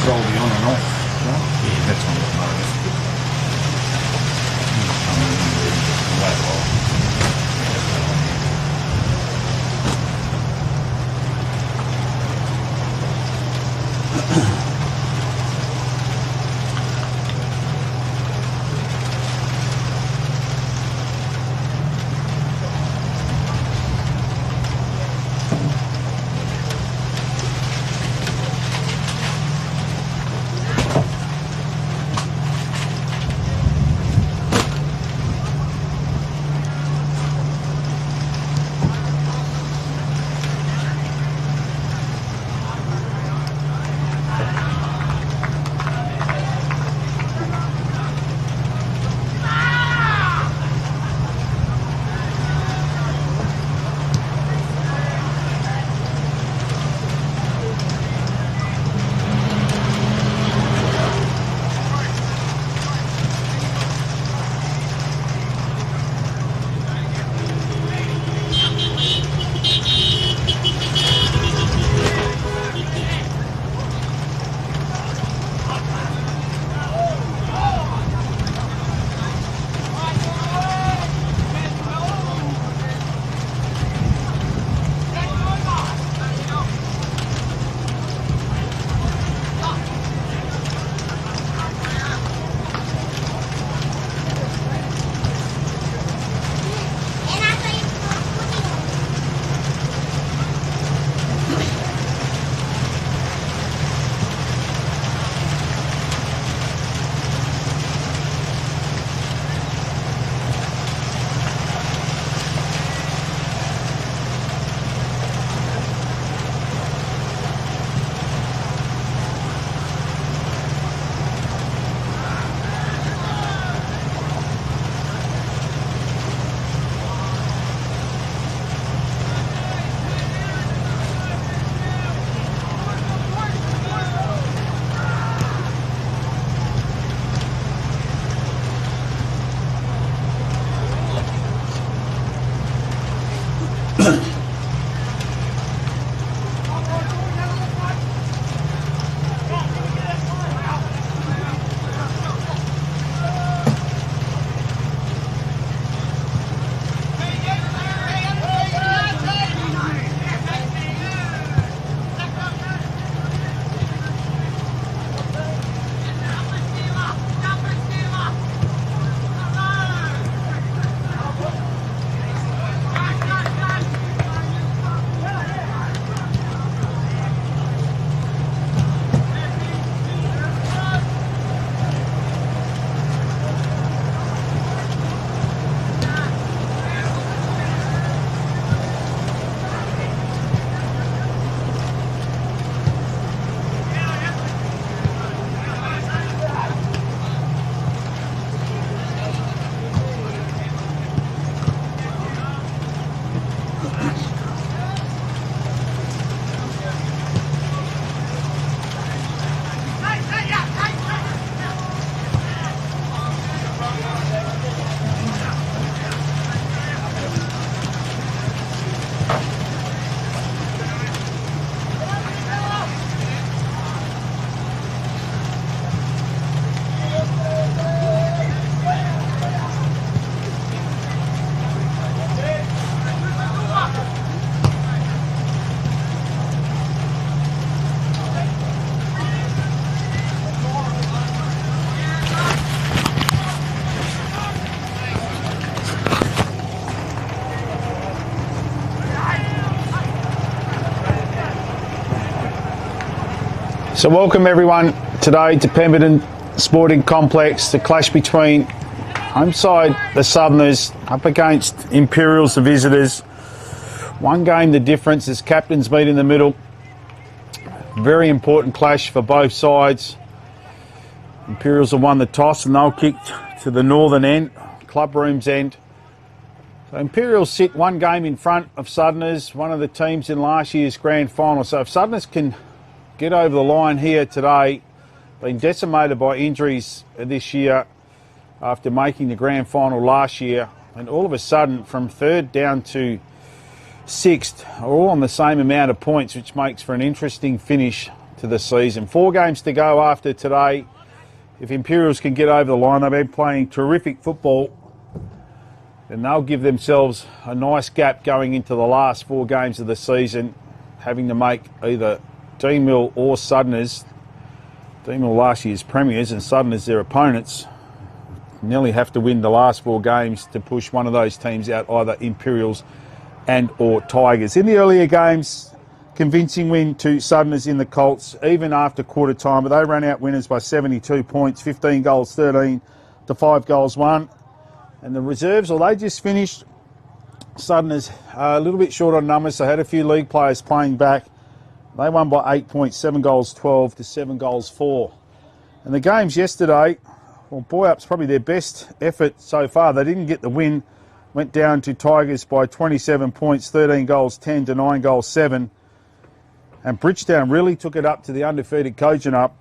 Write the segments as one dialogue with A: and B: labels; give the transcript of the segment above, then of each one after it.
A: control the on and off. Right?
B: Yeah, that's on the moment.
A: So welcome everyone today to Pemberton Sporting Complex, the clash between home side, the Southerners, up against Imperials, the visitors. One game the difference is captains meet in the middle. Very important clash for both sides. Imperials have won the toss and they'll kick to the northern end, club room's end. So Imperials sit one game in front of Southerners, one of the teams in last year's grand final. So if Southerners can get over the line here today, been decimated by injuries this year after making the grand final last year, and all of a sudden from third down to sixth are all on the same amount of points, which makes for an interesting finish to the season. 4 games to go after today. If Imperials can get over the line, they've been playing terrific football, then they'll give themselves a nice gap going into the last 4 games of the season, having to make either Deanmill or Southerners, Deanmill last year's premiers and Southerners their opponents, nearly have to win the last 4 games to push one of those teams out, either Imperials and or Tigers. In the earlier games, convincing win to Southerners in the Colts, even after quarter time, but they ran out winners by 72 points, 15 goals 13 to 5 goals 1. And the reserves, well, they just finished. Southerners a little bit short on numbers, so had a few league players playing back. They won by 8 points, 7 goals 12 to 7 goals 4. And the games yesterday, well, Boyup's probably their best effort so far. They didn't get the win, went down to Tigers by 27 points, 13 goals 10 to 9 goals 7. And Bridgetown really took it up to the undefeated Kojonup.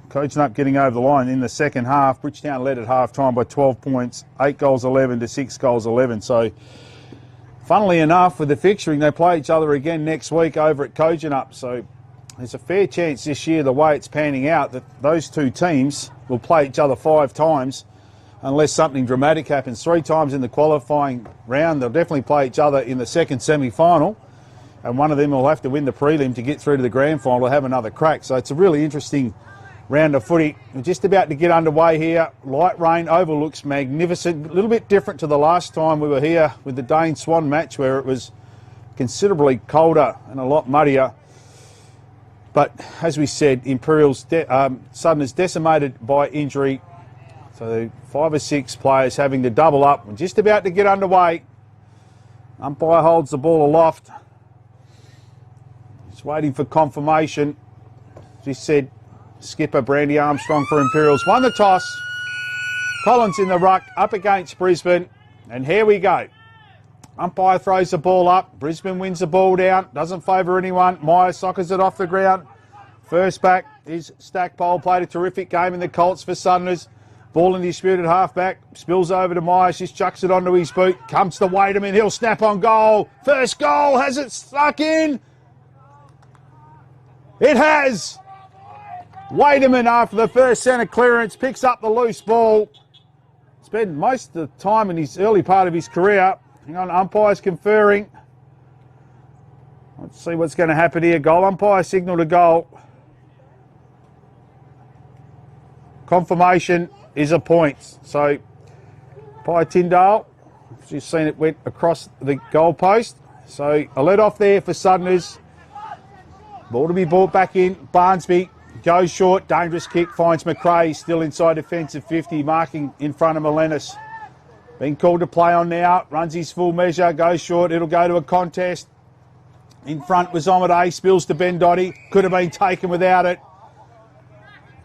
A: Kojonup getting over the line in the second half. Bridgetown led at half-time by 12 points, 8 goals 11 to 6 goals 11. So, funnily enough, with the fixturing, they play each other again next week over at Kojonup. So, there's a fair chance this year, the way it's panning out, that those 2 teams will play each other 5 times, unless something dramatic happens. 3 times in the qualifying round. They'll definitely play each other in the second semi-final. And one of them will have to win the prelim to get through to the grand final to have another crack. So it's a really interesting round of footy. We're just about to get underway here. Light rain overlooks magnificent. A little bit different to the last time we were here with the Dane Swan match, where it was considerably colder and a lot muddier. But as we said, Imperials, Southerners decimated by injury. So 5 or 6 players having to double up. We're just about to get underway. Umpire holds the ball aloft. Just waiting for confirmation. She said, skipper Brandy Armstrong for Imperials won the toss. Collins in the ruck, up against Brisbane. And here we go. Umpire throws the ball up. Brisbane wins the ball down. Doesn't favour anyone. Myers sockers it off the ground. First back is Stackpole. Played a terrific game in the Colts for Southerners. Ball in disputed halfback. Spills over to Myers. Just chucks it onto his boot. Comes to Wademan. He'll snap on goal. First goal. Has it stuck in? It has. Wademan, after the first centre clearance, picks up the loose ball. Spent most of the time in his early part of his career. Hang on, umpires conferring. Let's see what's going to happen here. Goal umpire signalled a goal. Confirmation is a point. So, Pi Tyndale, you've seen it went across the goal post. So, a let off there for Southerners. Ball to be brought back in. Barnsby goes short. Dangerous kick. Finds McRae. Still inside defensive 50. Marking in front of Melenis. Being called to play on now. Runs his full measure. Goes short. It'll go to a contest. In front was Omade. Spills to Ben Dotty. Could have been taken without it.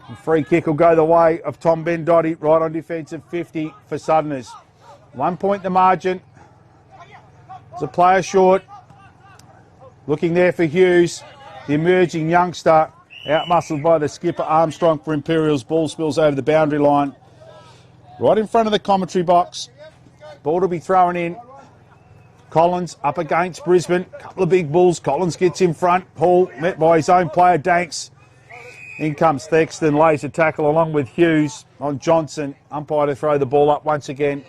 A: And free kick will go the way of Tom Ben Dotty. Right on defensive 50 for Southerners. 1 point the margin. There's a player short. Looking there for Hughes. The emerging youngster, out-muscled by the skipper Armstrong for Imperials. Ball spills over the boundary line. Right in front of the commentary box. Ball to be thrown in. Collins up against Brisbane. Couple of big bulls. Collins gets in front. Hall met by his own player, Danks. In comes Thexton, lays a tackle along with Hughes on Johnson. Umpire to throw the ball up once again.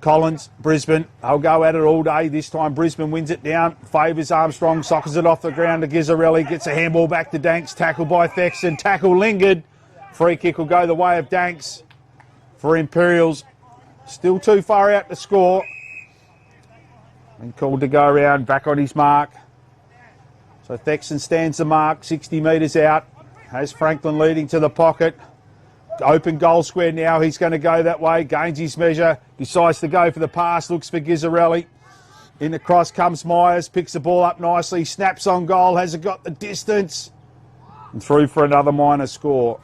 A: Collins, Brisbane, they'll go at it all day. This time Brisbane wins it down, favours Armstrong, sockers it off the ground to Gizzarelli, gets a handball back to Danks, tackle by Thexton, tackle lingered. Free kick will go the way of Danks for Imperials. Still too far out to score. And called to go around, back on his mark. So Thexton stands the mark, 60 metres out. Has Franklin leading to the pocket. Open goal square now. He's going to go that way. Gains his measure. Decides to go for the pass. Looks for Gizzarelli. In the cross comes Myers. Picks the ball up nicely. Snaps on goal. Has it got the distance? And through for another minor score.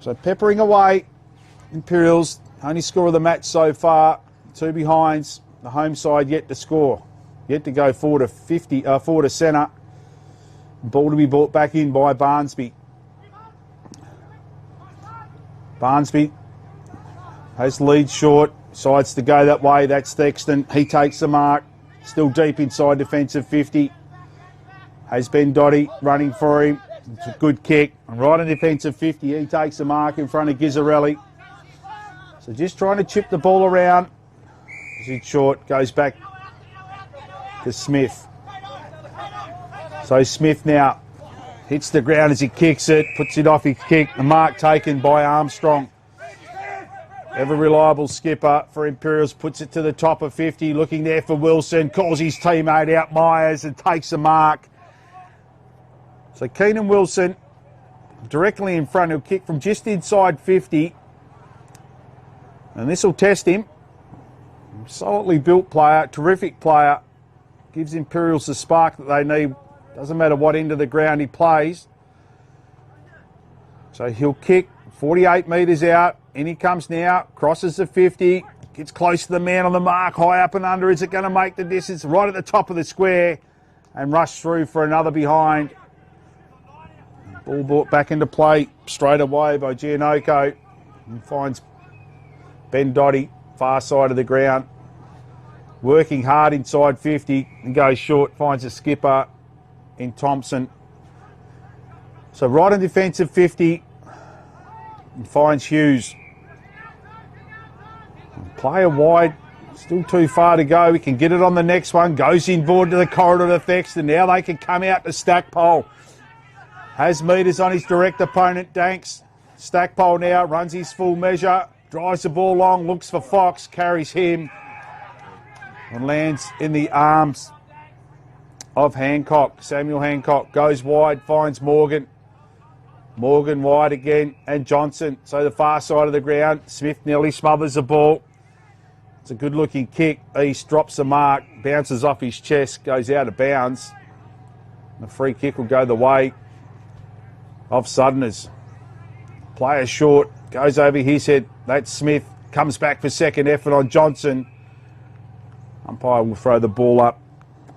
A: So peppering away. Imperials. Only score of the match so far. 2 behinds. The home side yet to score. Yet to go forward to centre. Ball to be brought back in by Barnsby. Barnsby has lead short, decides to go that way. That's Thexton. He takes the mark. Still deep inside defensive 50. Has Ben Dotty running for him. It's a good kick. Right on defensive 50. He takes the mark in front of Gizzarelli. So just trying to chip the ball around. It's short. Goes back to Smith. So Smith now hits the ground as he kicks it. Puts it off his kick. The mark taken by Armstrong. Ever reliable skipper for Imperials. Puts it to the top of 50. Looking there for Wilson. Calls his teammate out, Myers, and takes the mark. So Keenan Wilson directly in front. He'll kick from just inside 50. And this will test him. Solidly built player, terrific player. Gives Imperials the spark that they need. Doesn't matter what end of the ground he plays. So he'll kick 48 metres out. In he comes now. Crosses the 50. Gets close to the man on the mark. High up and under. Is it going to make the distance? Right at the top of the square. And rush through for another behind. Ball brought back into play straight away by Giannoco. And finds Ben Dotty, far side of the ground. Working hard inside 50 and goes short. Finds a skipper in Thompson. So right on defensive 50 and finds Hughes. Player wide. Still too far to go. We can get it on the next one. Goes inboard to the corridor to Thexton. Now they can come out to Stackpole. Has metres on his direct opponent, Danks. Stackpole now runs his full measure. Drives the ball long, looks for Fox, carries him, and lands in the arms of Hancock. Samuel Hancock goes wide, finds Morgan. Morgan wide again, and Johnson. So the far side of the ground. Smith nearly smothers the ball. It's a good-looking kick. East drops the mark, bounces off his chest, goes out of bounds. The free kick will go the way of Southerners. Player short, goes over his head. That's Smith. Comes back for second effort on Johnson. Umpire will throw the ball up.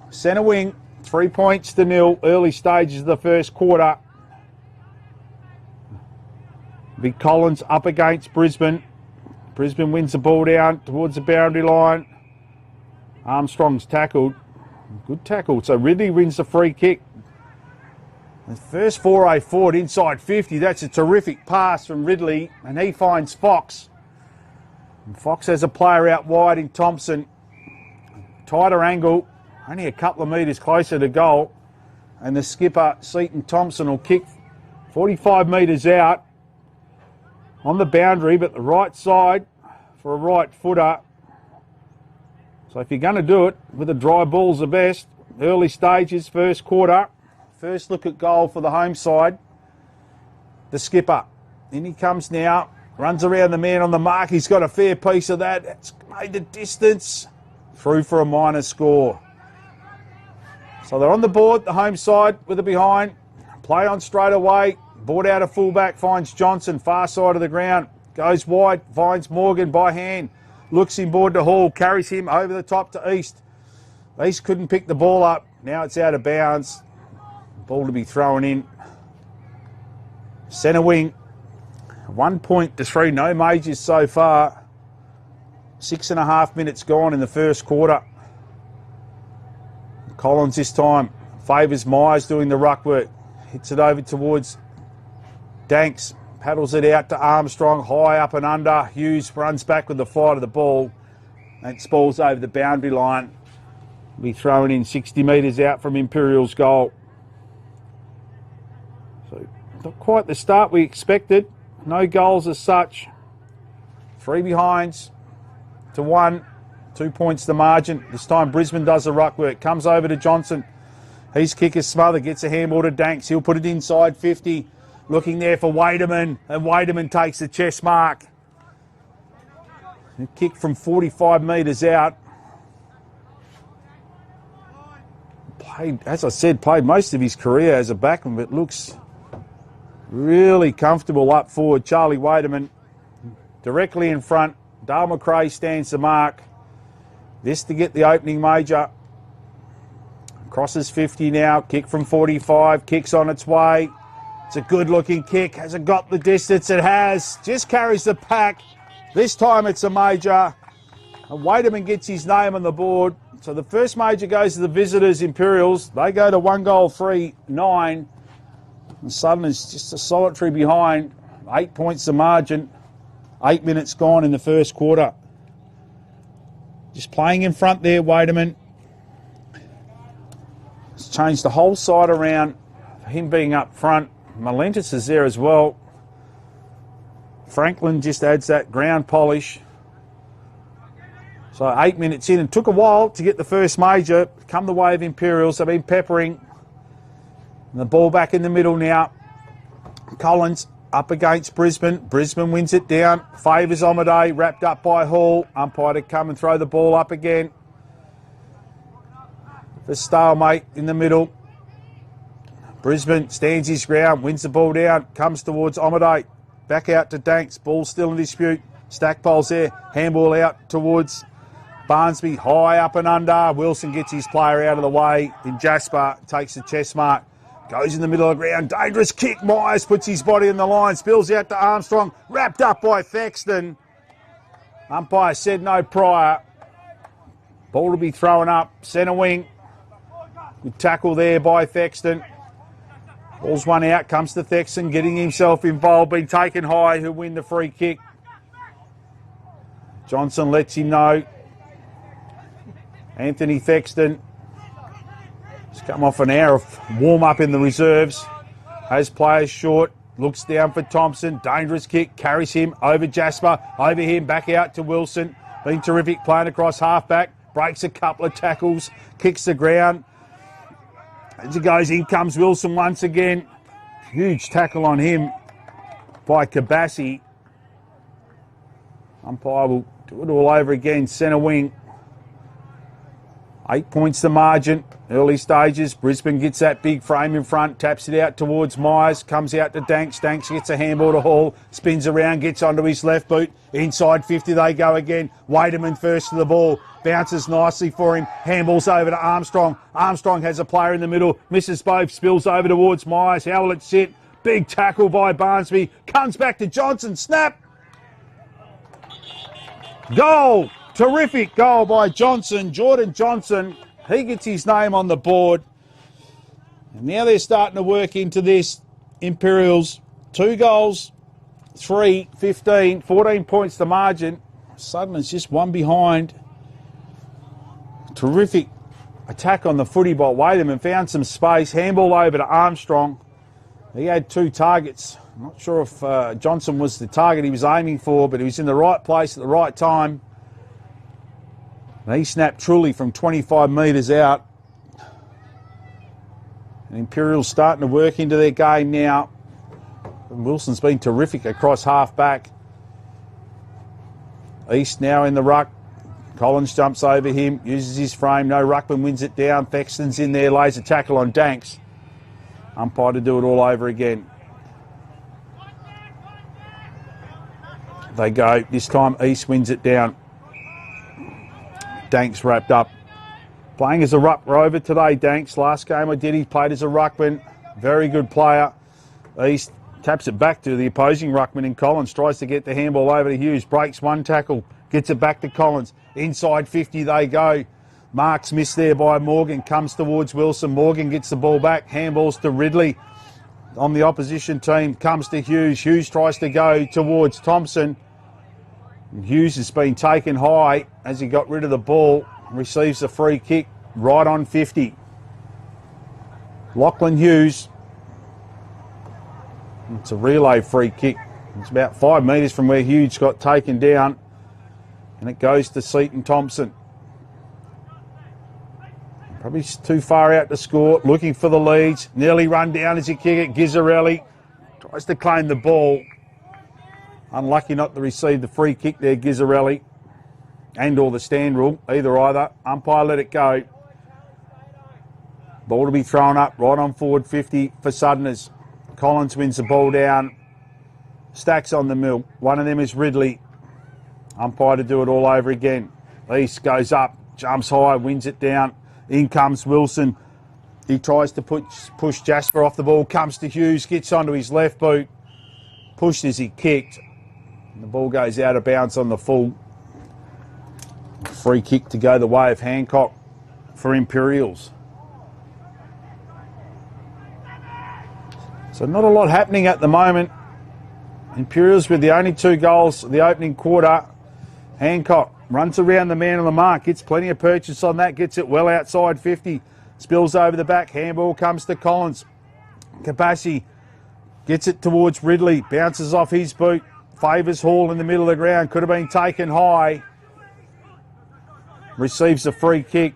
A: Centre wing, 3 points to nil. Early stages of the first quarter. Big Collins up against Brisbane. Brisbane wins the ball down towards the boundary line. Armstrong's tackled. Good tackle. So Ridley wins the free kick. The first foray forward inside 50. That's a terrific pass from Ridley, and he finds Fox. And Fox has a player out wide in Thompson. Tighter angle, only a couple of metres closer to goal. And the skipper, Seaton Thompson, will kick 45 metres out on the boundary, but the right side for a right footer. So if you're going to do it, with a dry ball's the best. Early stages, first quarter. First look at goal for the home side. The skipper. In he comes now. Runs around the man on the mark. He's got a fair piece of that. It's made the distance. Through for a minor score. So they're on the board, the home side with the behind. Play on straight away. Brought out a fullback. Finds Johnson, far side of the ground. Goes wide. Finds Morgan by hand. Looks inboard to Hall. Carries him over the top to East. East couldn't pick the ball up. Now it's out of bounds. Ball to be thrown in. Centre wing. 1 point to 3. No majors so far. 6.5 minutes gone in the first quarter. Collins this time favours Myers doing the ruck work. Hits it over towards Danks. Paddles it out to Armstrong. High up and under. Hughes runs back with the flight of the ball. And spalls over the boundary line. Be thrown in 60 metres out from Imperials' goal. So not quite the start we expected. No goals as such. 3 behinds to 1. 2 points the margin. This time Brisbane does the ruck work. Comes over to Johnson. His kick is smothered. Gets a handball to Danks. He'll put it inside 50. Looking there for Waderman. And Waderman takes the chest mark. A kick from 45 metres out. Played, as I said, played most of his career as a backman, but looks really comfortable up forward. Charlie Waderman directly in front. Dale McRae stands the mark. This to get the opening major. Crosses 50 now. Kick from 45. Kick's on its way. It's a good looking kick. Has it got the distance? It has. Just carries the pack. This time it's a major. And Waderman gets his name on the board. So the first major goes to the visitors, Imperials. They go to 1 goal 3-9. And Southerners just a solitary behind. 8 points the margin. 8 minutes gone in the first quarter. Just playing in front there, Wademan. It's changed the whole side around. Him being up front. Malentis is there as well. Franklin just adds that ground polish. So 8 minutes in, and took a while to get the first major. Come the way of Imperials. They've been peppering. And the ball back in the middle now. Collins up against Brisbane. Brisbane wins it down. Favours Omaday. Wrapped up by Hall. Umpire to come and throw the ball up again. For stalemate in the middle. Brisbane stands his ground. Wins the ball down. Comes towards Omaday. Back out to Danks. Ball still in dispute. Stackpole's there. Handball out towards Barnsby. High up and under. Wilson gets his player out of the way. In Jasper takes the chest mark. Goes in the middle of the ground. Dangerous kick. Myers puts his body in the line. Spills out to Armstrong. Wrapped up by Thexton. Umpire said no prior. Ball to be thrown up. Centre wing. Good tackle there by Thexton. Ball's one out. Comes to Thexton. Getting himself involved. Been taken high. Who win the free kick. Johnson lets him know. Anthony Thexton has come off an hour of warm-up in the reserves. Has players short. Looks down for Thompson. Dangerous kick. Carries him over Jasper. Over him. Back out to Wilson. Been terrific playing across half-back. Breaks a couple of tackles. Kicks the ground. As he goes, in comes Wilson once again. Huge tackle on him by Kabassi. Umpire will do it all over again. Centre wing. 8 points the margin. Early stages. Brisbane gets that big frame in front. Taps it out towards Myers. Comes out to Danks. Danks gets a handball to Hall. Spins around. Gets onto his left boot. Inside 50 they go again. Wademan first to the ball. Bounces nicely for him. Handballs over to Armstrong. Armstrong has a player in the middle. Misses both. Spills over towards Myers. How will it sit? Big tackle by Barnsby. Comes back to Johnson. Snap. Goal. Terrific goal by Johnson. Jordan Johnson. He gets his name on the board. And now they're starting to work into this. Imperials. 2 goals. 3, 15, 14 points the margin. Suddenly it's just one behind. Terrific attack on the footy by Wademan. Found some space. Handball over to Armstrong. He had 2 targets. I'm not sure if Johnson was the target he was aiming for, but he was in the right place at the right time. And he snapped truly from 25 metres out. And Imperials starting to work into their game now. And Wilson's been terrific across half-back. East now in the ruck. Collins jumps over him, uses his frame. No ruckman wins it down. Thexton's in there, lays a tackle on Danks. Umpire to do it all over again. They go. This time East wins it down. Danks wrapped up. Playing as a ruck rover today, Danks. Last game I did, he played as a ruckman. Very good player. East taps it back to the opposing ruckman in Collins. Tries to get the handball over to Hughes. Breaks one tackle. Gets it back to Collins. Inside 50 they go. Marks missed there by Morgan. Comes towards Wilson. Morgan gets the ball back. Handballs to Ridley on the opposition team. Comes to Hughes. Hughes tries to go towards Thompson. Hughes has been taken high as he got rid of the ball. Receives a free kick right on 50. Lachlan Hughes. It's a relay free kick. It's about 5 metres from where Hughes got taken down. And it goes to Seaton Thompson. Probably too far out to score. Looking for the leads. Nearly run down as he kick it. Gizzarelli tries to claim the ball. Unlucky not to receive the free kick there, Gizzarelli. And or the stand rule. Either. Umpire let it go. Ball to be thrown up right on forward 50 for Southerners. Collins wins the ball down. Stacks on the mill. One of them is Ridley. Umpire to do it all over again. East goes up, jumps high, wins it down. In comes Wilson. He tries to push Jasper off the ball. Comes to Hughes, gets onto his left boot. Pushed as he kicked. And the ball goes out of bounds on the full. Free kick to go the way of Hancock. for Imperials. So not a lot happening at the moment. Imperials with the only 2 goals of the opening quarter. Hancock runs around the man on the mark, gets plenty of purchase on that, gets it well outside 50. Spills over the back, handball comes to Collins. Kabasi gets it towards Ridley, bounces off his boot, favours Hall in the middle of the ground, could have been taken high. Receives a free kick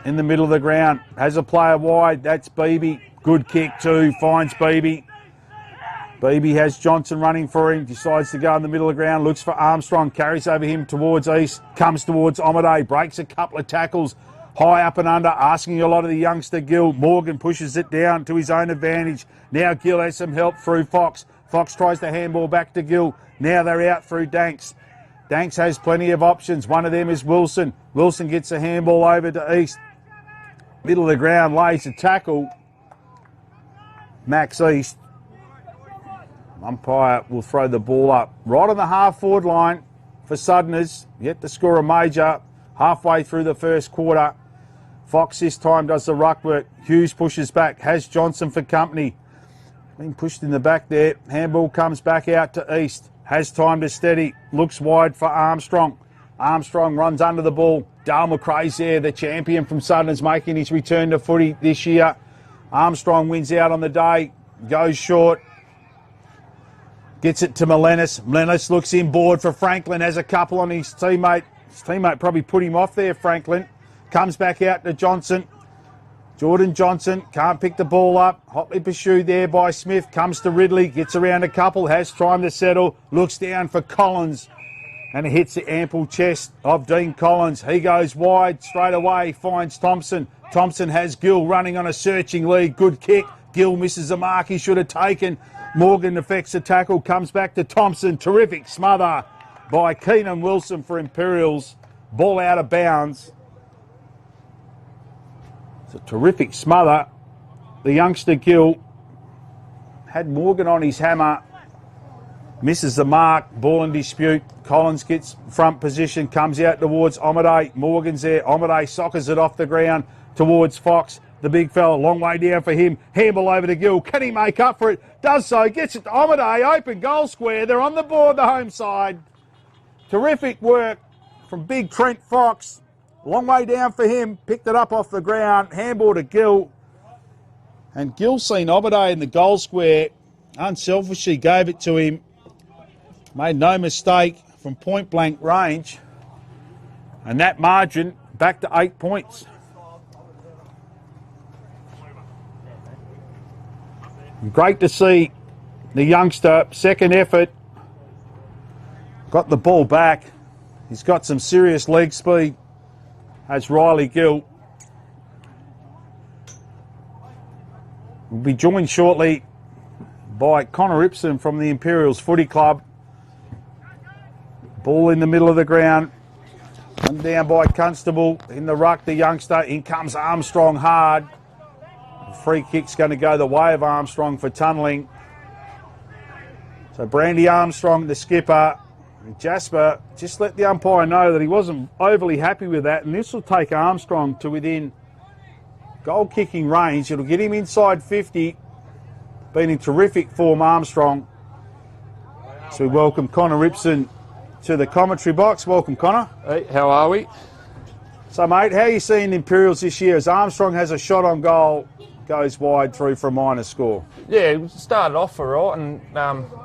A: in the middle of the ground, has a player wide, that's Beebe. Good kick too, finds Beebe. Beebe has Johnson running for him, decides to go in the middle of the ground, looks for Armstrong, carries over him towards East, comes towards Omade, breaks a couple of tackles, high up and under, asking a lot of the youngster Gill. Morgan pushes it down to his own advantage. Now Gill has some help through Fox. Fox tries to handball back to Gill. Now they're out through Danks. Danks has plenty of options. One of them is Wilson. Wilson gets a handball over to East. Middle of the ground, lays a tackle. Max East. Umpire will throw the ball up right on the half-forward line for Southerners. Yet to score a major halfway through the first quarter. Fox this time does the ruck work. Hughes pushes back, has Johnson for company. Being pushed in the back there. Handball comes back out to East. Has time to steady. Looks wide for Armstrong. Armstrong runs under the ball. Dale McRae's there, the champion from Southerners, making his return to footy this year. Armstrong wins out on the day. Goes short. Gets it to Melenis. Melenis looks inboard for Franklin. Has a couple on his teammate. His teammate probably put him off there, Franklin. Comes back out to Johnson. Jordan Johnson can't pick the ball up. Hotly pursued there by Smith. Comes to Ridley. Gets around a couple. Has time to settle. Looks down for Collins. And it hits the ample chest of Dean Collins. He goes wide straight away. Finds Thompson. Thompson has Gill running on a searching lead. Good kick. Gill misses a mark he should have taken. Morgan affects the tackle. Comes back to Thompson. Terrific smother by Keenan Wilson for Imperials. Ball out of bounds. It's a terrific smother. The youngster Gill had Morgan on his hammer. Misses the mark. Ball in dispute. Collins gets front position. Comes out towards Omade. Morgan's there. Omade soccers it off the ground towards Fox. The big fella. Long way down for him. Handball over to Gill. Can he make up for it? Does so. Gets it to Omade. Open goal square. They're on the board, the home side. Terrific work from big Trent Fox. Long way down for him. Picked it up off the ground. Handball to Gill. And Gill seen Omade in the goal square. Unselfishly gave it to him. Made no mistake from point blank range. And that margin back to 8 points. Great to see the youngster, second effort, got the ball back. He's got some serious leg speed, as Riley Gill. We'll be joined shortly by Connor Ipson from the Imperials Footy Club. Ball in the middle of the ground. Run down by Constable. In the ruck, the youngster. In comes Armstrong hard. Free kick's going to go the way of Armstrong for tunnelling. So Brandy Armstrong, the skipper. Jasper just let the umpire know that he wasn't overly happy with that. And this will take Armstrong to within goal-kicking range. It'll get him inside 50. Been in terrific form, Armstrong. So we welcome Connor Ipson to the commentary box. Welcome, Connor.
B: Hey, how are we?
A: So, mate, how are you seeing the Imperials this year? As Armstrong has a shot on goal, goes wide through for a minor score.
B: Yeah, it started off all right, and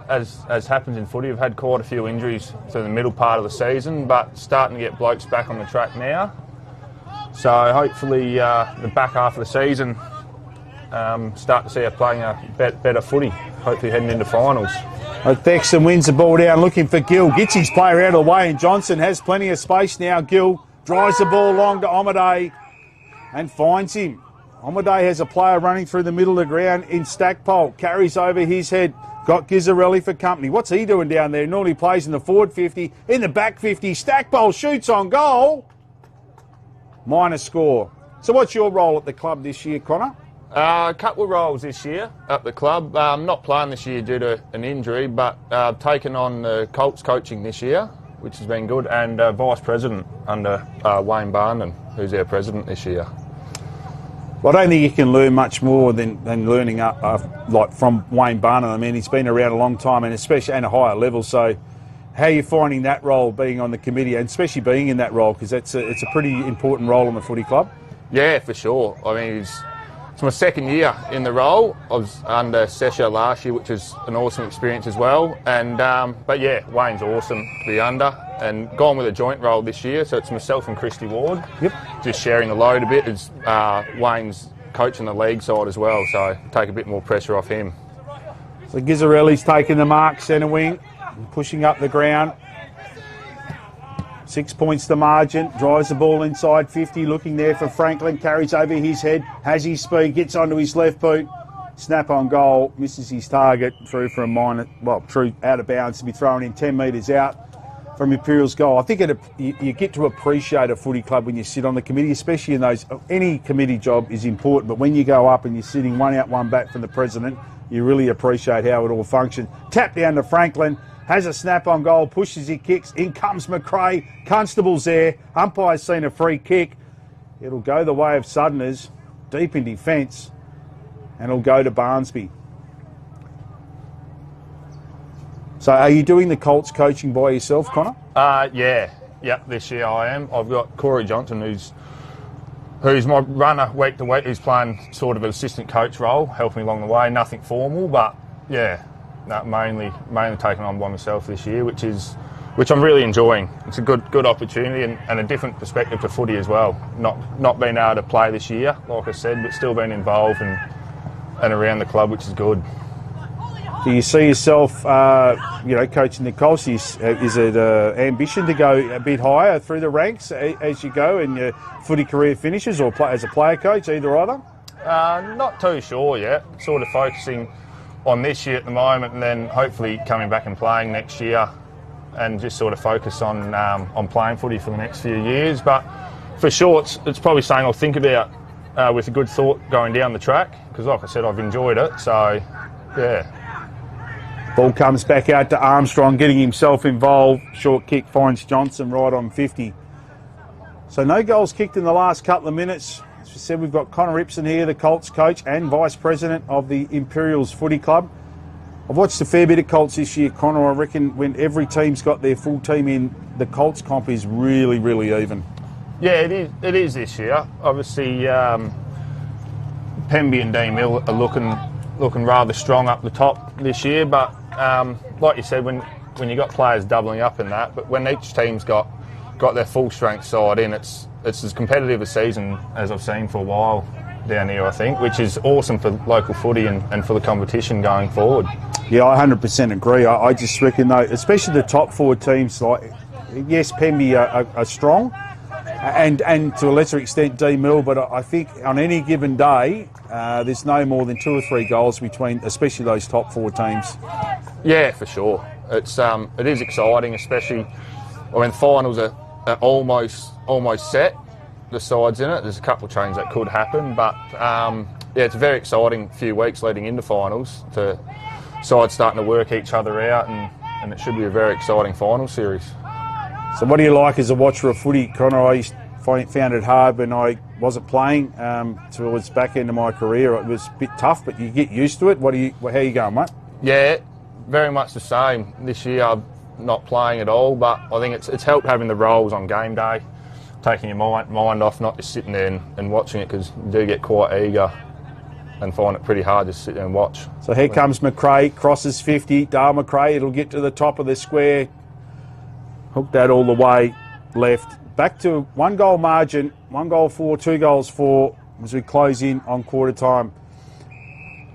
B: as happens in footy, we've had quite a few injuries through the middle part of the season, but starting to get blokes back on the track now. So hopefully the back half of the season, start to see us playing a better footy, hopefully heading into finals.
A: Thexton wins the ball down, looking for Gill. Gets his player out of the way, and Johnson has plenty of space now. Gill drives the ball long to Omade and finds him. Omade has a player running through the middle of the ground in Stackpole. Carries over his head. Got Gizzarelli for company. What's he doing down there? Normally plays in the forward 50. In the back 50, Stackpole shoots on goal. Minor score. So what's your role at the club this year, Connor?
B: A couple of roles this year at the club. Not playing this year due to an injury, but taken on the Colts coaching this year. which has been good, and vice president under Wayne Barnden, who's our president this year.
A: Well, I don't think you can learn much more than learning like from Wayne Barnden. I mean, he's been around a long time, and especially at a higher level. So, how are you finding that role, being on the committee, and especially being in that role, because it's a pretty important role in the footy club?
B: Yeah, for sure. I mean, it's my second year in the role. I was under Sesha last year, which was an awesome experience as well. And but yeah, Wayne's awesome to be under, and gone with a joint role this year. So it's myself and Christy Ward.
A: Yep.
B: Just sharing the load a bit, as Wayne's coaching the league side as well, so take a bit more pressure off him.
A: So Gizzarelli's taking the mark, centre wing, pushing up the ground. 6 points to margin, drives the ball inside 50, looking there for Franklin, carries over his head, has his speed, gets onto his left boot, snap on goal, misses his target, through for a minor, well, through out of bounds to be thrown in 10 metres out from Imperials goal. I think you get to appreciate a footy club when you sit on the committee, especially in those, any committee job is important, but when you go up and you're sitting one out, one back from the president, you really appreciate how it all functions. Tap down to Franklin, has a snap on goal, pushes, he kicks, in comes McRae, Constable's there, umpire's seen a free kick. It'll go the way of Southerners, deep in defence, and it'll go to Barnsby. So are you doing the Colts coaching by yourself, Connor?
B: Yeah, this year I am. I've got Corey Johnson, who's my runner week to week, who's playing sort of an assistant coach role, helping me along the way, nothing formal, but yeah. No, mainly taken on by myself this year, which I'm really enjoying. It's a good opportunity and a different perspective to footy as well. Not being able to play this year, like I said, but still being involved and around the club, which is good.
A: Do you see yourself, coaching the Colts? Is it ambition to go a bit higher through the ranks as you go and your footy career finishes, or as a player coach, either?
B: Not too sure yet. Sort of focusing on this year at the moment, and then hopefully coming back and playing next year, and just sort of focus on playing footy for the next few years. But for sure, it's probably something I'll think about with a good thought going down the track, because like I said, I've enjoyed it. So yeah.
A: Ball comes back out to Armstrong, getting himself involved. Short kick finds Johnson right on 50. So no goals kicked in the last couple of minutes. As we said, we've got Connor Ipson here, the Colts coach and vice president of the Imperials Footy Club. I've watched a fair bit of Colts this year, Connor. I reckon when every team's got their full team in, the Colts comp is really, really even. Yeah,
B: it is this year. Obviously, Pemby and Dean Mill are looking rather strong up the top this year, but like you said, when you got players doubling up in that, but when each team's got their full strength side in, it's as competitive a season as I've seen for a while down here, I think, which is awesome for local footy and for the competition going forward.
A: Yeah, I 100% agree. I just reckon, though, especially the top four teams, like, yes, Pemby are strong, and to a lesser extent D Mill, but I think on any given day, there's no more than 2 or 3 goals between, especially those top 4 teams.
B: Yeah, for sure. It is exciting, especially when finals are almost set, the sides in it. There's a couple of changes that could happen, but it's a very exciting few weeks leading into finals, to sides starting to work each other out, and it should be a very exciting final series.
A: So what do you like as a watcher of footy, Connor? I found it hard when I wasn't playing towards the back end of my career. It was a bit tough, but you get used to it. How are you going, mate?
B: Yeah, very much the same. This year I'm not playing at all, but I think it's helped having the roles on game day, taking your mind off, not just sitting there and watching it, because you do get quite eager and find it pretty hard to sit there and watch.
A: So here comes McRae, crosses 50, Dale McRae, it'll get to the top of the square, hook that all the way left. Back to 1 goal margin, 1 goal 4, 2 goals 4, as we close in on quarter time.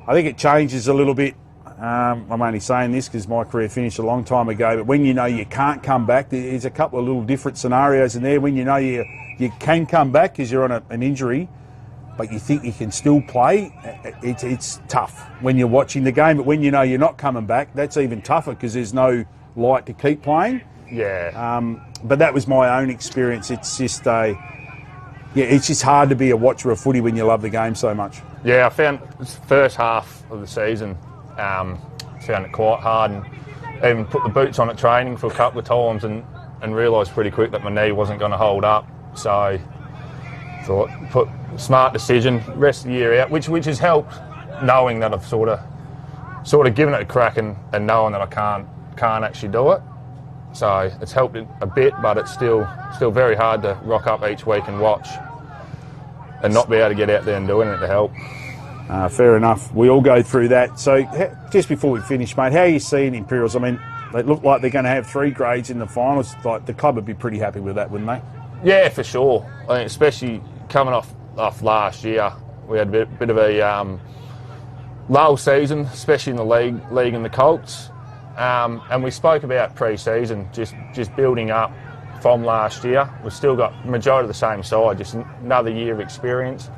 A: I think it changes a little bit. I'm only saying this because my career finished a long time ago, but when you know you can't come back, there's a couple of little different scenarios in there. When you know you can come back because you're on an injury, but you think you can still play, it's tough when you're watching the game. But when you know you're not coming back, that's even tougher because there's no light to keep playing.
B: Yeah.
A: But that was my own experience. It's just it's just hard to be a watcher of footy when you love the game so much.
B: Yeah, I found the first half of the season, found it quite hard, and even put the boots on at training for a couple of times, and and realised pretty quick that my knee wasn't going to hold up. So thought, smart decision, rest of the year out, which has helped, knowing that I've sort of given it a crack and knowing that I can't actually do it. So it's helped it a bit, but it's still very hard to rock up each week and watch and not be able to get out there and do anything to help.
A: Fair enough. We all go through that. So just before we finish, mate, how are you seeing Imperials? I mean, they look like they're going to have 3 grades in the finals. Like, the club would be pretty happy with that, wouldn't they?
B: Yeah, for sure. I mean, especially coming off last year, we had a bit of a lull season, especially in the league and the Colts. And we spoke about pre-season, just building up from last year. We've still got the majority of the same side, just another year of experience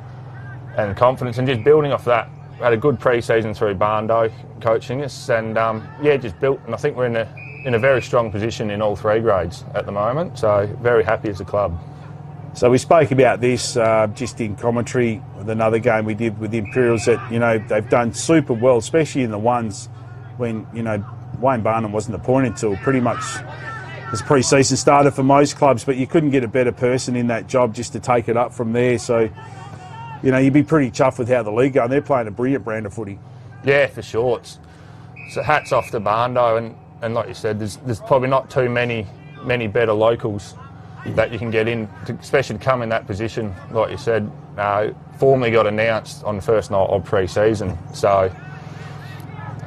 B: and confidence, and just building off that. We had a good pre-season through Barndo coaching us, and just built. And I think we're in a very strong position in all 3 grades at the moment. So very happy as a club.
A: So we spoke about this just in commentary with another game we did with the Imperials, that, you know, they've done super well, especially in the ones when, you know, Wayne Barnum wasn't appointed till pretty much as pre-season started for most clubs, but you couldn't get a better person in that job just to take it up from there. So, you know, you'd be pretty chuffed with how the league going. They're playing a brilliant brand of footy. Yeah,
B: for sure. So hats off to Barndo, and like you said, there's probably not too many better locals that you can get in, especially to come in that position. Like you said, formally got announced on the first night of pre-season. So,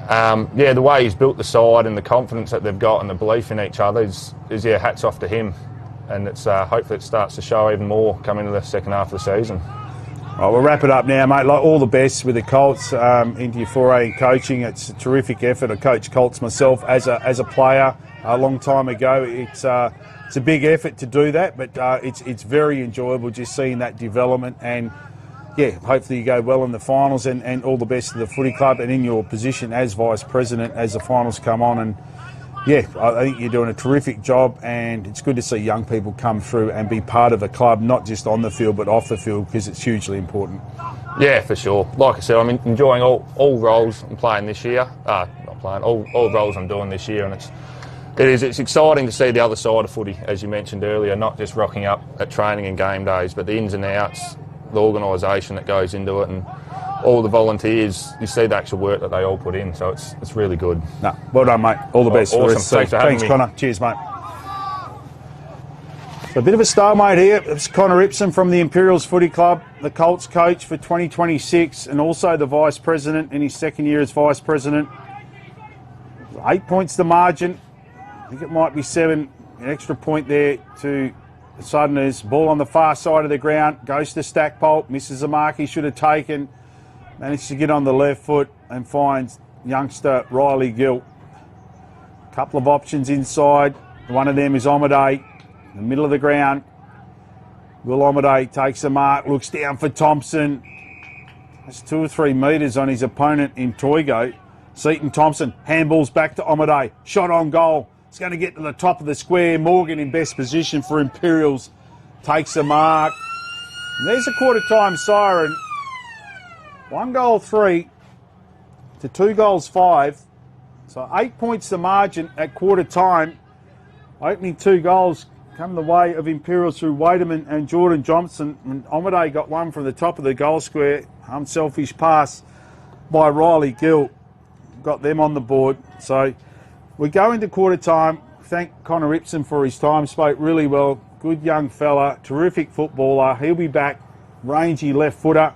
B: the way he's built the side and the confidence that they've got and the belief in each other is hats off to him. And it's hopefully it starts to show even more coming into the second half of the season.
A: Right, we'll wrap it up now, mate. Like, all the best with the Colts into your foray in coaching. It's a terrific effort. I coached Colts myself as a player a long time ago. It's a big effort to do that, but it's very enjoyable just seeing that development. And yeah, hopefully you go well in the finals, and all the best to the footy club and in your position as vice president as the finals come on. And yeah, I think you're doing a terrific job, and it's good to see young people come through and be part of the club, not just on the field but off the field, because it's hugely important.
B: Yeah, for sure. Like I said, I'm enjoying all roles I'm playing this year. All roles I'm doing this year, and it's exciting to see the other side of footy, as you mentioned earlier, not just rocking up at training and game days, but the ins and outs, the organisation that goes into it, and all the volunteers. You see the actual work that they all put in, so it's really good.
A: No, well done, mate. All the best.
B: Awesome. Thanks for having me.
A: Connor. Cheers, mate. So a bit of a stalemate here. It's Connor Ipsum from the Imperials Footy Club, the Colts coach for 2026, and also the vice president in his second year as vice president. 8 points the margin. I think it might be 7. An extra point there to the Southerners. Ball on the far side of the ground. Goes to Stackpole. Misses the mark he should have taken. Managed to get on the left foot and finds youngster Riley Gilt. A couple of options inside. One of them is Omadei. In the middle of the ground. Will Omadei takes the mark. Looks down for Thompson. That's 2 or 3 metres on his opponent in Toigo. Seaton Thompson handballs back to Omadei. Shot on goal. It's going to get to the top of the square. Morgan in best position for Imperials. Takes the mark. And there's a quarter time siren. 1 goal 3 to 2 goals 5. So 8 points the margin at quarter time. Opening 2 goals come the way of Imperials through Wademan and Jordan Johnson. And Omadei got one from the top of the goal square. Unselfish pass by Riley Gill. Got them on the board. So we go into quarter time. Thank Connor Ipsum for his time. Spoke really well. Good young fella. Terrific footballer. He'll be back. Rangy left footer.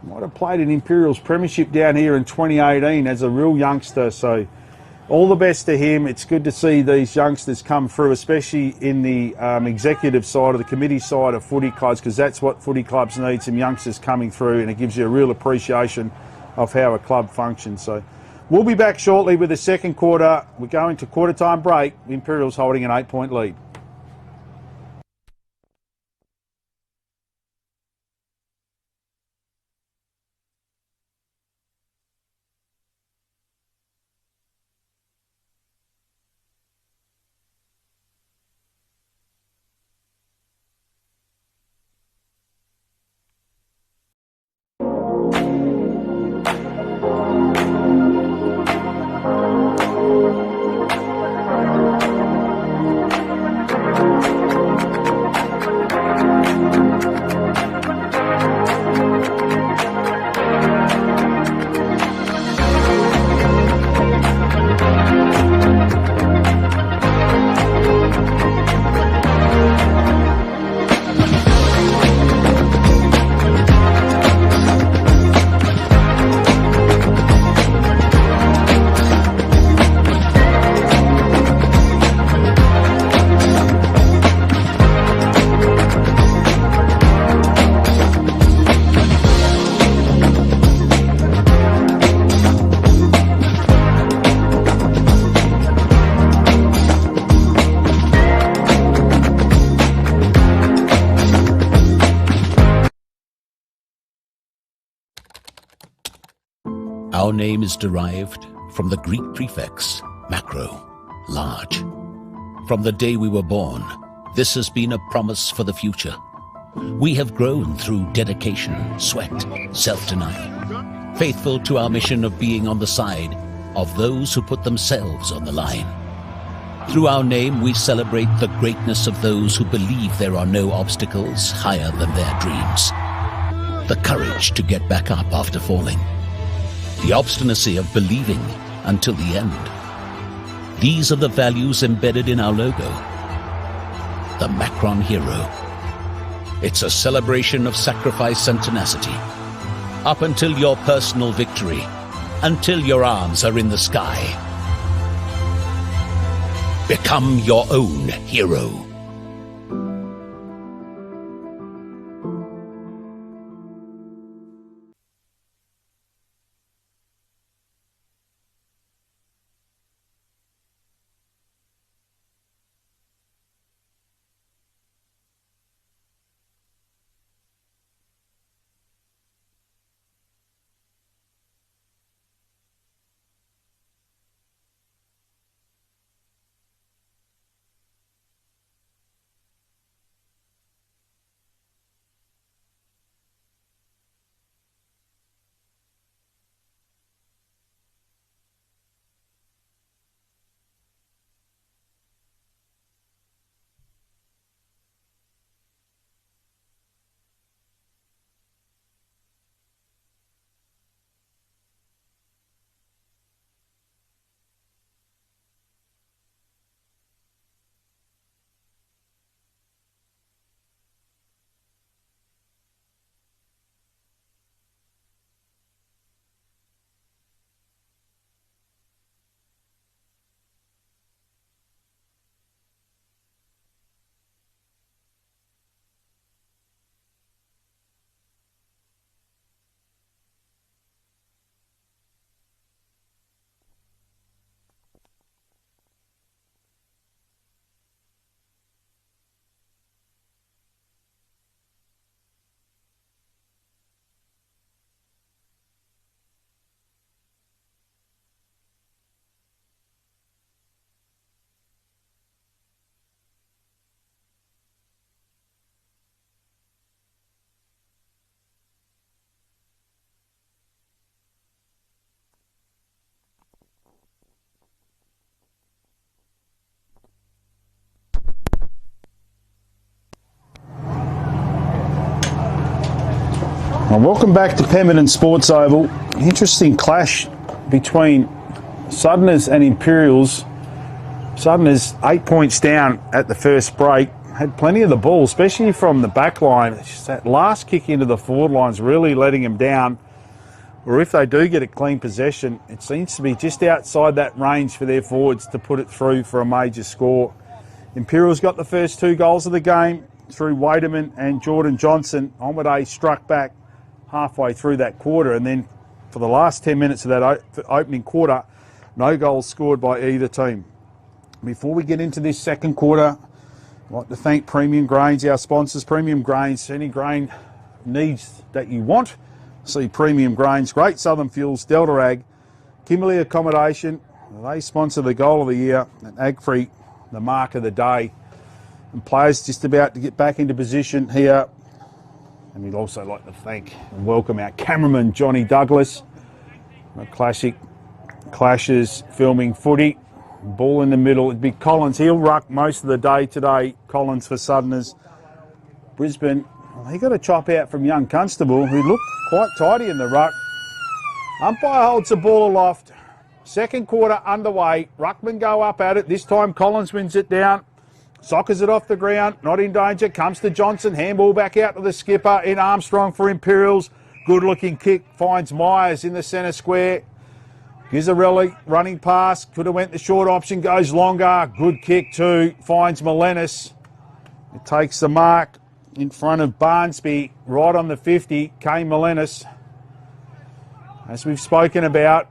A: Might have played an Imperials premiership down here in 2018 as a real youngster. So all the best to him. It's good to see these youngsters come through, especially in the executive side of the committee side of footy clubs, because that's what footy clubs need, some youngsters coming through, and it gives you a real appreciation of how a club functions. So we'll be back shortly with the second quarter. We're going to quarter time break. The Imperials holding an 8-point lead.
C: Our name is derived from the Greek prefix, macro, large. From the day we were born, this has been a promise for the future. We have grown through dedication, sweat, self-denial, faithful to our mission of being on the side of those who put themselves on the line. Through our name, we celebrate the greatness of those who believe there are no obstacles higher than their dreams. The courage to get back up after falling. The obstinacy of believing until the end. These are the values embedded in our logo. The Macron Hero. It's a celebration of sacrifice and tenacity. Up until your personal victory. Until your arms are in the sky. Become your own hero.
A: Well, welcome back to Pemberton Sports Oval. Interesting clash between Southerners and Imperials. Southerners 8 points down at the first break. Had plenty of the ball, especially from the back line. It's just that last kick into the forward line's really letting them down. Or if they do get a clean possession, it seems to be just outside that range for their forwards to put it through for a major score. Imperials got the first 2 goals of the game through Waderman and Jordan Johnson. Omade struck back halfway through that quarter, and then for the last 10 minutes of that opening quarter, no goals scored by either team. Before we get into this second quarter, I'd like to thank Premium Grains, our sponsors. Premium Grains, any grain needs that you want, see Premium Grains. Great Southern Fuels, Delta Ag, Kimberley Accommodation, they sponsor the goal of the year, and Agfree, the mark of the day. And players just about to get back into position here. And we'd also like to thank and welcome our cameraman, Johnny Douglas. Classic clashes, filming footy. Ball in the middle. It'd be Collins. He'll ruck most of the day today. Collins for Southerners. Brisbane, well, he got a chop out from young Constable, who looked quite tidy in the ruck. Umpire holds the ball aloft. Second quarter underway. Ruckman go up at it. This time Collins wins it down. Soccers it off the ground, not in danger, comes to Johnson, handball back out to the skipper in Armstrong for Imperials. Good looking kick, finds Myers in the centre square. Gizzarelli running past, could have went the short option, goes longer. Good kick too, finds Melenis. It takes the mark in front of Barnsby, right on the 50, Kane Melenis. As we've spoken about,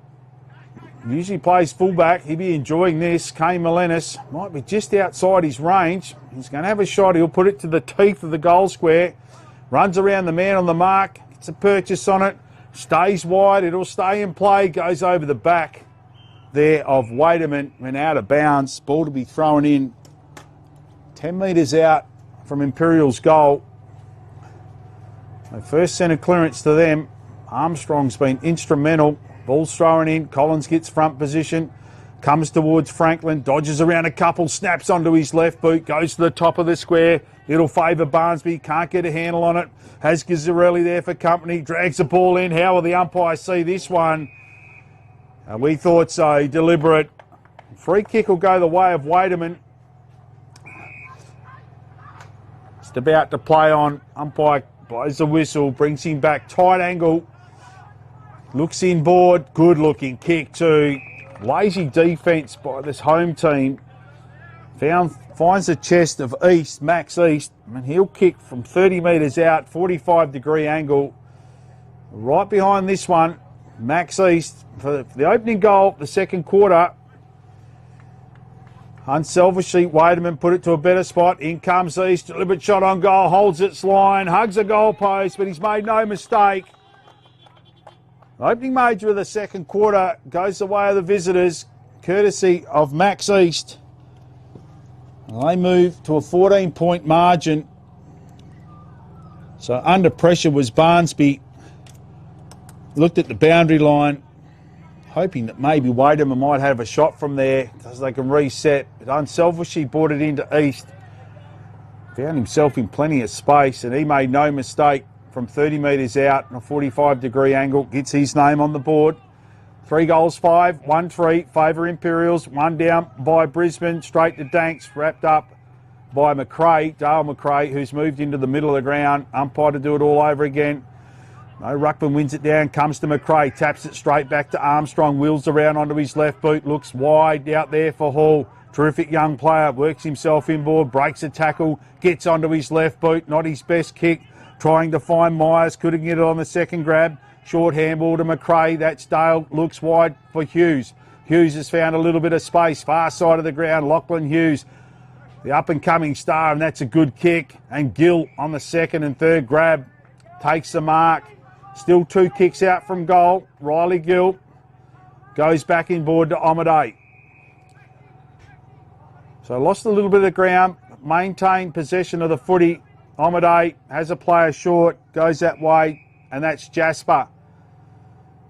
A: usually plays fullback. He'll be enjoying this. Kane Melenis might be just outside his range. He's going to have a shot. He'll put it to the teeth of the goal square. Runs around the man on the mark. Gets a purchase on it. Stays wide, it'll stay in play, goes over the back there of Wademan, went out of bounds. Ball to be thrown in 10 metres out from Imperials' goal. So first centre clearance to them. Armstrong's been instrumental. Ball's thrown in. Collins gets front position. Comes towards Franklin. Dodges around a couple. Snaps onto his left boot. Goes to the top of the square. It'll favour Barnsby. Can't get a handle on it. Has Gazzarelli there for company. Drags the ball in. How will the umpire see this one? We thought so. Deliberate. Free kick will go the way of Wademan. Just about to play on. Umpire blows the whistle. Brings him back. Tight angle. Looks inboard. Good looking kick too. Lazy defence by this home team. Finds the chest of East, Max East. And he'll kick from 30 metres out, 45-degree angle. Right behind this one, Max East for the opening goal, the second quarter. Unselfishly, Wademan put it to a better spot. In comes East, deliberate shot on goal, holds its line, hugs a goal post, but he's made no mistake. Opening major of the second quarter goes the way of the visitors, courtesy of Max East. They move to a 14-point margin. So under pressure was Barnsby. Looked at the boundary line, hoping that maybe Wademan might have a shot from there so they can reset. But unselfishly brought it into East. Found himself in plenty of space, and he made no mistake from 30 metres out on a 45-degree angle. Gets his name on the board. 3 goals, 5, 1-3, favour Imperials. 1 down by Brisbane, straight to Danks, wrapped up by McRae, Dale McRae, who's moved into the middle of the ground. Umpire to do it all over again. No, Ruckman wins it down, comes to McRae, taps it straight back to Armstrong, wheels around onto his left boot, looks wide out there for Hall. Terrific young player, works himself inboard, breaks a tackle, gets onto his left boot, not his best kick. Trying to find Myers, couldn't get it on the second grab. Short handball to McRae, that's Dale, looks wide for Hughes. Hughes has found a little bit of space, far side of the ground, Lachlan Hughes, the up-and-coming star, and that's a good kick. And Gill on the second and third grab takes the mark. Still 2 kicks out from goal. Riley Gill goes back inboard to Omadei. So lost a little bit of ground, maintained possession of the footy. Omadei has a player short, goes that way, and that's Jasper.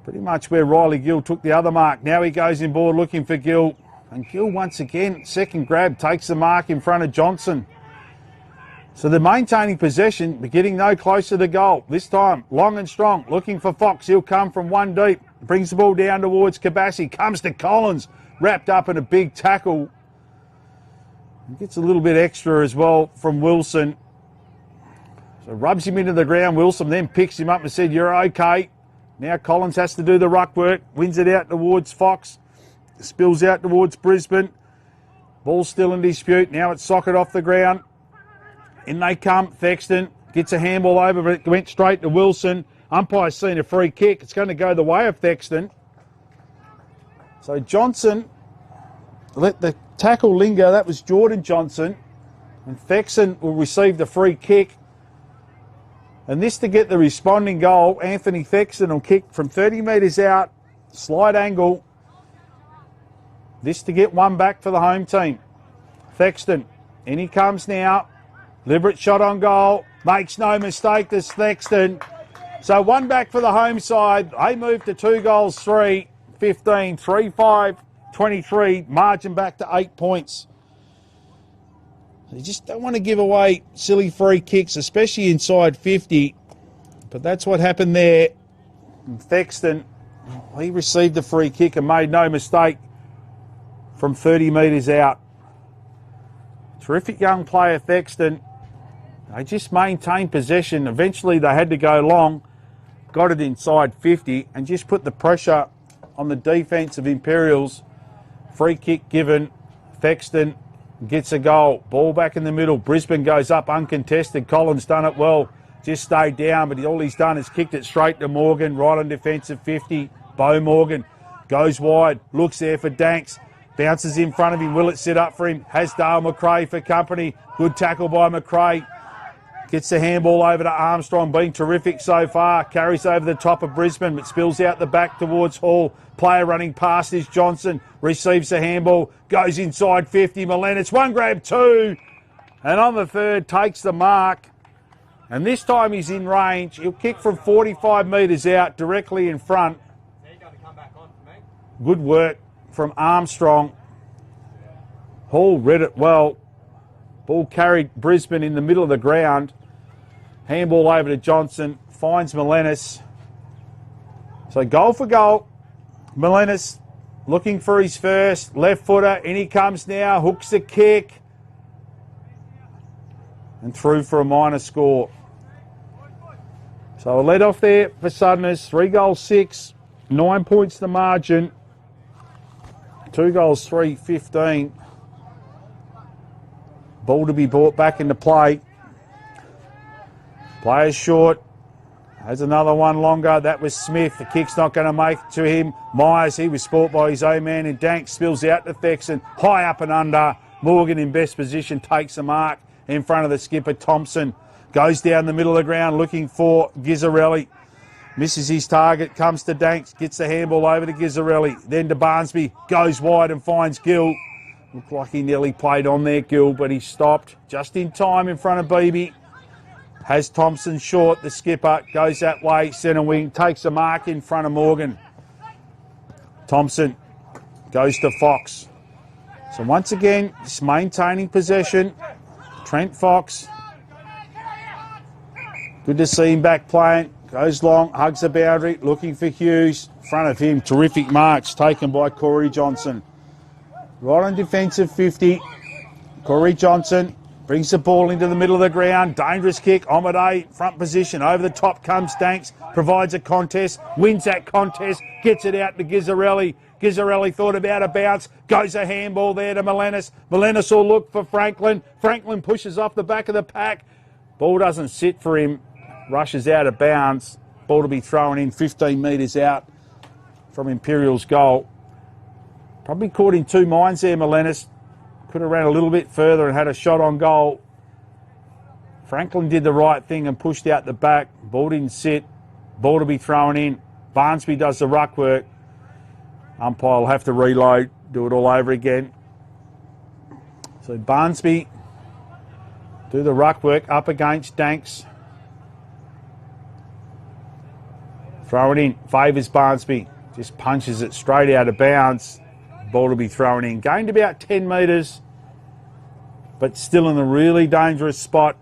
A: Pretty much where Riley Gill took the other mark. Now he goes inboard looking for Gill. And Gill once again, second grab, takes the mark in front of Johnson. So they're maintaining possession, but getting no closer to goal. This time, long and strong, looking for Fox. He'll come from 1 deep. Brings the ball down towards Kabassi. Comes to Collins, wrapped up in a big tackle. Gets a little bit extra as well from Wilson. So rubs him into the ground. Wilson then picks him up and said, "You're okay." Now Collins has to do the ruck work. Wins it out towards Fox. Spills out towards Brisbane. Ball still in dispute. Now it's socket off the ground. In they come. Thexton gets a handball over, but it went straight to Wilson. Umpire's seen a free kick. It's going to go the way of Thexton. So Johnson let the tackle linger. That was Jordan Johnson. And Thexton will receive the free kick. And this to get the responding goal. Anthony Thexton will kick from 30 metres out. Slight angle. This to get one back for the home team. Thexton. In he comes now. Deliberate shot on goal. Makes no mistake, this Thexton. So one back for the home side. They move to 2 goals, 3, 15, 3-5, 23. Margin back to 8 points. You just don't want to give away silly free kicks, especially inside 50. But that's what happened there. And Thexton, he received the free kick and made no mistake from 30 metres out. Terrific young player, Thexton. They just maintained possession. Eventually they had to go long, got it inside 50 and just put the pressure on the defence of Imperials. Free kick given. Thexton gets a goal. Ball back in the middle. Brisbane goes up uncontested. Collins done it well. Just stayed down, but all he's done is kicked it straight to Morgan. Right on defensive 50. Bo Morgan goes wide. Looks there for Danks. Bounces in front of him. Will it sit up for him? Has Dale McRae for company. Good tackle by McRae. Gets the handball over to Armstrong, being terrific so far. Carries over the top of Brisbane, but spills out the back towards Hall. Player running past is Johnson. Receives the handball, goes inside 50. Melenis, one grab, two. And on the third, takes the mark. And this time he's in range. He'll kick from 45 metres out, directly in front. Good work from Armstrong. Hall read it well. Ball carried Brisbane in the middle of the ground. Handball over to Johnson. Finds Melenis. So goal for goal. Melenis looking for his first. Left footer. In he comes now. Hooks the kick. And through for a minor score. So a lead off there for Southerners. 3 goals, 6. 9 points the margin. 2 goals, 3, 15. Ball to be brought back into play. Players short. Has another one longer. That was Smith. The kick's not going to make it to him. Myers, he was sport by his own man. And Dank spills out to Thexton. High up and under. Morgan in best position takes the mark in front of the skipper. Thompson goes down the middle of the ground looking for Gizzarelli. Misses his target. Comes to Danks. Gets the handball over to Gizzarelli. Then to Barnsby. Goes wide and finds Gill. Looked like he nearly played on there, Gill, but he stopped just in time in front of Beebe. Has Thompson short. The skipper goes that way. Centre wing takes a mark in front of Morgan. Thompson goes to Fox. So once again, just maintaining possession. Trent Fox. Good to see him back playing. Goes long, hugs the boundary, looking for Hughes. In front of him, terrific marks taken by Corey Johnson. Right on defensive 50. Corey Johnson brings the ball into the middle of the ground. Dangerous kick. Omade, front position. Over the top comes Danks. Provides a contest. Wins that contest. Gets it out to Gizzarelli. Gizzarelli thought about a bounce. Goes a handball there to Melenis. Melenis will look for Franklin. Franklin pushes off the back of the pack. Ball doesn't sit for him. Rushes out of bounds. Ball to be thrown in 15 metres out from Imperials' goal. Probably caught in two minds there, Melenis. Could have ran a little bit further and had a shot on goal. Franklin did the right thing and pushed out the back. Ball didn't sit. Ball to be thrown in. Barnsby does the ruck work. Umpire will have to reload, do it all over again. So Barnsby do the ruck work up against Danks. Throw it in. Favours Barnsby. Just punches it straight out of bounds. Ball to be thrown in. Gained about 10 metres, but still in a really dangerous spot.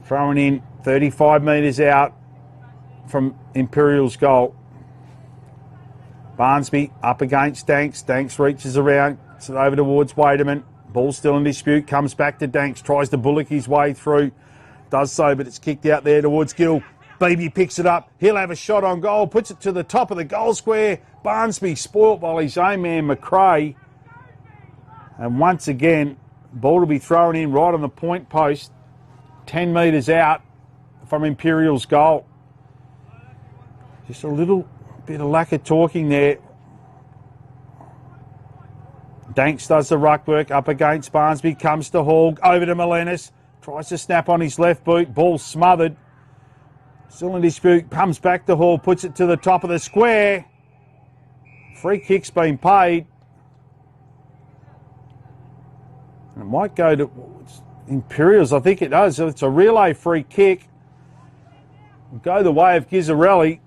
A: Thrown in 35 metres out from Imperials' goal. Barnsby up against Danks. Danks reaches around. It's over towards Waderman. Ball still in dispute. Comes back to Danks. Tries to bullock his way through. Does so, but it's kicked out there towards Gill. Beebe picks it up. He'll have a shot on goal. Puts it to the top of the goal square. Barnsby spoilt by his own man, McRae. And once again, ball to be thrown in right on the point post. 10 metres out from Imperials' goal. Just a little bit of lack of talking there. Danks does the ruck work up against Barnsby. Comes to Hall. Over to Melenis. Tries to snap on his left boot. Ball smothered. Still in dispute. Comes back to Hall. Puts it to the top of the square. Free kick's been paid. And it might go to Imperials. I think it does. It's a relay free kick. It'll go the way of Gizzarelli.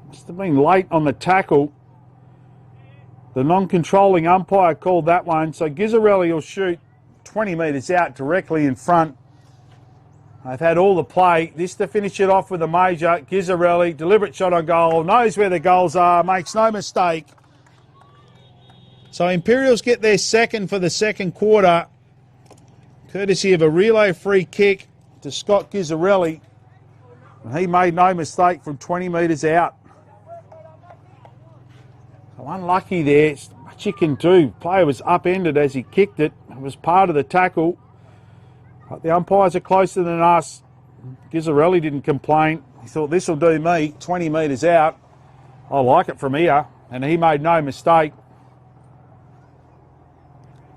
A: Must have been late on the tackle. The non-controlling umpire called that one. So Gizzarelli will shoot 20 metres out directly in front. They've had all the play. This to finish it off with a major. Gizzarelli, deliberate shot on goal. Knows where the goals are. Makes no mistake. So Imperials get their second for the second quarter. Courtesy of a relay free kick to Scott Gizzarelli. And he made no mistake from 20 metres out. So unlucky there. It's much you can do. Player was upended as he kicked it. It was part of the tackle. But the umpires are closer than us. Gizzarelli didn't complain. He thought, this will do me. 20 metres out. I like it from here. And he made no mistake.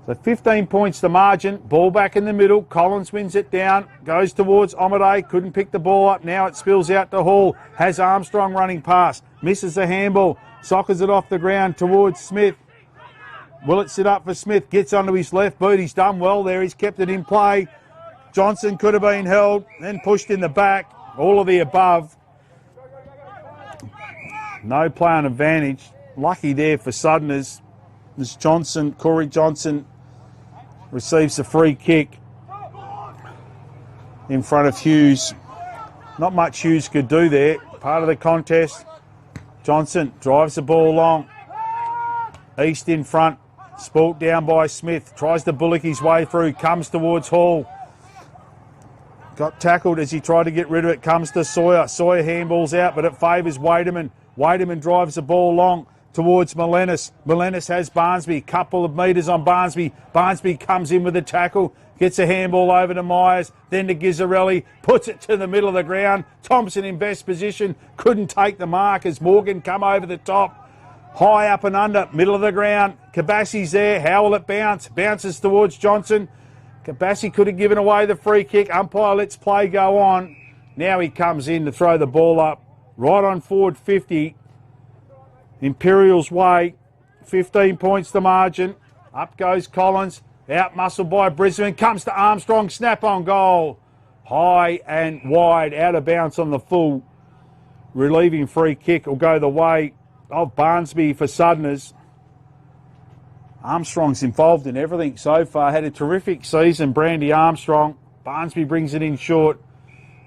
A: So 15 points the margin. Ball back in the middle. Collins wins it down. Goes towards Omade. Couldn't pick the ball up. Now it spills out to Hall. Has Armstrong running past. Misses the handball. Sockers it off the ground towards Smith. Will it sit up for Smith? Gets onto his left boot. He's done well there. He's kept it in play. Johnson could have been held. Then pushed in the back. All of the above. No play on advantage. Lucky there for Southerners. As Johnson, Corey Johnson, receives a free kick in front of Hughes. Not much Hughes could do there. Part of the contest. Johnson drives the ball long. East in front. Spoilt down by Smith. Tries to bullock his way through. Comes towards Hall. Got tackled as he tried to get rid of it. Comes to Sawyer. Sawyer handballs out, but it favours Wademan. Wademan drives the ball long towards Melenis. Melenis has Barnsby. Couple of metres on Barnsby. Barnsby comes in with a tackle. Gets a handball over to Myers. Then to Gizzarelli. Puts it to the middle of the ground. Thompson in best position. Couldn't take the mark as Morgan come over the top. High up and under. Middle of the ground. Kabassi's there. How will it bounce? Bounces towards Johnson. Kabassi could have given away the free kick. Umpire lets play go on. Now he comes in to throw the ball up. Right on forward 50. Imperials way. 15 points the margin. Up goes Collins. Out muscled by Brisbane. Comes to Armstrong. Snap on goal. High and wide. Out of bounds on the full. Relieving free kick will go the way of Barnsby for Southerners. Armstrong's involved in everything so far. Had a terrific season, Brandy Armstrong. Barnsby brings it in short.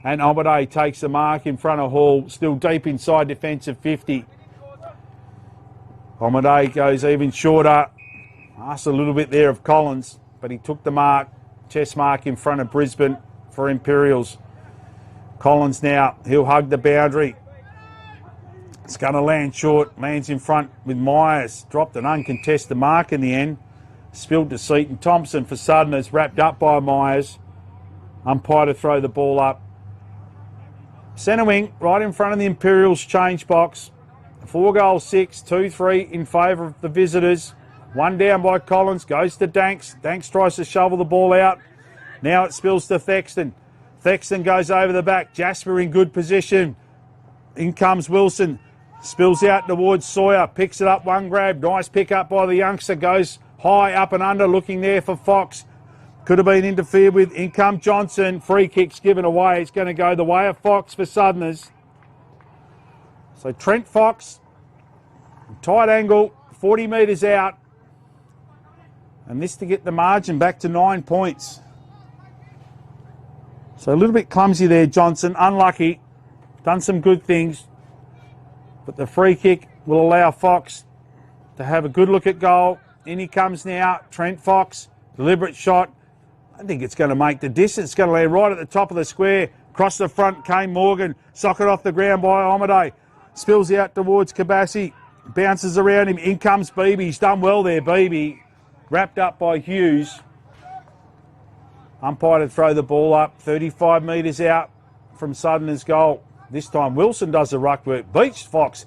A: And Omade takes the mark in front of Hall. Still deep inside defensive 50. Omade goes even shorter. Asked a little bit there of Collins, but he took the mark. Chest mark in front of Brisbane for Imperials. Collins now, he'll hug the boundary. It's going to land short. Lands in front with Myers. Dropped an uncontested mark in the end. Spilled to Seaton. Thompson for Southerners. Wrapped up by Myers. Umpire to throw the ball up. Centre wing, right in front of the Imperials change box. 4 goals, 6, 2-3 in favour of the visitors. One down by Collins. Goes to Danks. Danks tries to shovel the ball out. Now it spills to Thexton. Thexton goes over the back. Jasper in good position. In comes Wilson. Spills out towards Sawyer. Picks it up, one grab. Nice pick up by the youngster. Goes high up and under. Looking there for Fox. Could have been interfered with. In come Johnson. Free kick's given away. It's going to go the way of Fox for Southerners. So Trent Fox. Tight angle. 40 metres out. And this to get the margin back to 9 points. So a little bit clumsy there, Johnson. Unlucky. Done some good things. But the free kick will allow Fox to have a good look at goal. In he comes now. Trent Fox. Deliberate shot. I think it's going to make the distance. It's going to land right at the top of the square. Across the front came Morgan. Socket off the ground by Omade. Spills out towards Kabassi. Bounces around him. In comes Beebe. He's done well there, Beebe. Wrapped up by Hughes. Umpire to throw the ball up. 35 metres out from Southerners' goal. This time Wilson does the ruck work. Beats Fox.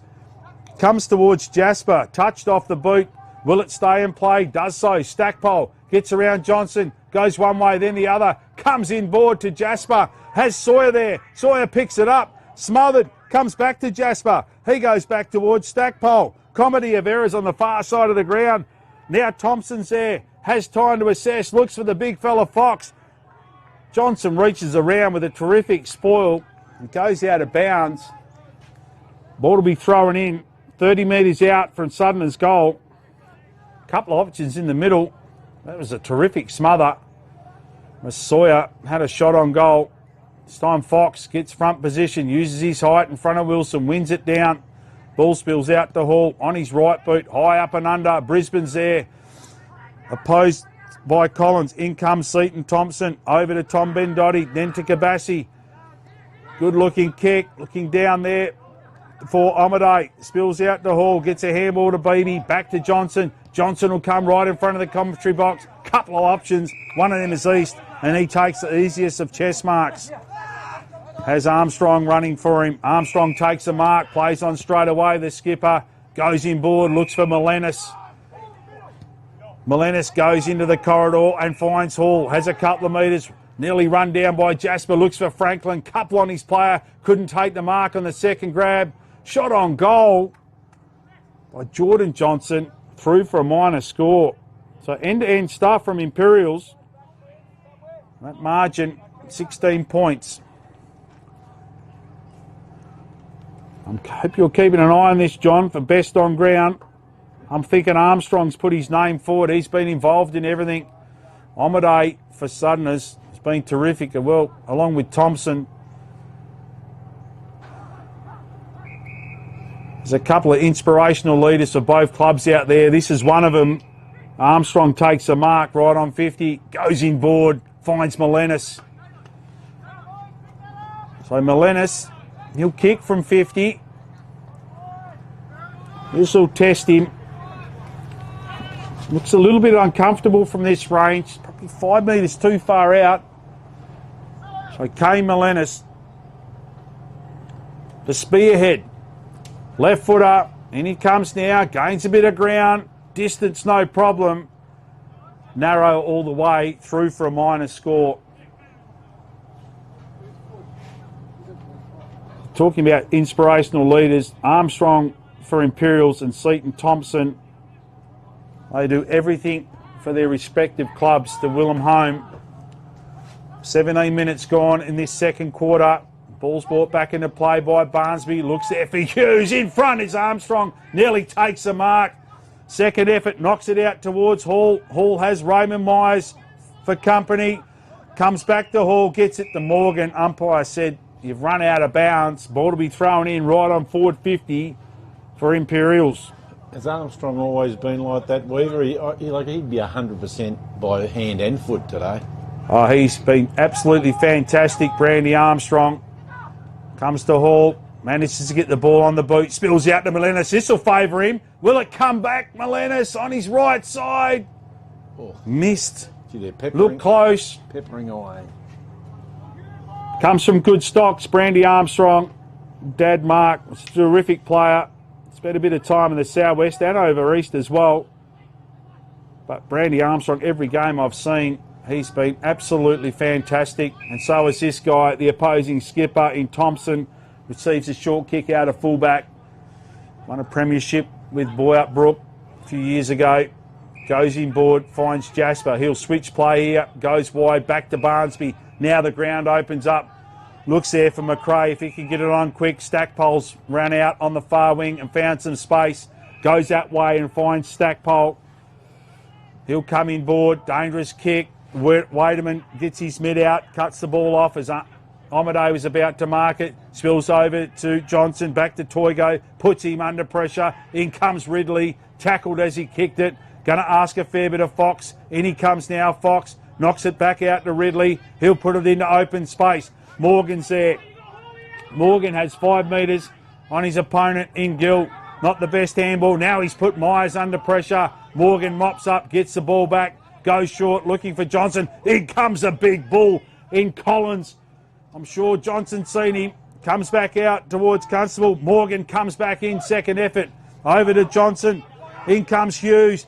A: Comes towards Jasper. Touched off the boot. Will it stay in play? Does so. Stackpole. Gets around Johnson. Goes one way, then the other. Comes inboard to Jasper. Has Sawyer there. Sawyer picks it up. Smothered. Comes back to Jasper. He goes back towards Stackpole. Comedy of errors on the far side of the ground. Now Thompson's there. Has time to assess. Looks for the big fella Fox. Johnson reaches around with a terrific spoil. It goes out of bounds. Ball to be thrown in. 30 metres out from Southerners' goal. Couple of options in the middle. That was a terrific smother. Sawyer had a shot on goal. This time Fox gets front position. Uses his height in front of Wilson. Wins it down. Ball spills out to Hall. On his right boot. High up and under. Brisbane's there. Opposed by Collins. In comes Seaton Thompson. Over to Tom Bendotti. Then to Kabassi. Good looking kick. Looking down there for Omade. Spills out to Hall. Gets a handball to Beebe. Back to Johnson. Johnson will come right in front of the commentary box. Couple of options. One of them is East. And he takes the easiest of chest marks. Has Armstrong running for him. Armstrong takes a mark. Plays on straight away. The skipper goes inboard. Looks for Melenis. Melenis goes into the corridor and finds Hall. Has a couple of metres. Nearly run down by Jasper. Looks for Franklin. Couple on his player. Couldn't take the mark on the second grab. Shot on goal by Jordan Johnson. Through for a minor score. So end-to-end stuff from Imperials. That margin, 16 points. I hope you're keeping an eye on this, John, for best on ground. I'm thinking Armstrong's put his name forward. He's been involved in everything. Omade for Southerners has been terrific, well, along with Thompson. There's a couple of inspirational leaders for both clubs out there. This is one of them. Armstrong takes a mark right on 50, goes inboard, finds Melenis. So Melenis, he'll kick from 50. This will test him. Looks a little bit uncomfortable from this range. Probably 5 metres too far out. So Kane Melenis, the spearhead. Left footer, in he comes now, gains a bit of ground. Distance no problem. Narrow all the way, through for a minor score. Talking about inspirational leaders, Armstrong for Imperials and Seaton Thompson. They do everything for their respective clubs to will them home. 17 minutes gone in this second quarter. Ball's brought back into play by Barnsby. Looks there for Hughes. In front is Armstrong. Nearly takes the mark. Second effort, knocks it out towards Hall. Hall has Raymond Myers for company. Comes back to Hall, gets it to Morgan. Umpire said, you've run out of bounds. Ball to be thrown in right on forward 50 for Imperials.
D: Has Armstrong always been like that, Weaver? He'd be 100% by hand and foot today.
A: Oh, he's been absolutely fantastic, Brandy Armstrong. Comes to Hall, manages to get the ball on the boot, spills out to Melenis. This will favour him. Will it come back? Melenis on his right side.
D: Oh.
A: Missed.
D: Gee, they're peppering,
A: look close.
D: Peppering away.
A: Comes from good stocks, Brandy Armstrong. Dad Mark, terrific player. Spent a bit of time in the southwest and over east as well. But Brandy Armstrong, every game I've seen, he's been absolutely fantastic. And so is this guy, the opposing skipper in Thompson. Receives a short kick out of fullback. Won a premiership with Boyup Brook a few years ago. Goes inboard, finds Jasper. He'll switch play here. Goes wide, back to Barnsby. Now the ground opens up. Looks there for McRae. If he can get it on quick. Stackpole's ran out on the far wing and found some space. Goes that way and finds Stackpole. He'll come inboard. Dangerous kick. Waderman gets his mid out. Cuts the ball off as Omade was about to mark it. Spills over to Johnson. Back to Toigo. Puts him under pressure. In comes Ridley. Tackled as he kicked it. Going to ask a fair bit of Fox. In he comes now. Fox knocks it back out to Ridley. He'll put it into open space. Morgan's there. Morgan has 5 metres on his opponent in Gill. Not the best handball. Now he's put Myers under pressure. Morgan mops up, gets the ball back, goes short, looking for Johnson. In comes a big bull in Collins. I'm sure Johnson's seen him. Comes back out towards Constable. Morgan comes back in, second effort. Over to Johnson. In comes Hughes.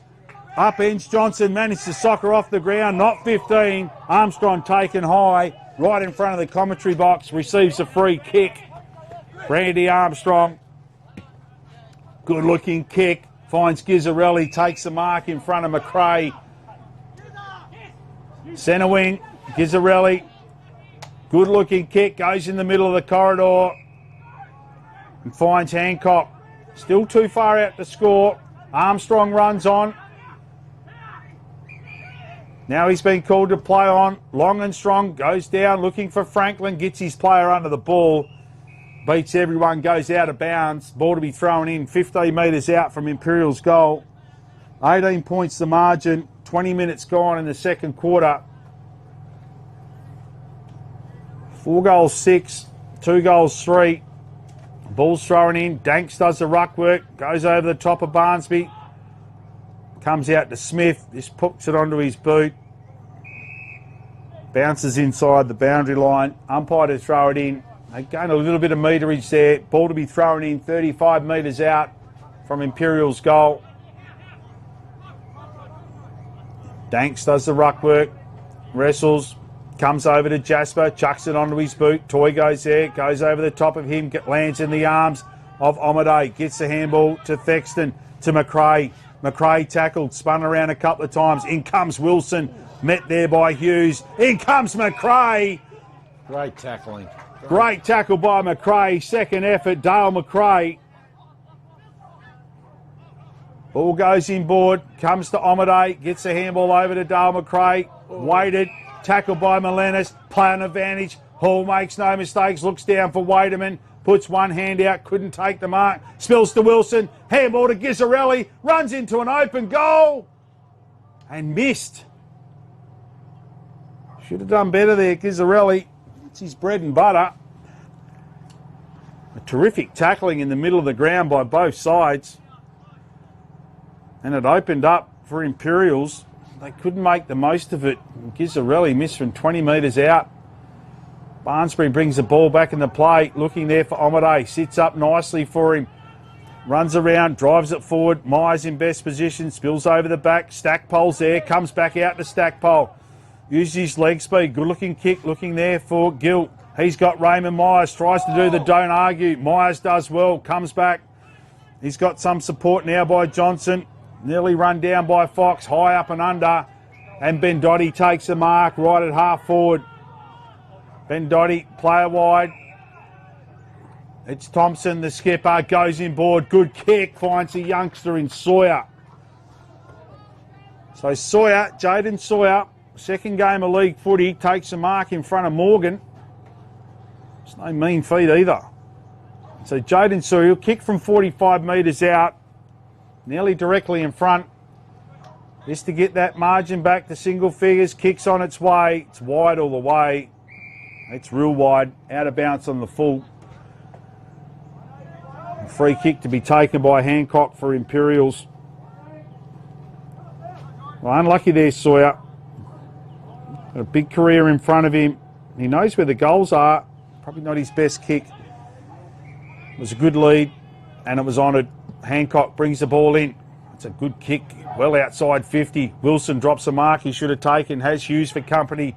A: Upends Johnson, managed to soccer off the ground, not 15. Armstrong taken high, right in front of the commentary box, receives a free kick. Brandy Armstrong, good looking kick, finds Gizzarelli, takes the mark in front of McRae. Centre wing, Gizzarelli, good looking kick, goes in the middle of the corridor and finds Hancock. Still too far out to score. Armstrong runs on. Now he's been called to play on. Long and strong, goes down, looking for Franklin, gets his player under the ball. Beats everyone, goes out of bounds. Ball to be thrown in, 15 metres out from Imperials' goal. 18 points the margin, 20 minutes gone in the second quarter. 4 goals 6, 2 goals 3. Ball's thrown in, Danks does the ruck work, goes over the top of Barnsby. Comes out to Smith, just puts it onto his boot. Bounces inside the boundary line. Umpire to throw it in. They gain a little bit of meterage there. Ball to be thrown in 35 metres out from Imperials' goal. Danks does the ruck work, wrestles, comes over to Jasper, chucks it onto his boot. Toy goes there, goes over the top of him, lands in the arms of Omade, gets the handball to Thexton, to McRae. McRae tackled, spun around a couple of times. In comes Wilson, met there by Hughes. In comes McRae.
D: Great tackling.
A: Great tackle by McRae. Second effort, Dale McRae. Ball goes inboard, comes to Omade, gets the handball over to Dale McRae. Waited, tackled by Melenis, play on advantage. Hall makes no mistakes, looks down for Waderman, puts one hand out, couldn't take the mark, spills to Wilson, handball to Gizzarelli, runs into an open goal and missed. Should have done better there, Gizzarelli. It's his bread and butter. A terrific tackling in the middle of the ground by both sides. And it opened up for Imperials. They couldn't make the most of it. Gizzarelli missed from 20 metres out. Barnsbury brings the ball back in the play, looking there for Omade. Sits up nicely for him. Runs around, drives it forward. Myers in best position, spills over the back. Stackpole's there, comes back out to Stackpole. Uses his leg speed. Good looking kick, looking there for Gill. He's got Raymond Myers, tries to do the don't argue. Myers does well, comes back. He's got some support now by Johnson. Nearly run down by Fox, high up and under. And Bendotti takes the mark right at half forward. Bendotti, player wide. It's Thompson, the skipper, goes inboard. Good kick, finds a youngster in Sawyer. So Sawyer, Jaden Sawyer, second game of league footy, takes the mark in front of Morgan. It's no mean feat either. So Jaden Sawyer, kick from 45 metres out. Nearly directly in front. Just to get that margin back to single figures. Kicks on its way. It's wide all the way. It's real wide. Out of bounds on the full. A free kick to be taken by Hancock for Imperials. Well, unlucky there, Sawyer. Got a big career in front of him. He knows where the goals are. Probably not his best kick. It was a good lead and it was honoured. Hancock brings the ball in. It's a good kick, well outside 50. Wilson drops a mark he should have taken. Has Hughes for company.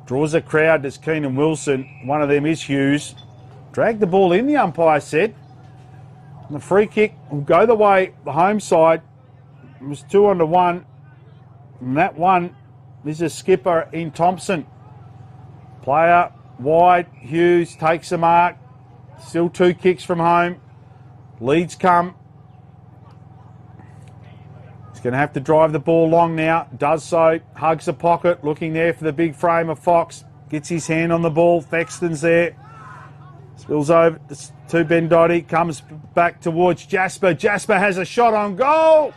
A: Draws a crowd. There's Keenan Wilson. One of them is Hughes. Dragged the ball in, the umpire said. And the free kick will go the way, the home side. It was 2-1. And that one is a skipper in Thompson. Player wide. Hughes takes the mark. Still 2 kicks from home. Leads come. He's going to have to drive the ball long now. Does so. Hugs the pocket. Looking there for the big frame of Fox. Gets his hand on the ball. Thexton's there. Spills over to Bendotti. Comes back towards Jasper. Jasper has a shot on goal.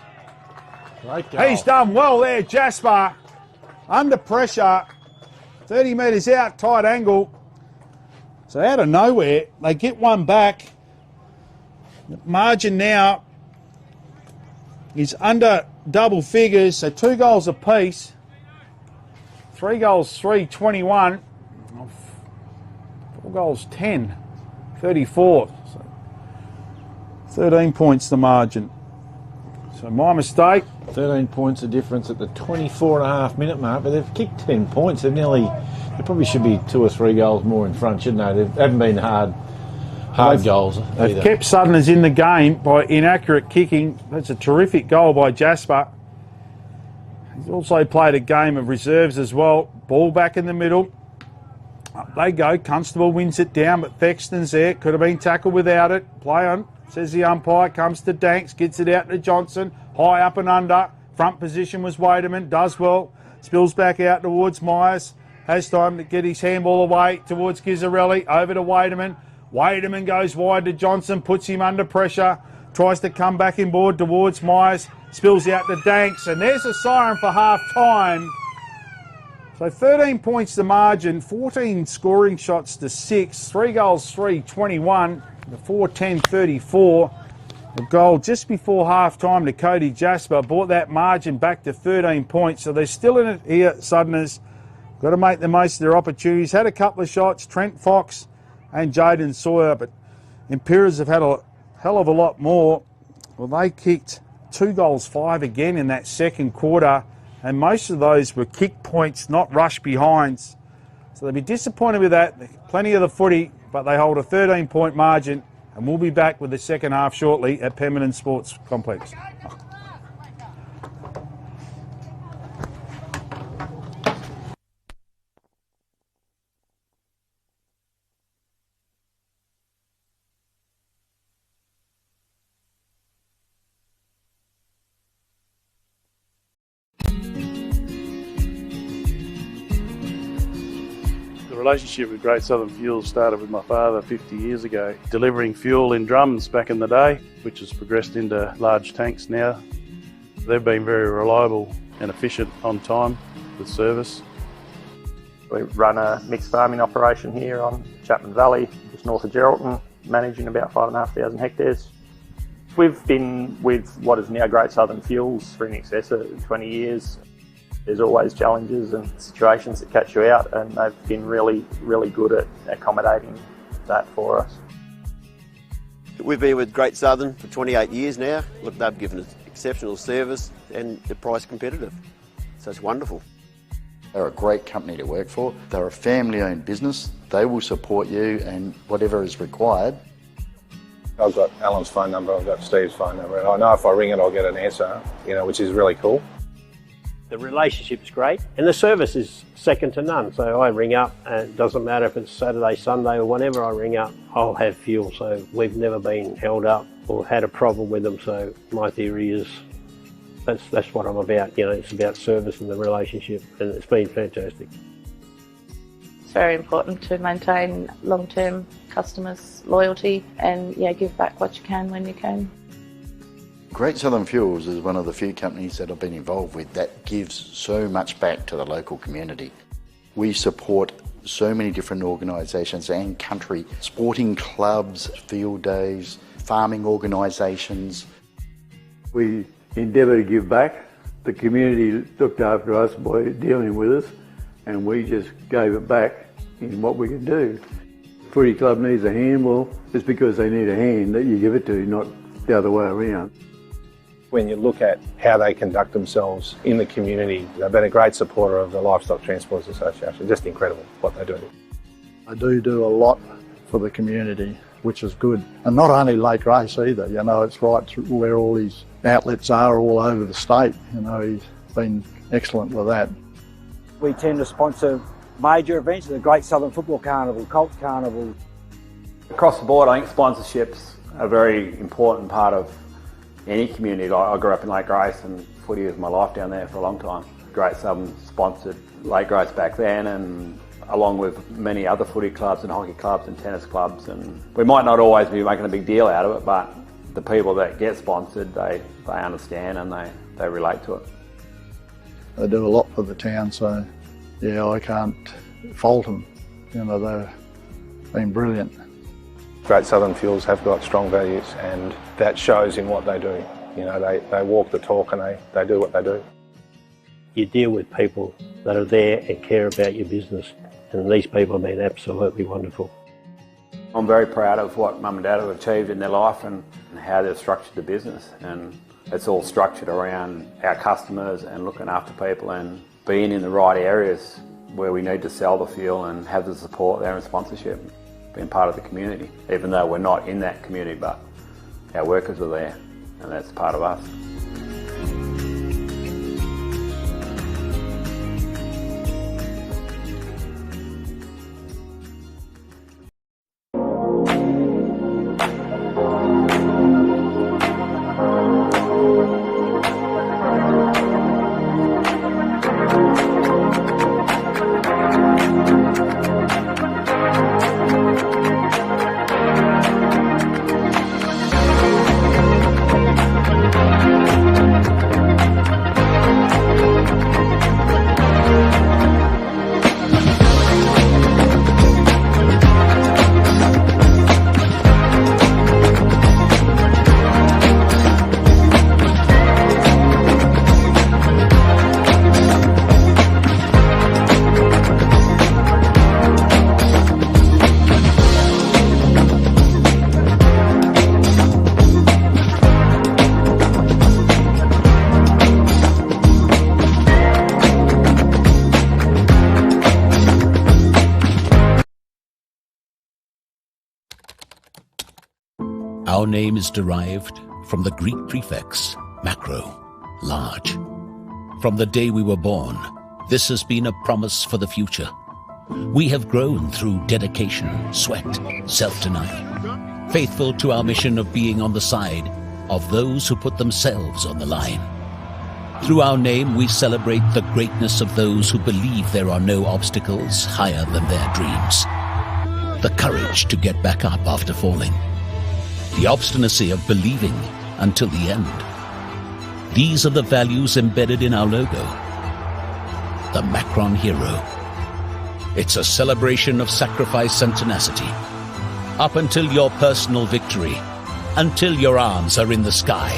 D: Great goal.
A: He's done well there, Jasper. Under pressure. 30 metres out. Tight angle. So out of nowhere, they get one back. The margin now is under double figures, so 2 goals apiece. 3 goals, 3-21. 4 goals, 10. 34. So 13 points the margin. So my mistake.
D: 13 points of difference at the 24.5-minute mark, but they've kicked 10 points. They probably should be 2 or 3 goals more in front, shouldn't they? They haven't been hard goals.
A: They've
D: either.
A: kept Southerners in the game by inaccurate kicking. That's a terrific goal by Jasper. He's also played a game of reserves as well. Ball back in the middle. Up they go. Constable wins it down, but Thexton's there. Could have been tackled without it. Play on, says the umpire. Comes to Danks, gets it out to Johnson. High up and under. Front position was Waderman. Does well. Spills back out towards Myers. Has time to get his handball away towards Gizzarelli. Over to Waderman. Waderman goes wide to Johnson, puts him under pressure, tries to come back inboard towards Myers, spills out to Danks, and there's a siren for half-time. So 13 points the margin, 14 scoring shots to 6, 3 goals, 3-21, the 4-10-34. A goal just before half-time to Cody Jasper brought that margin back to 13 points, so they're still in it here, Southerners. Got to make the most of their opportunities. Had a couple of shots, Trent Fox and Jaden Sawyer, but Imperials have had a hell of a lot more. Well, they kicked 2 goals, 5 again in that second quarter, and most of those were kick points, not rush behinds. So they'll be disappointed with that. Plenty of the footy, but they hold a 13-point margin, and we'll be back with the second half shortly at Pemberton Sports Complex.
E: The relationship with Great Southern Fuels started with my father 50 years ago, delivering fuel in drums back in the day, which has progressed into large tanks now. They've been very reliable and efficient on time with service.
F: We run a mixed farming operation here on Chapman Valley, just north of Geraldton, managing about 5,500 hectares. We've been with what is now Great Southern Fuels for in excess of 20 years. There's always challenges and situations that catch you out, and they've been really, really good at accommodating that for us.
G: We've been with Great Southern for 28 years now. Look, they've given us exceptional service and they're price competitive. So it's wonderful.
H: They're a great company to work for. They're a family-owned business. They will support you and whatever is required.
I: I've got Alan's phone number, I've got Steve's phone number, and I know if I ring it I'll get an answer, which is really cool.
J: The relationship's great and the service is second to none. So I ring up and it doesn't matter if it's Saturday, Sunday or whenever I ring up, I'll have fuel. So we've never been held up or had a problem with them. So my theory is that's what I'm about. It's about service and the relationship, and it's been fantastic.
K: It's very important to maintain long-term customers' loyalty and give back what you can when you can.
H: Great Southern Fuels is one of the few companies that I've been involved with that gives so much back to the local community. We support so many different organisations and country, sporting clubs, field days, farming organisations.
L: We endeavour to give back. The community looked after us by dealing with us, and we just gave it back in what we could do. Footy club needs a hand, well, it's because they need a hand that you give it to, not the other way around.
I: When you look at how they conduct themselves in the community, they've been a great supporter of the Livestock Transporters Association. Just incredible what they do.
M: I do a lot for the community, which is good. And not only Lake Race either, it's right through where all these outlets are all over the state. He's been excellent with that.
N: We tend to sponsor major events, the Great Southern Football Carnival, Colt Carnival.
O: Across the board, I think sponsorships are a very important part of any community. I grew up in Lake Grace and footy was my life down there for a long time. Great Southern sponsored Lake Grace back then, and along with many other footy clubs and hockey clubs and tennis clubs, and we might not always be making a big deal out of it, but the people that get sponsored, they understand and they relate to it.
M: They do a lot for the town, so I can't fault them. They've been brilliant.
I: Great Southern Fuels have got strong values, and that shows in what they do. They walk the talk and they do what they do.
J: You deal with people that are there and care about your business, and these people have been absolutely wonderful.
O: I'm very proud of what Mum and Dad have achieved in their life and how they've structured the business, and it's all structured around our customers and looking after people and being in the right areas where we need to sell the fuel and have the support there and sponsorship, being part of the community, even though we're not in that community, but our workers are there and that's part of us.
C: Our name is derived from the Greek prefix macro, large. From the day we were born, this has been a promise for the future. We have grown through dedication, sweat, self-denial, faithful to our mission of being on the side of those who put themselves on the line. Through our name, we celebrate the greatness of those who believe there are no obstacles higher than their dreams. The courage to get back up after falling. The obstinacy of believing until the end. These are the values embedded in our logo. The Macron Hero. It's a celebration of sacrifice and tenacity. Up until your personal victory, until your arms are in the sky.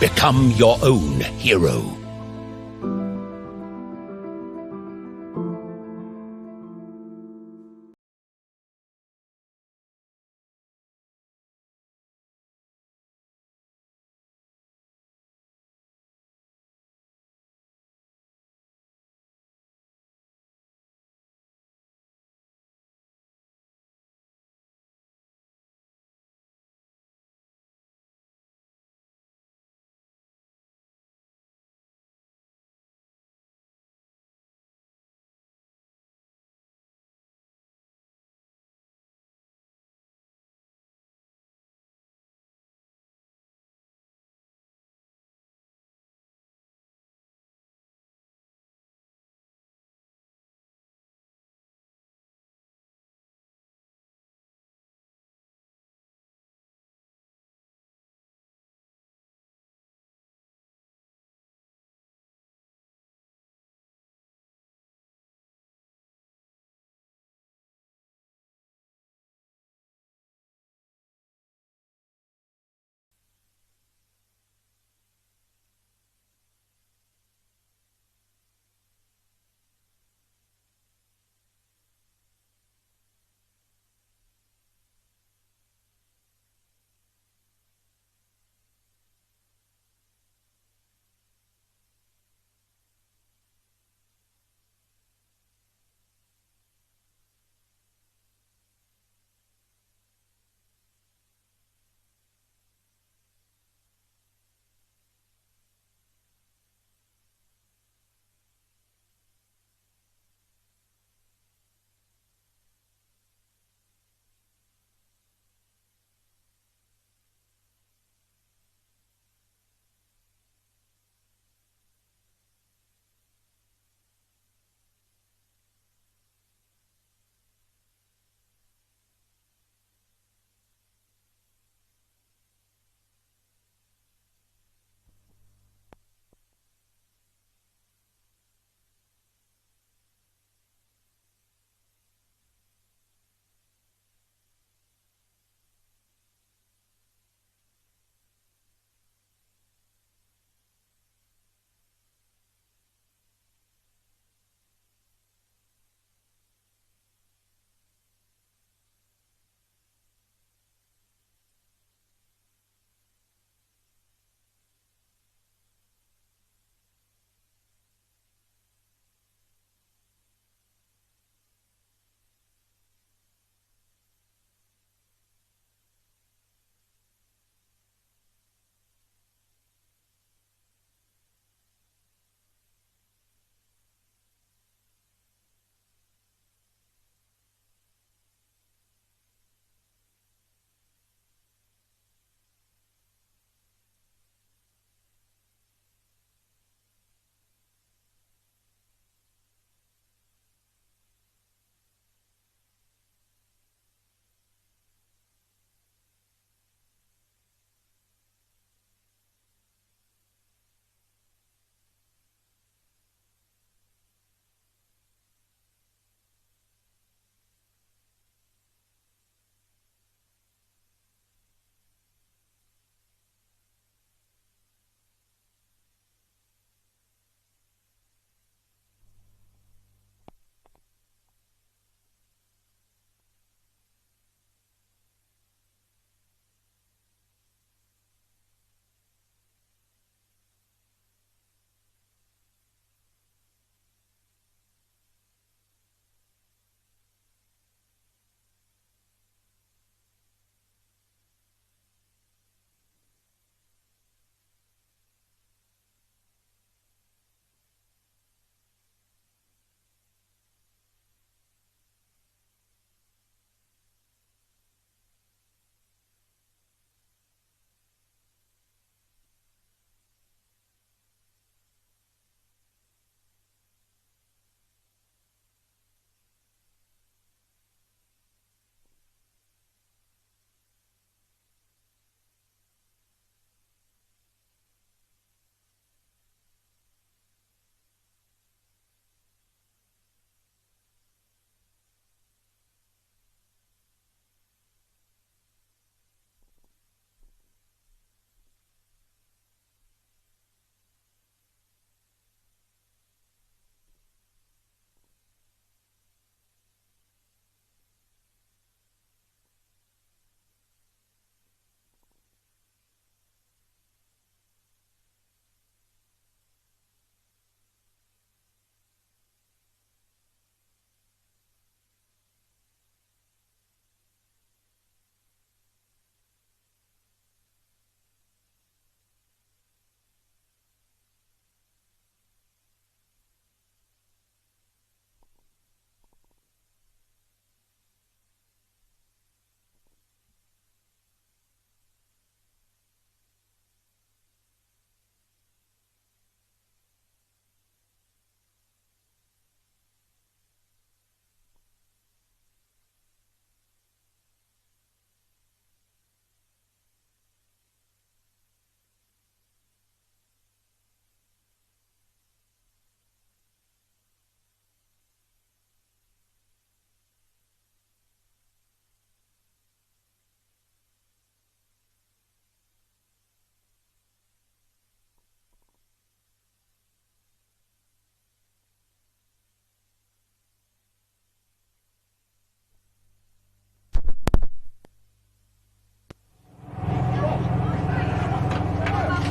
C: Become your own hero.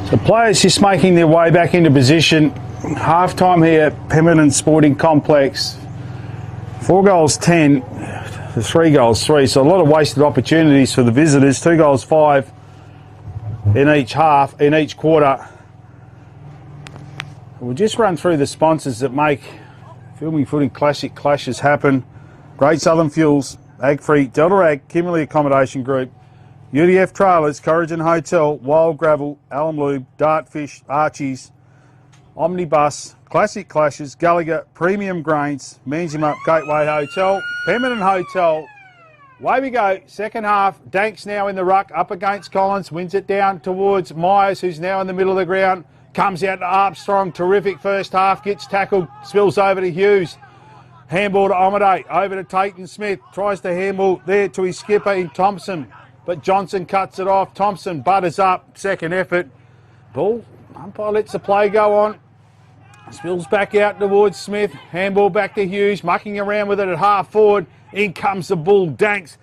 A: So players just making their way back into position. Half time here, Pemberton Sporting Complex. 4 goals 10, 3 goals 3. So a lot of wasted opportunities for the visitors. 2 goals 5 in each half, in each quarter. We'll just run through the sponsors that make Filming Footing Classic clashes happen. Great Southern Fuels, Agfree, Delta Ag, Kimberley Accommodation Group, UDF Trailers, Corrigan Hotel, Wild Gravel, Alum Lube, Dartfish, Archie's, Omnibus, Classic Clashes, Gallagher, Premium Grains, Manzima Gateway Hotel, Pemberton Hotel. Away we go, second half. Danks now in the ruck, up against Collins, wins it down towards Myers, who's now in the middle of the ground. Comes out to Armstrong, terrific first half, gets tackled, spills over to Hughes. Handball to Omade, over to Tayton Smith, tries to handball there to his skipper in Thompson, but Johnson cuts it off. Thompson butters up, second effort. Ball, umpire lets the play go on. Spills back out towards Smith, handball back to Hughes, mucking around with it at half forward. In comes the Bull, Danks.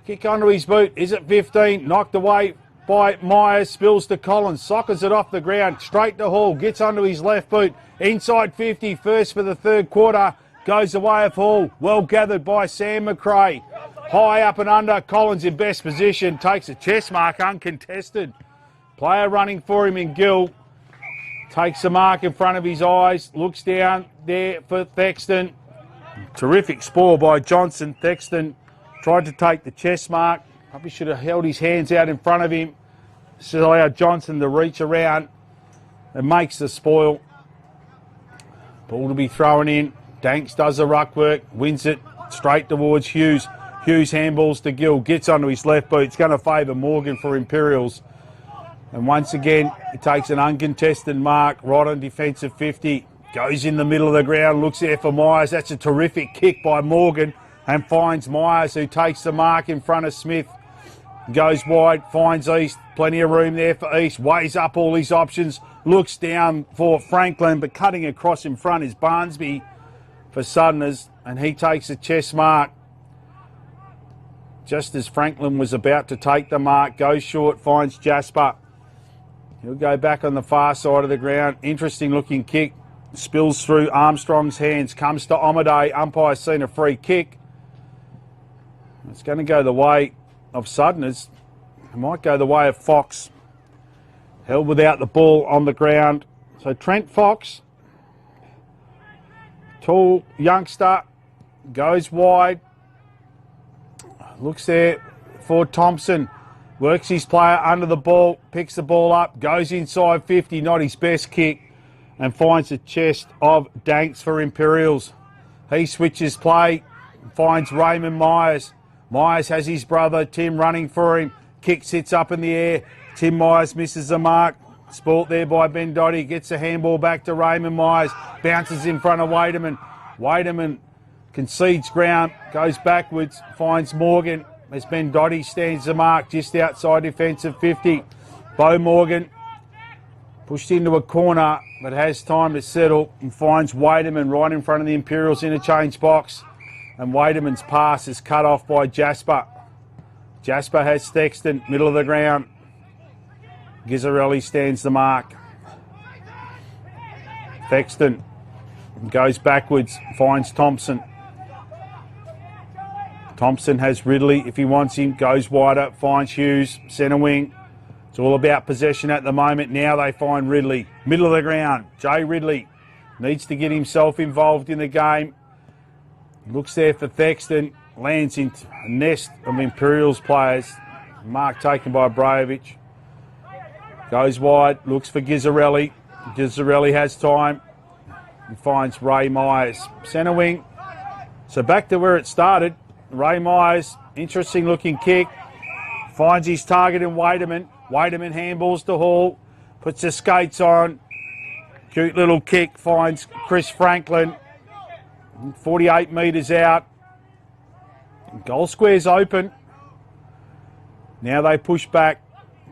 A: Kick onto his boot, is it 15? Knocked away by Myers, spills to Collins, sockers it off the ground, straight to Hall, gets onto his left boot, inside 50, first for the third quarter, goes the way of Hall, well gathered by Sam McRae. High up and under, Collins in best position, takes a chest mark uncontested. Player running for him in Gill, takes the mark in front of his eyes, looks down there for Thexton. Terrific spoil by Johnson. Thexton tried to take the chest mark, probably should have held his hands out in front of him. This allowed Johnson to reach around and makes the spoil. Ball to be thrown in. Danks does the ruck work, wins it straight towards Hughes. Hughes handballs to Gill, gets onto his left boot. It's going to favour Morgan for Imperials. And once again, he takes an uncontested mark right on defensive 50. Goes in the middle of the ground, looks there for Myers. That's a terrific kick by Morgan and finds Myers, who takes the mark in front of Smith. Goes wide, finds East. Plenty of room there for East. Weighs up all his options. Looks down for Franklin, but cutting across in front is Barnsby for Southerners, and he takes a chest mark. Just as Franklin was about to take the mark, goes short, finds Jasper. He'll go back on the far side of the ground. Interesting looking kick. Spills through Armstrong's hands. Comes to Omade. Umpire's seen a free kick. It's going to go the way of Southerners. It might go the way of Fox. Held without the ball on the ground. So Trent Fox, tall youngster, goes wide. Looks there for Thompson. Works his player under the ball. Picks the ball up. Goes inside 50. Not his best kick. And finds the chest of Danks for Imperials. He switches play. Finds Raymond Myers. Myers has his brother Tim running for him. Kick sits up in the air. Tim Myers misses the mark. Spoilt there by Ben Dotty. Gets the handball back to Raymond Myers. Bounces in front of Wademan. Wademan concedes ground. Goes backwards. Finds Morgan as Ben Dotty stands the mark just outside defensive 50. Bo Morgan pushed into a corner, but has time to settle and finds Wademan right in front of the Imperials interchange box. And Wademan's pass is cut off by Jasper. Jasper has Thexton, middle of the ground. Gizzarelli stands the mark. Thexton goes backwards, finds Thompson. Thompson has Ridley if he wants him, goes wider, finds Hughes, centre wing. It's all about possession at the moment. Now they find Ridley, middle of the ground. Jay Ridley needs to get himself involved in the game. Looks there for Thexton, lands into a nest of Imperials players. Mark taken by Brajovic. Goes wide, looks for Gizzarelli. Gizzarelli has time. He finds Ray Myers, centre wing. So back to where it started. Ray Myers, interesting looking kick. Finds his target in Wademan. Wademan handballs to Hall. Puts the skates on. Cute little kick. Finds Chris Franklin. 48 metres out. Goal square's open. Now they push back.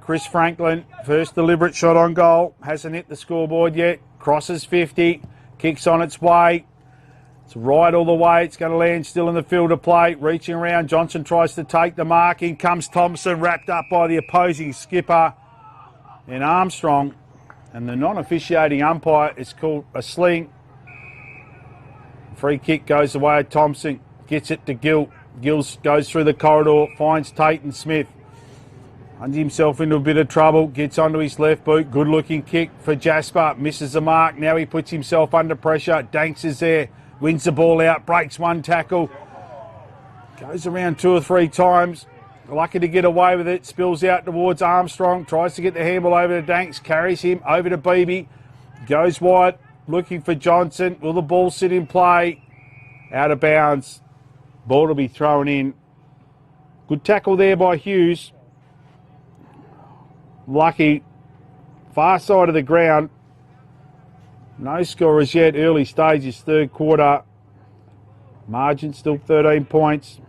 A: Chris Franklin, first deliberate shot on goal. Hasn't hit the scoreboard yet. Crosses 50. Kicks on its way. It's right all the way. It's going to land still in the field of play. Reaching around. Johnson tries to take the mark. In comes Thompson, wrapped up by the opposing skipper. And Armstrong And the non-officiating umpire is called a sling. Free kick goes away. Thompson gets it to Gill. Gill goes through the corridor, finds Tate and Smith. Hunts himself into a bit of trouble, gets onto his left boot. Good looking kick for Jasper, misses the mark. Now he puts himself under pressure. Danks is there, wins the ball out, breaks one tackle. Goes around 2 or 3 times. Lucky to get away with it. Spills out towards Armstrong. Tries to get the handball over to Danks. Carries him over to Beebe. Goes wide, looking for Johnson. Will the ball sit in play? Out of bounds. Ball to be thrown in. Good tackle there by Hughes. Lucky. Far side of the ground. No score as yet. Early stages, third quarter. Margin still 13 points.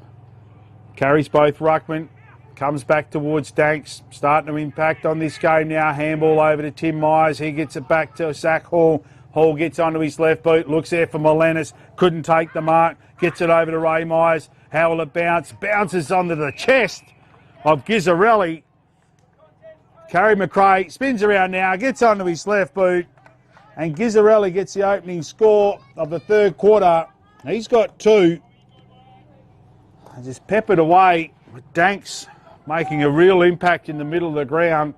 A: Carries both ruckman. Comes back towards Danks. Starting to impact on this game now. Handball over to Tim Myers. He gets it back to Zach Hall. Hall gets onto his left boot. Looks there for Melenis. Couldn't take the mark. Gets it over to Ray Myers. How will it bounce? Bounces onto the chest of Gizzarelli. Carey McRae spins around now. Gets onto his left boot. And Gizzarelli gets the opening score of the third quarter. He's got 2. And just peppered away with Danks making a real impact in the middle of the ground.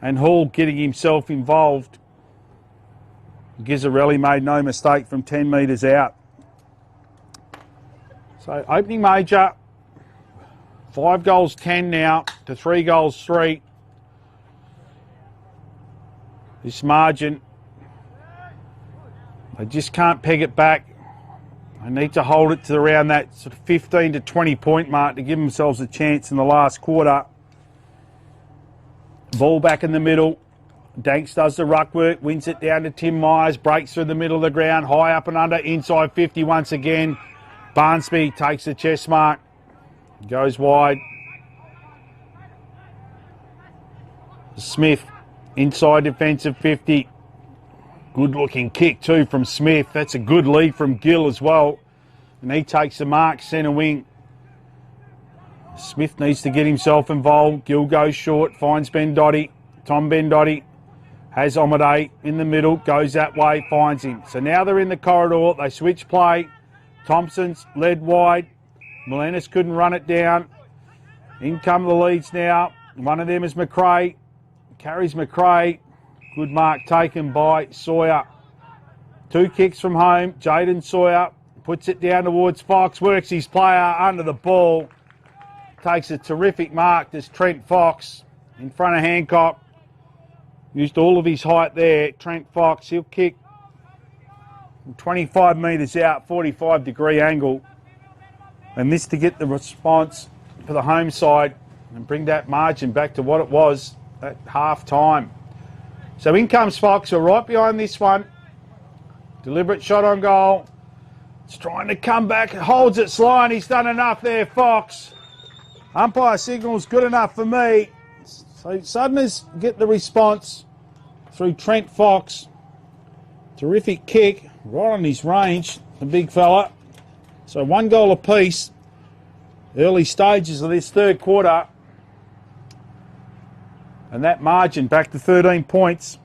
A: And Hall getting himself involved. Gizzarelli made no mistake from 10 metres out. So opening major, 5 goals 10 now to 3 goals 3. This margin, they just can't peg it back. They need to hold it to around that sort of 15 to 20 point mark to give themselves a chance in the last quarter. Ball back in the middle. Danks does the ruck work, wins it down to Tim Myers, breaks through the middle of the ground, high up and under, inside 50 once again. Barnsby takes the chest mark, goes wide. Smith, inside defensive 50. Good looking kick too from Smith. That's a good lead from Gill as well. And he takes the mark, centre wing. Smith needs to get himself involved. Gill goes short, finds Ben Dotty. Tom Ben Dotty has Omade in the middle, goes that way, finds him. So now they're in the corridor. They switch play. Thompson's led wide. Melenis couldn't run it down. In come the leads now. One of them is McRae. Carries McRae. Good mark taken by Sawyer. 2 kicks from home. Jaden Sawyer puts it down towards Fox. Works his player under the ball. Takes a terrific mark. There's Trent Fox in front of Hancock. Used all of his height there. Trent Fox, he'll kick from 25 metres out, 45-degree angle. And this to get the response for the home side and bring that margin back to what it was at half time. So in comes Fox, we're right behind this one. Deliberate shot on goal. It's trying to come back, holds its line. He's done enough there, Fox. Umpire signal's good enough for me. So Southerners get the response through Trent Fox. Terrific kick, right on his range, the big fella. So 1 goal apiece. Early stages of this third quarter. And that margin back to 13 points.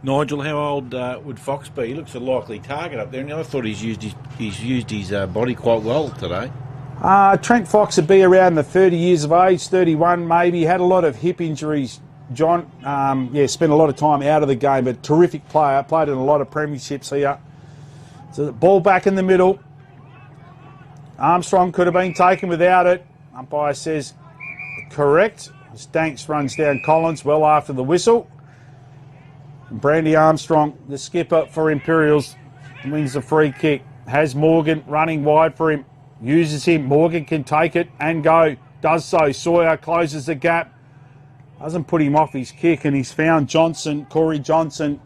D: Nigel, how old would Fox be? He looks a likely target up there, and I thought he's used his body quite well today.
A: Trent Fox would be around the 30 years of age, 31 maybe. Had a lot of hip injuries, John. Spent a lot of time out of the game, but terrific player. Played in a lot of premierships here. So the ball back in the middle. Armstrong could have been taken without it. Umpire says correct. Danks runs down Collins well after the whistle. And Brandy Armstrong, the skipper for Imperials, wins the free kick. Has Morgan running wide for him. Uses him. Morgan can take it and go. Does so. Sawyer closes the gap. Doesn't put him off his kick, and he's found Johnson, Corey Johnson,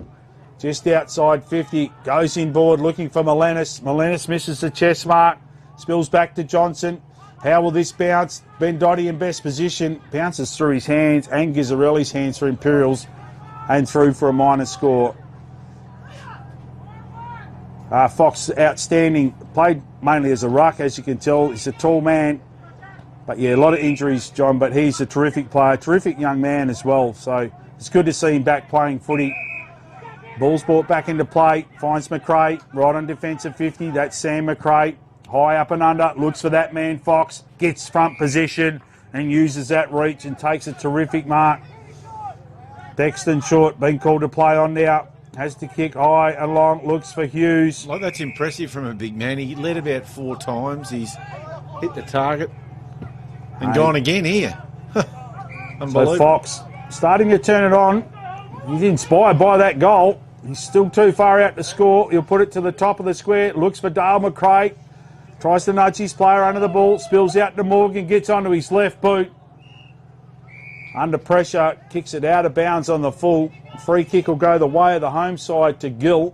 A: just outside 50. Goes inboard looking for Melenis. Melenis misses the chest mark. Spills back to Johnson. How will this bounce? Ben Dotty in best position. Bounces through his hands and Gizzarelli's hands for Imperials and through for a minor score. Fox outstanding. Played mainly as a ruck, as you can tell. He's a tall man. But yeah, a lot of injuries, John, but he's a terrific player. Terrific young man as well. So It's good to see him back playing footy. Ball's brought back into play, finds McRae, right on defensive 50. That's Sam McRae, high up and under, looks for that man Fox, gets front position and uses that reach and takes a terrific mark. Dexton Short being called to play on now. Has to kick high and long, looks for Hughes.
D: Like, that's impressive from a big man. He led about 4 times. He's hit the target and gone again here. Unbelievable.
A: So Fox starting to turn it on. He's inspired by that goal. He's still too far out to score. He'll put it to the top of the square. Looks for Dale McRae. Tries to nudge his player under the ball. Spills out to Morgan. Gets onto his left boot. Under pressure. Kicks it out of bounds on the full. Free kick will go the way of the home side to Gill.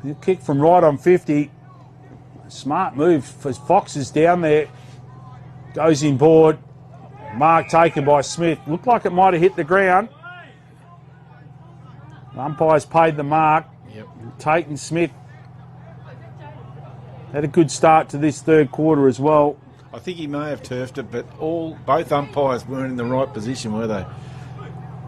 A: He'll kick from right on 50. Smart move for Fox is down there. Goes inboard. Mark taken by Smith. Looked like it might have hit the ground. The umpire's paid the mark.
D: Yep.
A: Tate Smith had a good start to this third quarter as well.
D: I think he may have turfed it, but both umpires weren't in the right position, were they?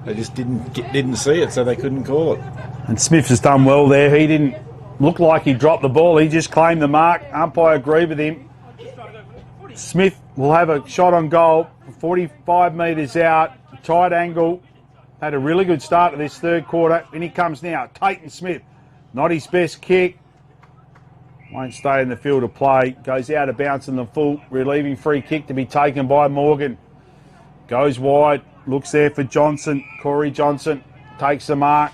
D: They just didn't see it, so they couldn't call it.
A: And Smith has done well there. He didn't look like he dropped the ball. He just claimed the mark. Umpire agreed with him. Smith will have a shot on goal, 45 metres out, tight angle. Had a really good start to this third quarter. In he comes now. Tate Smith, not his best kick. Won't stay in the field of play. Goes out of bounds in the full. Relieving free kick to be taken by Morgan. Goes wide. Looks there for Johnson. Corey Johnson takes the mark.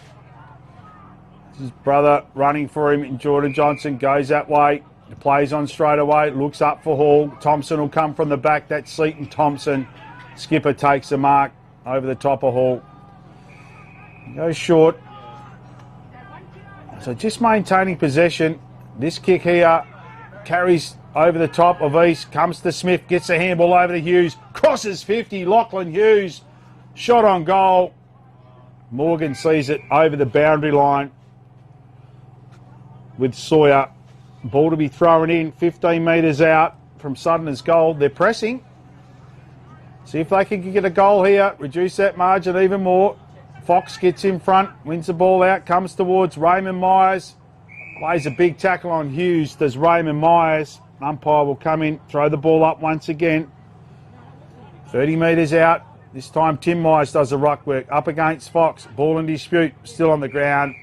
A: His brother running for him. Jordan Johnson goes that way. The play's on straight away. Looks up for Hall. Thompson will come from the back. That's Seaton Thompson. Skipper takes the mark over the top of Hall. Goes short. So just maintaining possession. This kick here carries over the top of East. Comes to Smith. Gets a handball over to Hughes. Crosses 50. Lachlan Hughes. Shot on goal. Morgan sees it over the boundary line with Sawyer. Ball to be thrown in. 15 metres out from Southerners' goal. They're pressing. See if they can get a goal here. Reduce that margin even more. Fox gets in front, wins the ball out, comes towards Raymond Myers. Plays a big tackle on Hughes, does Raymond Myers. Umpire will come in, throw the ball up once again. 30 metres out. This time Tim Myers does the ruck work. Up against Fox. Ball in dispute, still on the ground.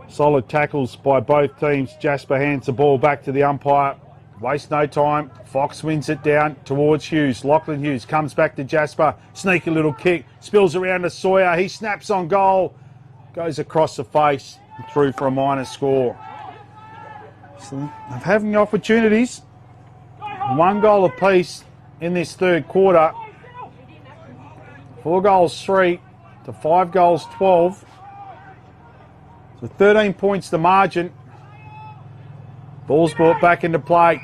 A: Solid tackles by both teams. Jasper hands the ball back to the umpire. Waste no time. Fox wins it down towards Hughes. Lachlan Hughes comes back to Jasper. Sneaky little kick. Spills around to Sawyer. He snaps on goal. Goes across the face. Through for a minor score. So they're having opportunities. 1 goal apiece in this third quarter. 4 goals 3 to 5 goals 12. So 13 points the margin. Ball's brought back into play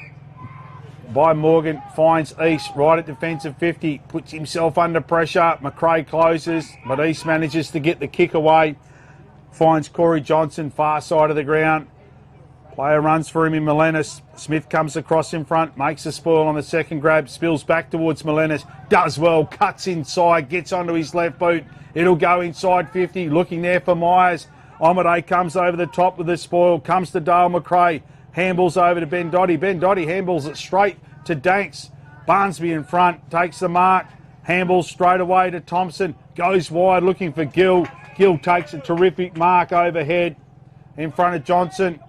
A: by Morgan. Finds East right at defensive 50. Puts himself under pressure. McRae closes, but East manages to get the kick away. Finds Corey Johnson, far side of the ground. Player runs for him in Melenis. Smith comes across in front, makes a spoil on the second grab, spills back towards Melenis. Does well, cuts inside, gets onto his left boot. It'll go inside 50, looking there for Myers. Omade comes over the top with the spoil, comes to Dale McRae. Handballs over to Ben Dotty. Ben Dotty handballs it straight to Danks. Barnsby in front, takes the mark. Handballs straight away to Thompson. Goes wide, looking for Gill. Gill takes a terrific mark overhead in front of Johnson.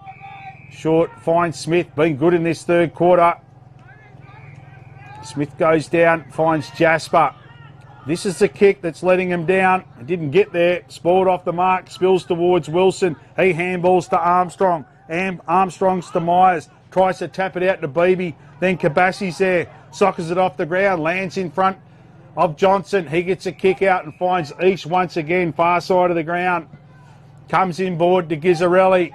A: Short finds Smith, been good in this third quarter. Smith goes down, finds Jasper. This is the kick that's letting him down. It didn't get there. Spoiled off the mark, spills towards Wilson. He handballs to Armstrong. Armstrong's to Myers. Tries to tap it out to Beebe. Then Kabassi's there. Sockers it off the ground. Lands in front of Johnson. He gets a kick out and finds East once again, far side of the ground. Comes inboard to Gizzarelli.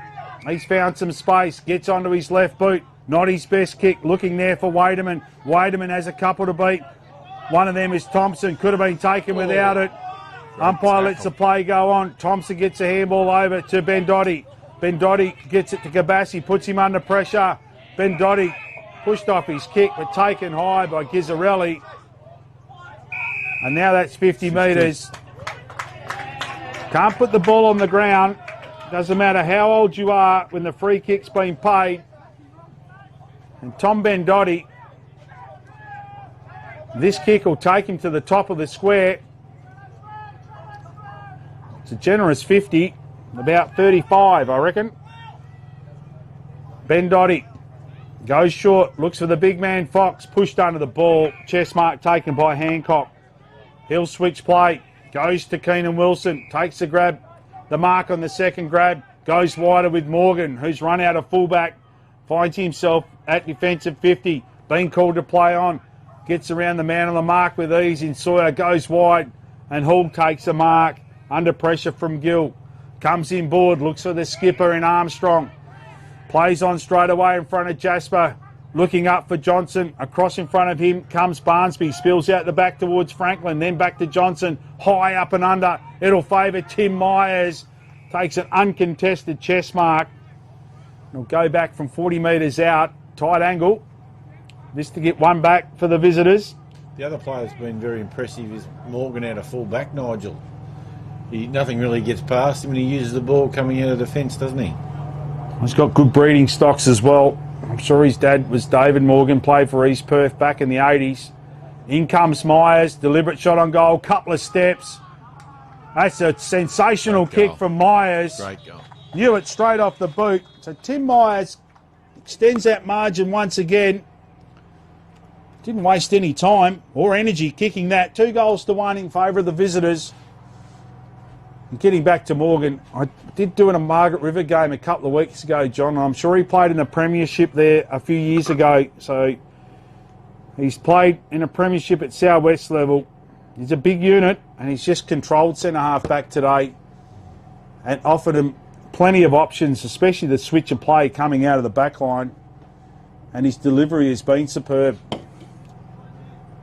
A: He's found some space. Gets onto his left boot. Not his best kick. Looking there for Wademan. Wademan has a couple to beat. One of them is Thompson. Could have been taken without it. Umpire lets the play go on. Thompson gets a handball over to Ben Dotty. Ben Dotty gets it to Kabassi. Puts him under pressure. Ben Dotty pushed off his kick but taken high by Gizzarelli. And now that's 50 metres. Can't put the ball on the ground. Doesn't matter how old you are when the free kick's been paid. And Tom Bendotti, this kick will take him to the top of the square. It's a generous 50, about 35, I reckon. Bendotti goes short, looks for the big man Fox, pushed under the ball. Chest mark taken by Hancock. He'll switch play, goes to Keenan Wilson, takes the grab, the mark on the second grab, goes wider with Morgan, who's run out of fullback, finds himself at defensive 50, being called to play on, gets around the man on the mark with ease in Sawyer, goes wide, and Hall takes a mark, under pressure from Gill, comes in board, looks for the skipper in Armstrong, plays on straight away in front of Jasper, looking up for Johnson. Across in front of him comes Barnsby. Spills out the back towards Franklin. Then back to Johnson. High up and under. It'll favour Tim Myers. Takes an uncontested chest mark. He'll go back from 40 metres out. Tight angle. This to get one back for the visitors.
D: The other player that's been very impressive is Morgan out of full back, Nigel. Nothing really gets past him and he uses the ball coming out of defence, doesn't he?
A: He's got good breeding stocks as well. I'm sure his dad was David Morgan, played for East Perth back in the 80s. In comes Myers, deliberate shot on goal, couple of steps. That's a sensational kick from Myers.
D: Great goal.
A: Knew it straight off the boot. So Tim Myers extends that margin once again. Didn't waste any time or energy kicking that. 2-1 in favour of the visitors. And getting back to Morgan, I did do in a Margaret River game a couple of weeks ago, John. I'm sure he played in the premiership there a few years ago. So he's played in a premiership at South West level. He's a big unit and he's just controlled centre-half back today and offered him plenty of options, especially the switch of play coming out of the back line. And his delivery has been superb.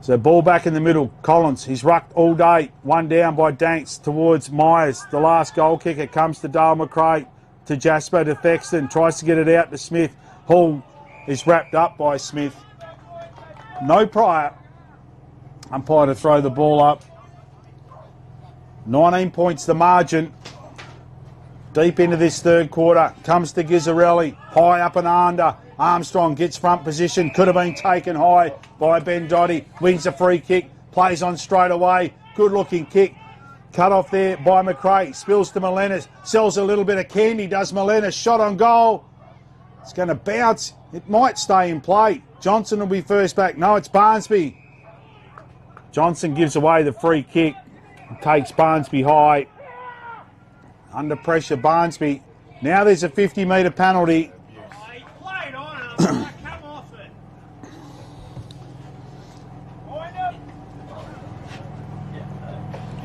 A: So ball back in the middle. Collins, he's rucked all day. One down by Danks towards Myers. The last goal kicker comes to Dale McRae, to Jasper, to Thexton. Tries to get it out to Smith. Hall is wrapped up by Smith. No prior. Umpire to throw the ball up. 19 points the margin. Deep into this third quarter. Comes to Gizzarelli. High up and under. Armstrong gets front position. Could have been taken high by Bendotti. Wins a free kick. Plays on straight away. Good looking kick. Cut off there by McRae. Spills to Melenas. Sells a little bit of candy. Does Melenas. Shot on goal. It's going to bounce. It might stay in play. Johnson will be first back. No, it's Barnsby. Johnson gives away the free kick. Takes Barnsby high. Under pressure, Barnsby. Now there's a 50-metre penalty.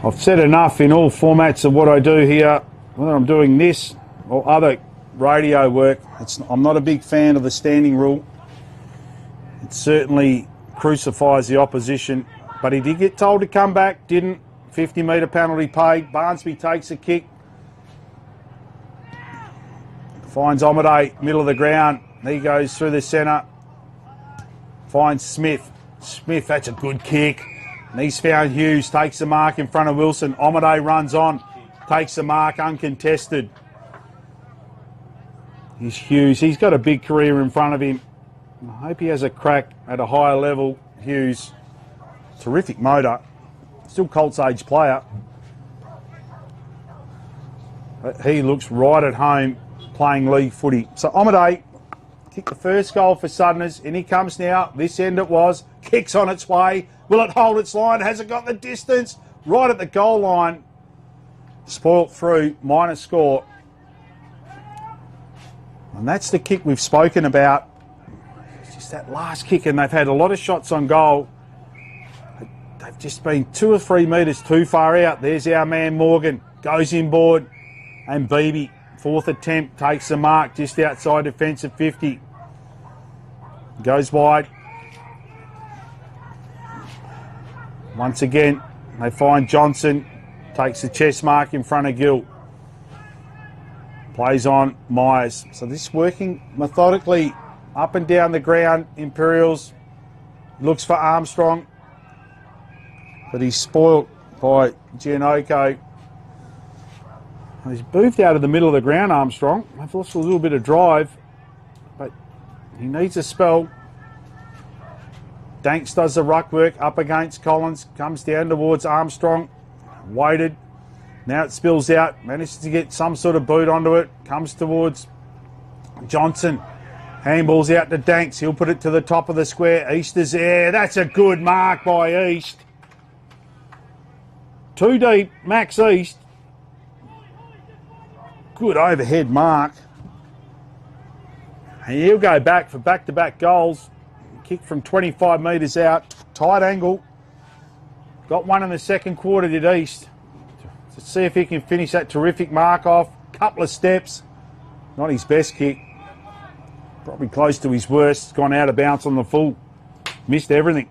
A: I've said enough in all formats of what I do here, whether I'm doing this or other radio work. I'm not a big fan of the standing rule. It certainly crucifies the opposition, but he did get told to come back, didn't. 50-metre penalty paid. Barnsby takes a kick. Finds Omade, middle of the ground. He goes through the centre. Finds Smith. Smith, that's a good kick. And he's found Hughes, takes the mark in front of Wilson. Omade runs on, takes the mark uncontested. He's Hughes. He's got a big career in front of him. I hope he has a crack at a higher level. Hughes, terrific motor. Still Colts age player. But he looks right at home playing league footy. So Omade kicked the first goal for Southerners. In he comes now. This end it was. Kicks on its way. Will it hold its line? Has it got the distance? Right at the goal line. Spoilt through. Minor score. And that's the kick we've spoken about. It's just that last kick, and they've had a lot of shots on goal. They've just been 2 or 3 metres too far out. There's our man Morgan. Goes inboard. And Beebe, fourth attempt, takes the mark just outside defensive 50. Goes wide. Once again, they find Johnson. Takes the chest mark in front of Gill. Plays on Myers. So this is working methodically up and down the ground. Imperials looks for Armstrong. But he's spoilt by Giannoco. He's moved out of the middle of the ground, Armstrong. They've lost a little bit of drive, but he needs a spell. Danks does the ruck work up against Collins, comes down towards Armstrong, waited. Now it spills out, manages to get some sort of boot onto it, comes towards Johnson. Handballs out to Danks, he'll put it to the top of the square. East is there, that's a good mark by East. Too deep, Max East. Good overhead mark. And he'll go back for back-to-back goals. Kick from 25 metres out, tight angle. Got one in the second quarter, did East. To see if he can finish that terrific mark off. Couple of steps. Not his best kick. Probably close to his worst. Gone out of bounds on the full. Missed everything.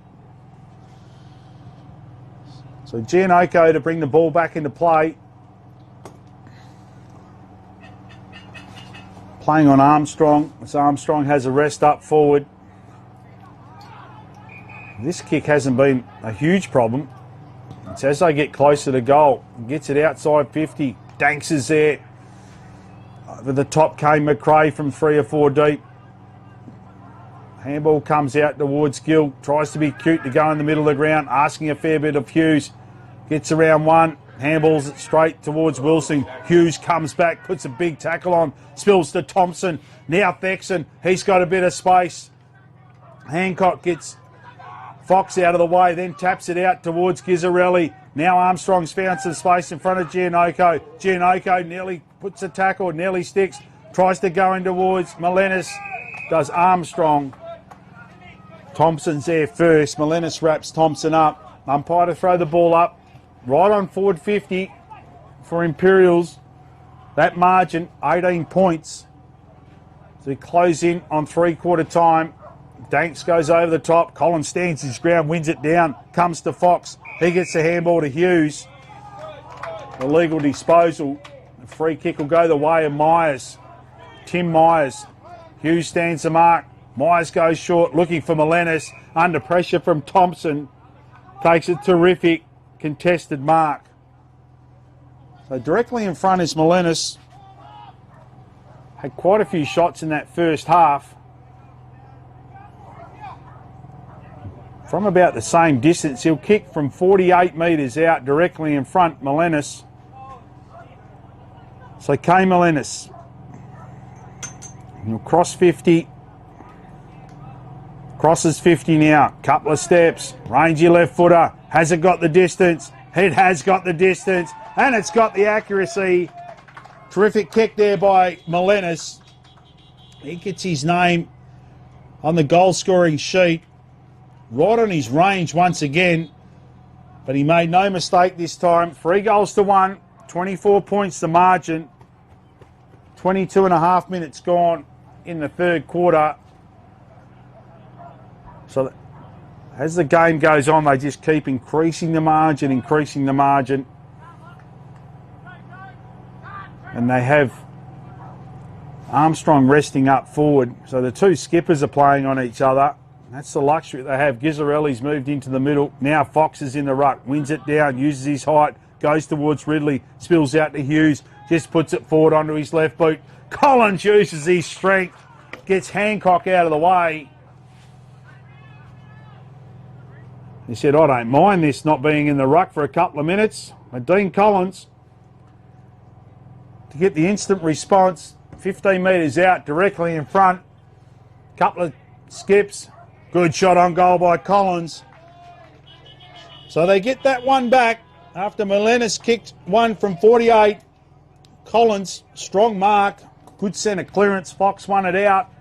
A: So Giannoco to bring the ball back into play. Playing on Armstrong. As Armstrong has a rest up forward. This kick hasn't been a huge problem. It's as they get closer to goal. Gets it outside 50. Danks is there. Over the top came McRae from 3 or 4 deep. Handball comes out towards Gill. Tries to be cute to go in the middle of the ground. Asking a fair bit of Hughes. Gets around one. Handballs it straight towards Wilson. Hughes comes back. Puts a big tackle on. Spills to Thompson. Now Thexton. He's got a bit of space. Hancock gets Fox out of the way, then taps it out towards Gizzarelli. Now Armstrong's found some space in front of Giannoco. Giannoco nearly puts a tackle, nearly sticks. Tries to go in towards Melenis. Does Armstrong. Thompson's there first. Melenis wraps Thompson up. Umpire to throw the ball up. Right on forward 50 for Imperials. That margin, 18 points. So we close in on 3-quarter time. Danks goes over the top. Collins stands his ground, wins it down. Comes to Fox. He gets the handball to Hughes. Illegal disposal. The free kick will go the way of Myers. Tim Myers. Hughes stands the mark. Myers goes short, looking for Melenis. Under pressure from Thompson. Takes a terrific contested mark. So directly in front is Melenis. Had quite a few shots in that first half. From about the same distance, he'll kick from 48 metres out directly in front, Melenis. So Kay Melenis. He'll cross 50. Crosses 50 now. Couple of steps. Rangy left footer. Has it got the distance? It has got the distance. And it's got the accuracy. Terrific kick there by Melenis. He gets his name on the goal scoring sheet. Right on his range once again, but he made no mistake this time. 3-1, 24 points the margin. 22.5 minutes gone in the third quarter. So as the game goes on, they just keep increasing the margin. And they have Armstrong resting up forward. So the two skippers are playing on each other. That's the luxury they have. Gizzarelli's moved into the middle. Now Fox is in the ruck. Wins it down, uses his height, goes towards Ridley, spills out to Hughes, just puts it forward onto his left boot. Collins uses his strength, gets Hancock out of the way. He said, I don't mind this not being in the ruck for a couple of minutes. But Dean Collins, to get the instant response, 15 metres out, directly in front. Couple of skips. Good shot on goal by Collins. So they get that one back after Melenis kicked one from 48. Collins, strong mark, good centre clearance. Fox won it out.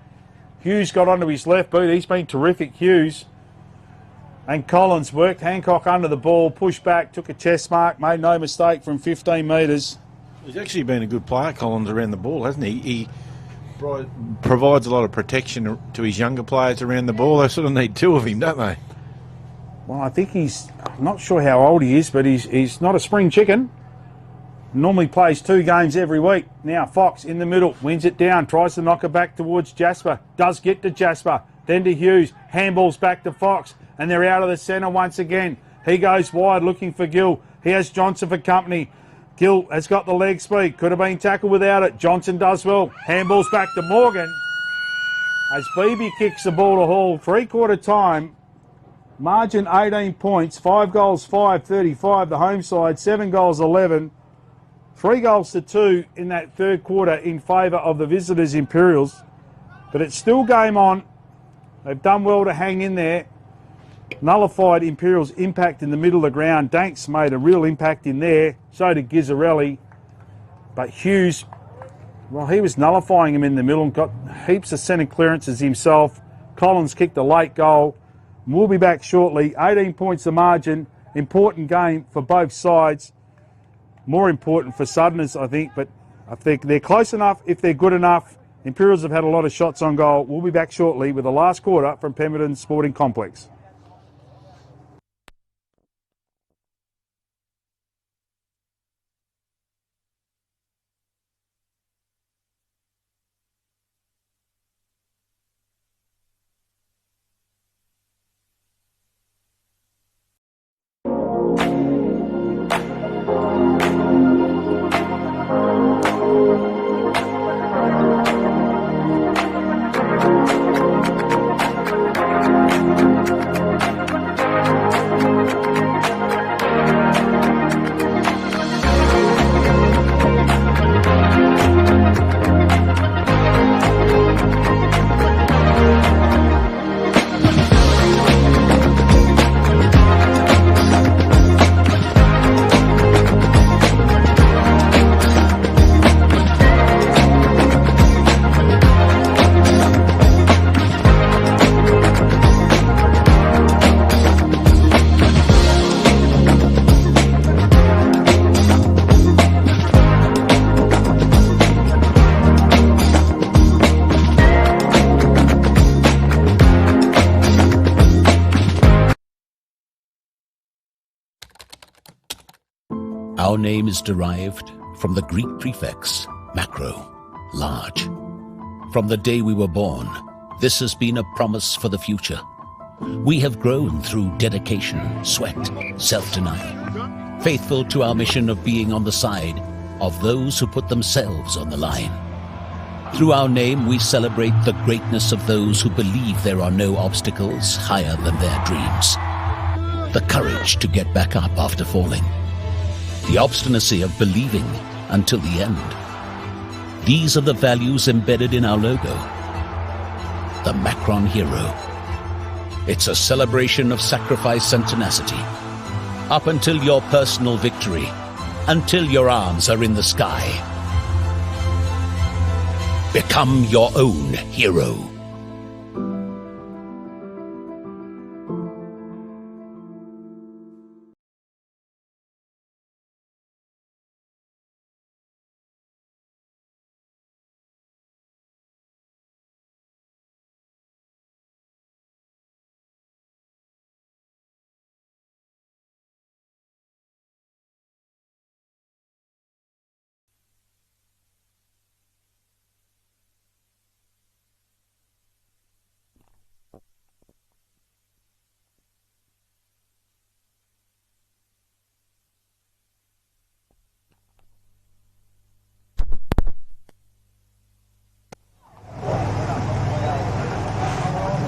A: Hughes got onto his left boot. He's been terrific, Hughes. And Collins worked Hancock under the ball, pushed back, took a chest mark, made no mistake from 15 metres.
D: He's actually been a good player, Collins, around the ball, hasn't he? He provides a lot of protection to his younger players around the ball. They sort of need two of him, don't they?
A: Well, I think I'm not sure how old he is, but he's not a spring chicken. Normally plays 2 games every week. Now Fox in the middle, wins it down, tries to knock it back towards Jasper. Does get to Jasper, then to Hughes. Handballs back to Fox, and they're out of the centre once again. He goes wide looking for Gill. He has Johnson for company. Gill has got the leg speed. Could have been tackled without it. Johnson does well. Handballs back to Morgan. As Beebe kicks the ball to Hall. 3/4 time. Margin 18 points. 5 goals, 5, 35. The home side. 7 goals, 11. 3 goals to 2 in that third quarter in favour of the visitors, Imperials. But it's still game on. They've done well to hang in there. Nullified Imperials' impact in the middle of the ground. Danks made a real impact in there. So did Gizzarelli. But Hughes, well, he was nullifying him in the middle and got heaps of centre clearances himself. Collins kicked a late goal. We'll be back shortly. 18 points the margin. Important game for both sides. More important for Southerners, I think. But I think they're close enough if they're good enough. Imperials have had a lot of shots on goal. We'll be back shortly with the last quarter from Pemberton Sporting Complex.
C: Our name is derived from the Greek prefix, macro, large. From the day we were born, this has been a promise for the future. We have grown through dedication, sweat, self-denial, faithful to our mission of being on the side of those who put themselves on the line. Through our name, we celebrate the greatness of those who believe there are no obstacles higher than their dreams. The courage to get back up after falling. The obstinacy of believing until the end. These are the values embedded in our logo. The Macron Hero. It's a celebration of sacrifice and tenacity. Up until your personal victory. Until your arms are in the sky. Become your own hero.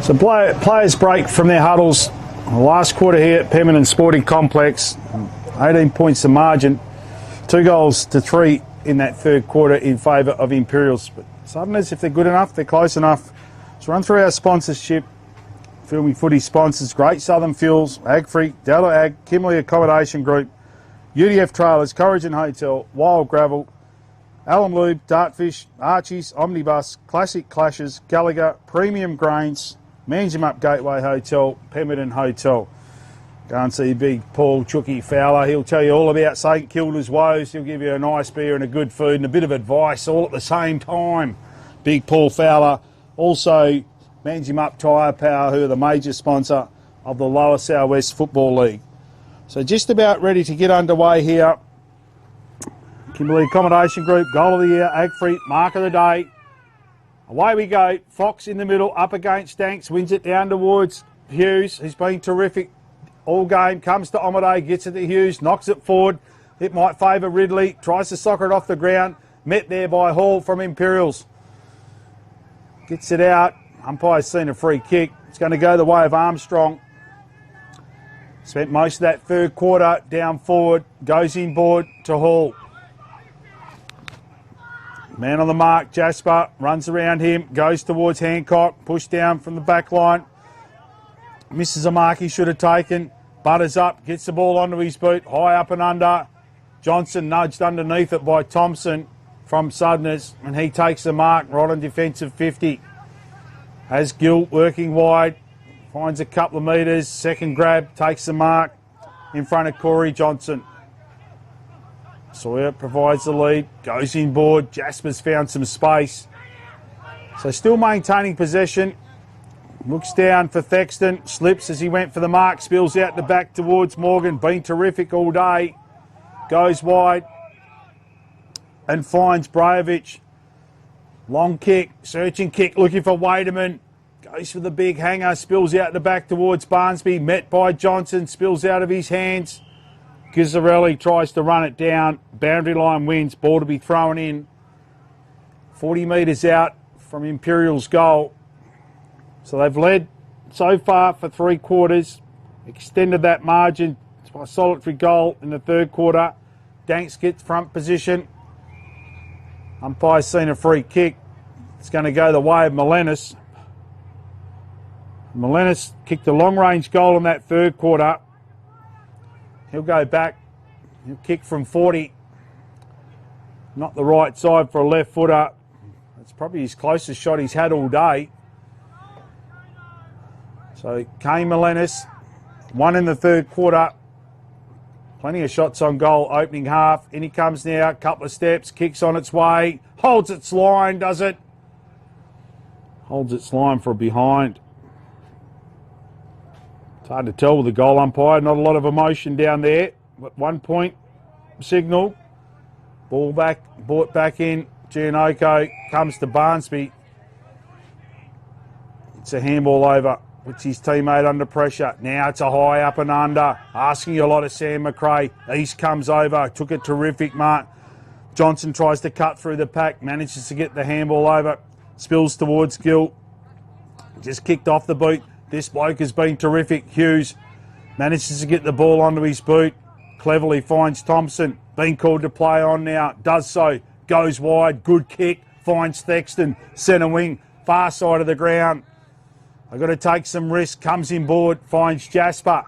A: So players break from their huddles. The last quarter here at Pemberton Sporting Complex. 18 points to margin. 2 goals to 3 in that third quarter in favour of Imperials. But Southerners, if they're good enough, they're close enough. Let's run through our sponsorship. Filming Footy sponsors: Great Southern Fuels, Agfree, Delta Ag, Kimberley Accommodation Group, UDF Trailers, Corrigan Hotel, Wild Gravel, Alum Lube, Dartfish, Archie's, Omnibus, Classic Clashes, Gallagher, Premium Grains, Manjimup Gateway Hotel, Pemberton Hotel. Go and see Big Paul Chookie Fowler. He'll tell you all about St Kilda's woes. He'll give you a nice beer and a good food and a bit of advice all at the same time. Big Paul Fowler. Also, Manjimup Tyre Power, who are the major sponsor of the Lower South West Football League. So just about ready to get underway here. Kimberley Accommodation Group, Goal of the Year, Agfree, Mark of the Day. Away we go. Fox in the middle, up against Danks, wins it down towards Hughes, who's been terrific all game. Comes to Omaday, gets it to Hughes, knocks it forward. It might favour Ridley. Tries to soccer it off the ground. Met there by Hall from Imperials. Gets it out. Umpire's seen a free kick. It's going to go the way of Armstrong. Spent most of that third quarter down forward. Goes inboard to Hall. Man on the mark, Jasper. Runs around him. Goes towards Hancock. Pushed down from the back line. Misses a mark he should have taken. Butters up. Gets the ball onto his boot. High up and under. Johnson nudged underneath it by Thompson from Southerners. And he takes the mark right on defensive 50. Has Gill working wide. Finds a couple of metres. Second grab. Takes the mark in front of Corey Johnson. Sawyer provides the lead. Goes inboard. Jasper's found some space. So still maintaining possession. Looks down for Thexton. Slips as he went for the mark. Spills out the back towards Morgan. Been terrific all day. Goes wide. And finds Brajovic. Long kick. Searching kick. Looking for Waderman. Goes for the big hanger. Spills out the back towards Barnsby. Met by Johnson. Spills out of his hands. Gizzarelli tries to run it down. Boundary line wins. Ball to be thrown in. 40 metres out from Imperials' goal. So they've led so far for 3 quarters. Extended that margin by a solitary goal in the third quarter. Danks gets front position. Umpire's seen a free kick. It's going to go the way of Melenis. Melenis kicked a long-range goal in that third quarter. He'll go back. He'll kick from 40. Not the right side for a left footer. It's probably his closest shot he's had all day. So Kane Melenis, 1 in the third quarter. Plenty of shots on goal opening half. In he comes now, couple of steps, kicks on its way. Holds its line, does it? Holds its line for a behind. It's hard to tell with the goal umpire. Not a lot of emotion down there. But 1 point signal. Ball back, brought back in. Giannoco comes to Barnsby. It's a handball over. Puts his teammate under pressure. Now it's a high up and under. Asking a lot of Sam McRae. East comes over. Took a terrific mark. Johnson tries to cut through the pack. Manages to get the handball over. Spills towards Gill. Just kicked off the boot. This bloke has been terrific. Hughes manages to get the ball onto his boot. Cleverly finds Thompson. Been called to play on now. Does so. Goes wide. Good kick. Finds Thexton. Centre wing. Far side of the ground. I've got to take some risk. Comes inboard. Finds Jasper.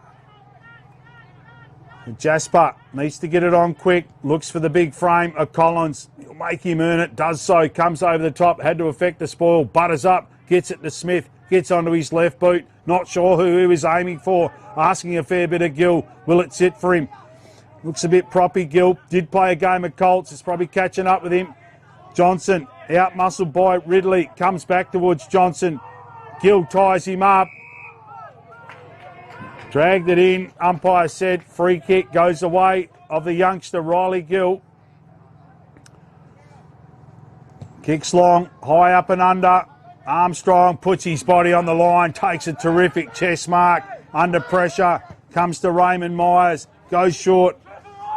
A: And Jasper needs to get it on quick. Looks for the big frame of Collins. He'll make him earn it. Does so. Comes over the top. Had to affect the spoil. Butters up. Gets it to Smith. Gets onto his left boot. Not sure who he was aiming for. Asking a fair bit of Gill. Will it sit for him? Looks a bit proppy, Gill. Did play a game of Colts. It's probably catching up with him. Johnson, out-muscled by Ridley. Comes back towards Johnson. Gill ties him up. Dragged it in. Umpire said free kick goes the way of the youngster Riley Gill. Kicks long. High up and under. Armstrong puts his body on the line, takes a terrific chest mark, under pressure, comes to Raymond Myers, goes short,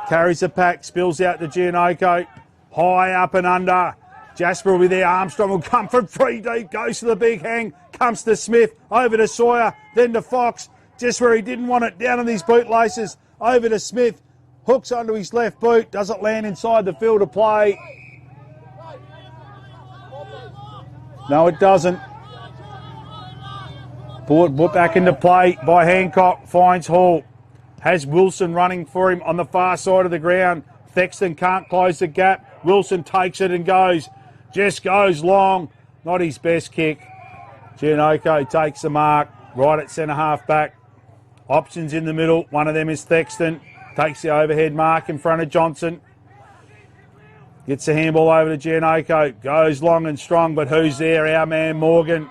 A: carries the pack, spills out to Giannoco, high up and under. Jasper will be there, Armstrong will come from 3 deep, goes to the big hang, comes to Smith, over to Sawyer, then to Fox, just where he didn't want it, down on his bootlaces, over to Smith, hooks onto his left boot, doesn't land inside the field of play. No, it doesn't. Put back into play by Hancock. Finds Hall. Has Wilson running for him on the far side of the ground. Thexton can't close the gap. Wilson takes it and goes. Just goes long. Not his best kick. Giannoco takes the mark. Right at centre half back. Options in the middle. One of them is Thexton. Takes the overhead mark in front of Johnson. Gets the handball over to Giannoco. Goes long and strong, but who's there? Our man Morgan.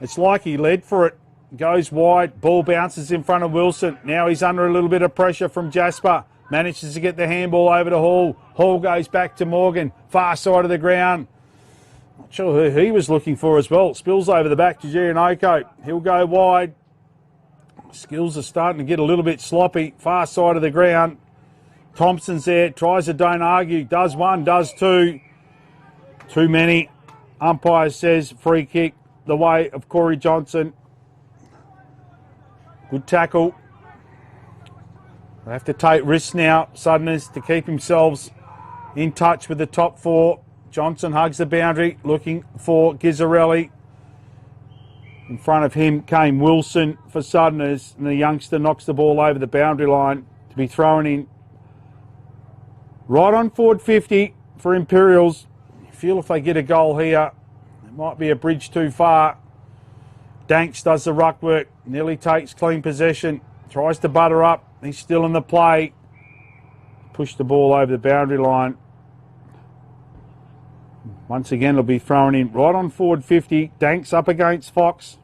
A: It's like he led for it. Goes wide. Ball bounces in front of Wilson. Now he's under a little bit of pressure from Jasper. Manages to get the handball over to Hall. Hall goes back to Morgan. Far side of the ground. Not sure who he was looking for as well. Spills over the back to Giannoco. He'll go wide. Skills are starting to get a little bit sloppy. Far side of the ground. Thompson's there, tries to don't argue, does one, does two. Too many. Umpire says free kick the way of Corey Johnson. Good tackle. They have to take risks now, Southerners, to keep themselves in touch with the top four. Johnson hugs the boundary, looking for Gizzarelli. In front of him came Wilson for Southerners, and the youngster knocks the ball over the boundary line to be thrown in. Right on forward 50 for Imperials. Feel if they get a goal here, it might be a bridge too far. Danks does the ruck work, nearly takes clean possession, tries to butter up. He's still in the play. Push the ball over the boundary line. Once again, it'll be thrown in right on forward 50. Danks up against Fox.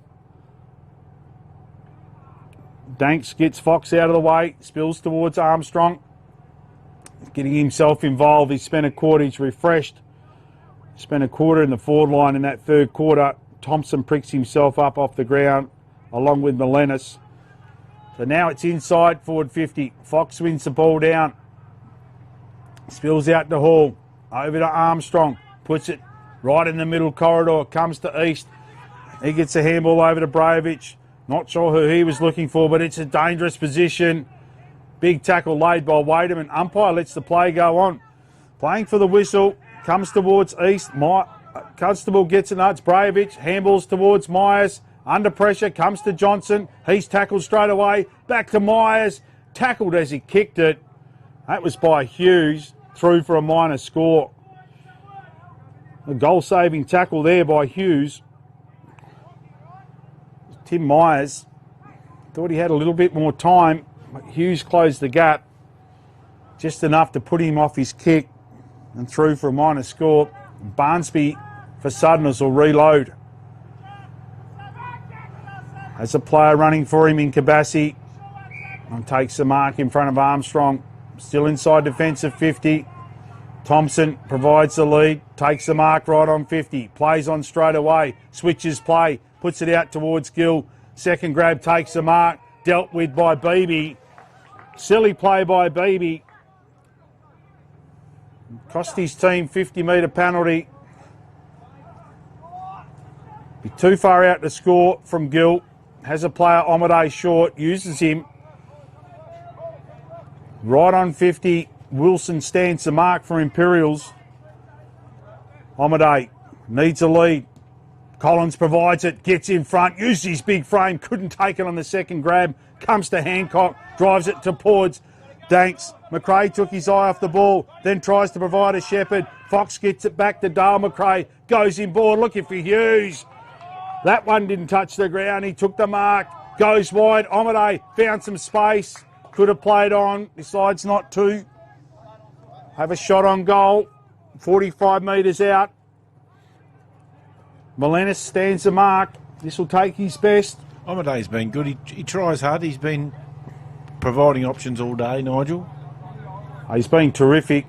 A: Danks gets Fox out of the way, spills towards Armstrong. Getting himself involved. He spent a quarter, he's refreshed. Spent a quarter in the forward line in that third quarter. Thompson pricks himself up off the ground along with Melenis. So now it's inside forward 50. Fox wins the ball down. Spills out to Hall. Over to Armstrong. Puts it right in the middle corridor. Comes to East. He gets a handball over to Brajovic. Not sure who he was looking for, but it's a dangerous position. Big tackle laid by Wademan. Umpire lets the play go on. Playing for the whistle. Comes towards East. Constable gets it nuts. Brajovic handballs towards Myers. Under pressure. Comes to Johnson. He's tackled straight away. Back to Myers. Tackled as he kicked it. That was by Hughes. Through for a minor score. A goal-saving tackle there by Hughes. Tim Myers thought he had a little bit more time. But Hughes closed the gap. Just enough to put him off his kick. And through for a minor score. Barnsby for Southerners will reload. Has a player running for him in Kabassi. And takes the mark in front of Armstrong. Still inside defensive 50. Thompson provides the lead. Takes the mark right on 50. Plays on straight away. Switches play. Puts it out towards Gill. Second grab takes the mark. Dealt with by Beebe. Silly play by Beebe. Cost his team 50-metre penalty. Be too far out to score from Gill. Has a player, Omade, short. Uses him. Right on 50. Wilson stands the mark for Imperials. Omade needs a lead. Collins provides it. Gets in front. Uses his big frame. Couldn't take it on the second grab. Comes to Hancock. Drives it to Pords. Danks. McRae took his eye off the ball, then tries to provide a Shepherd. Fox gets it back to Dale McRae. Goes inboard looking for Hughes. That one didn't touch the ground. He took the mark. Goes wide. Omade found some space. Could have played on. Decides not to. Have a shot on goal. 45 metres out. Melenis stands the mark. This will take his best.
D: Omade's been good. He tries hard. He's been providing options all day, Nigel.
A: He's been terrific.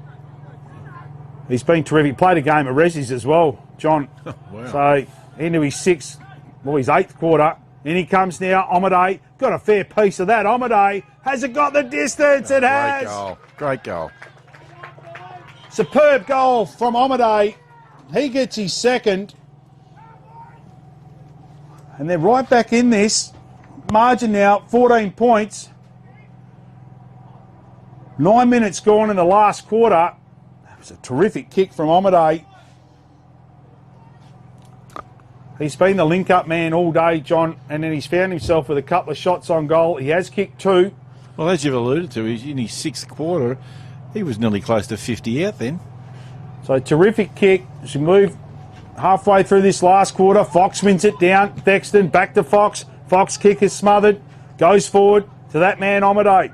A: He's been terrific. Played a game at Resi's as well, John.
D: Wow.
A: So into his his eighth quarter. In he comes now. Omade got a fair piece of that. Omade, has it got the distance? It has.
D: Great goal. Great goal.
A: Superb goal from Omade. He gets his second. And they're right back in this. Margin now, 14 points. 9 minutes gone in the last quarter. That was a terrific kick from Omade. He's been the link-up man all day, John, and then he's found himself with a couple of shots on goal. He has kicked two.
D: Well, as you've alluded to, he's in his sixth quarter. He was nearly close to 50 out then.
A: So terrific kick. She moved halfway through this last quarter. Fox wins it down. Thexton back to Fox. Fox kick is smothered. Goes forward to that man, Omade.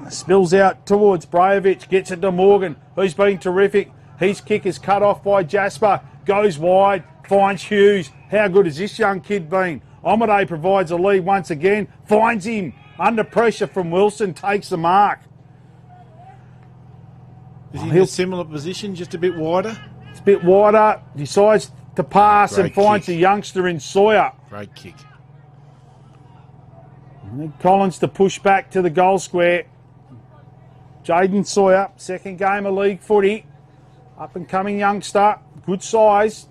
A: Spills out towards Brajovic. Gets it to Morgan, who's been terrific. His kick is cut off by Jasper. Goes wide. Finds Hughes. How good has this young kid been? Omade provides a lead once again. Finds him. Under pressure from Wilson. Takes the mark.
D: Is he in a similar position, just a bit wider?
A: It's a bit wider. Decides to pass and finds a youngster in Sawyer.
D: Great kick.
A: And then Collins to push back to the goal square. Jaden Sawyer, second game of league footy. Up and coming youngster, good size.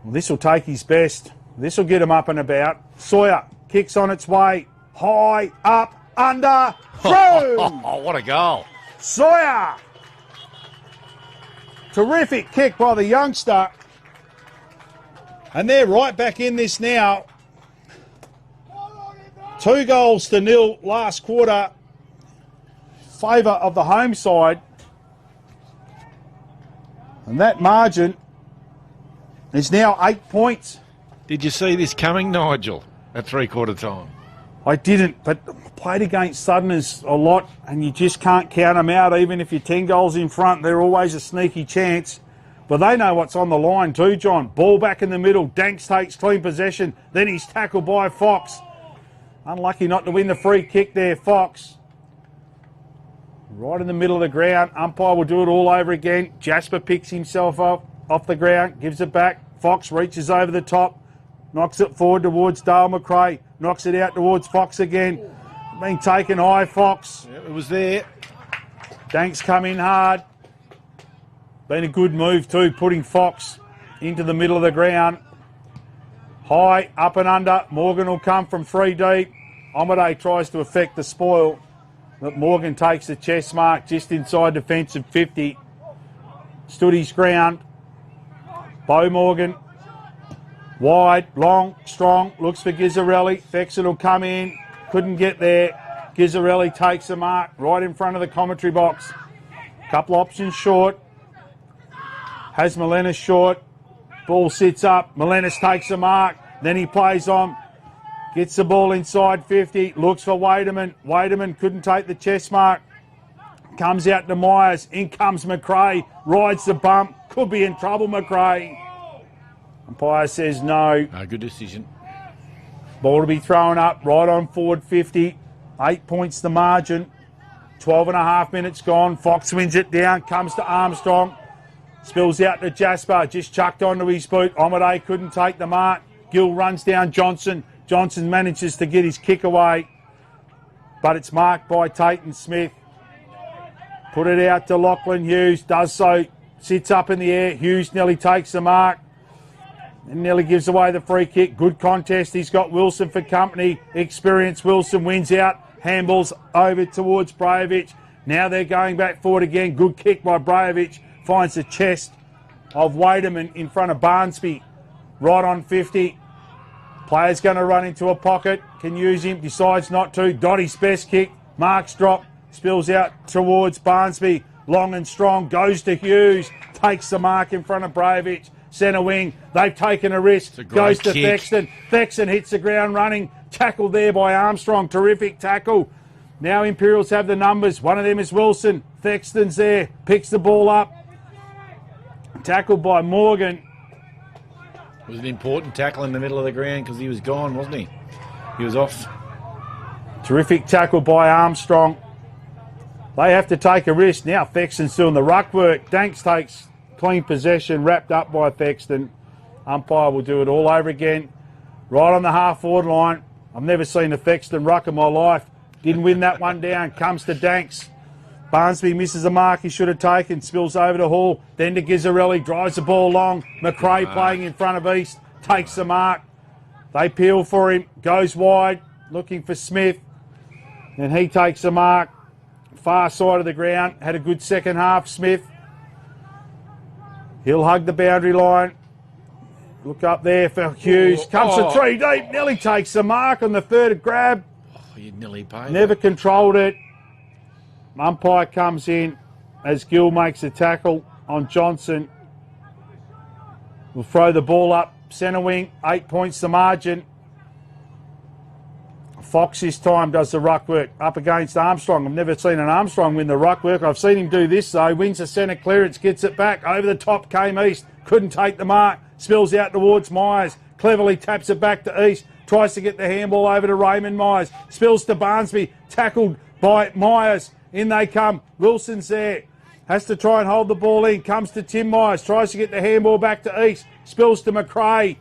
A: Well, this will take his best. This will get him up and about. Sawyer kicks on its way. High, up, under, through!
P: Oh, what a goal.
A: Sawyer! Terrific kick by the youngster. And they're right back in this now. 2-0 last quarter. Favour of the home side. And that margin is now 8 points.
D: Did you see this coming, Nigel, at three-quarter time?
A: I didn't, but played against Southerners a lot, and you just can't count them out. Even if you're 10 goals in front, they're always a sneaky chance. But they know what's on the line too, John. Ball back in the middle. Danks takes clean possession. Then he's tackled by Fox. Unlucky not to win the free kick there, Fox. Right in the middle of the ground. Umpire will do it all over again. Jasper picks himself up off the ground, gives it back. Fox reaches over the top, knocks it forward towards Dale McRae, knocks it out towards Fox again. Being taken high, Fox.
D: Yeah, it was there.
A: Danks come in hard. Been a good move too, putting Fox into the middle of the ground. High, up and under. Morgan will come from 3 deep. Omade tries to affect the spoil, but Morgan takes the chest mark just inside defensive 50. Stood his ground. Bo Morgan, wide, long, strong, looks for Gizzarelli. Fexon will come in, couldn't get there. Gizzarelli takes the mark right in front of the commentary box. Couple options short. Has Melenis short. Ball sits up. Melenis takes the mark. Then he plays on. Gets the ball inside 50. Looks for Waderman. Waderman couldn't take the chest mark. Comes out to Myers. In comes McRae. Rides the bump. Could be in trouble, McRae. Umpire says no.
D: No, good decision.
A: Ball to be thrown up right on forward 50. 8 points the margin. 12.5 minutes gone. Fox wins it down. Comes to Armstrong. Spills out to Jasper. Just chucked onto his boot. Omade couldn't take the mark. Gill runs down Johnson. Johnson manages to get his kick away. But it's marked by Tayton Smith. Put it out to Lachlan Hughes. Does so. Sits up in the air. Hughes nearly takes the mark. And nearly gives away the free kick. Good contest. He's got Wilson for company. Experienced Wilson wins out. Handballs over towards Brajovic. Now they're going back forward again. Good kick by Brajovic. Finds the chest of Waderman in front of Barnsby. Right on 50. Player's going to run into a pocket. Can use him. Decides not to. Dottie's best kick. Marks drop. Spills out towards Barnsby. Long and strong. Goes to Hughes. Takes the mark in front of Brajovic. Centre wing. They've taken a risk. Goes to Thexton. Thexton hits the ground running. Tackled there by Armstrong. Terrific tackle. Now Imperials have the numbers. One of them is Wilson. Thexton's there. Picks the ball up. Tackled by Morgan.
D: It was an important tackle in the middle of the ground because he was gone, wasn't he? He was off.
A: Terrific tackle by Armstrong. They have to take a risk. Now Thexton's doing the ruck work. Danks takes clean possession, wrapped up by Thexton. Umpire will do it all over again. Right on the half-forward line. I've never seen a Thexton ruck in my life. Didn't win that one down. Comes to Danks. Barnsby misses the mark he should have taken. Spills over to Hall. Then to Gizzarelli. Drives the ball long. McRae playing in front of East. Takes the mark. They peel for him. Goes wide. Looking for Smith. And he takes the mark. Far side of the ground. Had a good second half, Smith. He'll hug the boundary line. Look up there for Hughes. Comes to 3 deep. Nearly takes the mark on the third grab.
D: Oh, you nearly paid.
A: Never controlled it. Umpire comes in as Gill makes a tackle on Johnson. We'll throw the ball up. Centre wing. 8 points the margin. Fox this time does the ruck work up against Armstrong. I've never seen an Armstrong win the ruck work. I've seen him do this though. Wins the centre clearance, gets it back. Over the top came East. Couldn't take the mark. Spills out towards Myers. Cleverly taps it back to East. Tries to get the handball over to Raymond Myers. Spills to Barnsby. Tackled by Myers. In they come. Wilson's there. Has to try and hold the ball in. Comes to Tim Myers. Tries to get the handball back to East. Spills to McRae.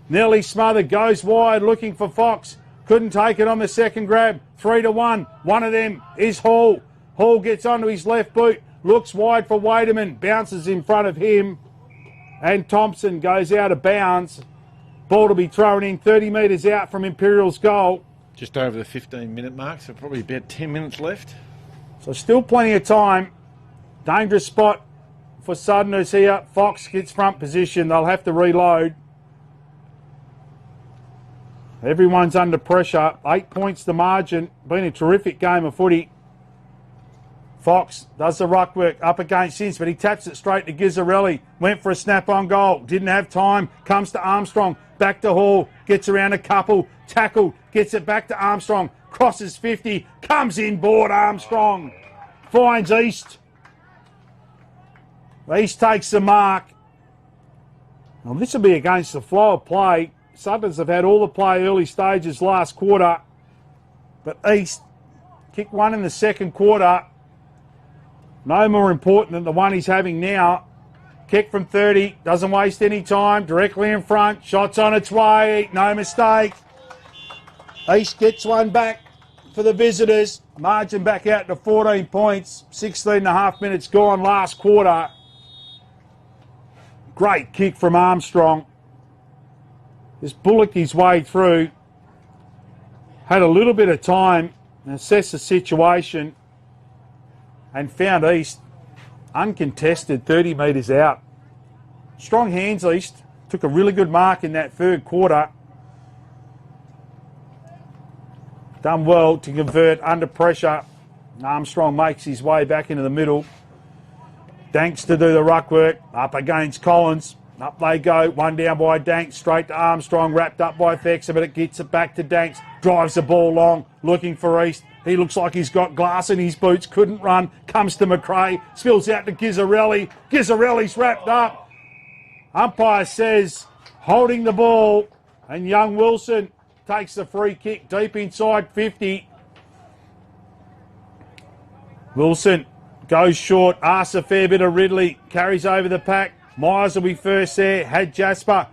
A: Nearly smothered. Goes wide looking for Fox. Couldn't take it on the second grab. 3-1. One of them is Hall. Hall gets onto his left boot, looks wide for Wademan, bounces in front of him, and Thompson goes out of bounds. Ball to be thrown in 30 metres out from Imperials' goal.
D: Just over the 15-minute mark, so probably about 10 minutes left.
A: So still plenty of time. Dangerous spot for Southerners here. Fox gets front position. They'll have to reload. Everyone's under pressure. 8 points the margin. Been a terrific game of footy. Fox does the ruck work up against Ince, but he taps it straight to Gizzarelli. Went for a snap-on goal. Didn't have time. Comes to Armstrong. Back to Hall. Gets around a couple. Tackled. Gets it back to Armstrong. Crosses 50. Comes in board. Armstrong finds East. East takes the mark. Well, this will be against the flow of play. Southerners have had all the play early stages last quarter. But East kicked one in the second quarter. No more important than the one he's having now. Kick from 30. Doesn't waste any time. Directly in front. Shot's on its way. No mistake. East gets one back for the visitors. Margin back out to 14 points. 16.5 minutes gone last quarter. Great kick from Armstrong. Just bullocked his way through. Had a little bit of time to assess the situation and found East uncontested 30 metres out. Strong hands, East. Took a really good mark in that third quarter. Done well to convert under pressure. Armstrong makes his way back into the middle. Danks to do the ruck work. Up against Collins. Up they go. One down by Danks. Straight to Armstrong. Wrapped up by Fexer, but it gets it back to Danks. Drives the ball long. Looking for East. He looks like he's got glass in his boots. Couldn't run. Comes to McRae. Spills out to Gizzarelli. Gizzarelli's wrapped up. Umpire says holding the ball. And young Wilson takes the free kick deep inside 50. Wilson goes short, asks a fair bit of Ridley, carries over the pack. Myers will be first there, had Jasper.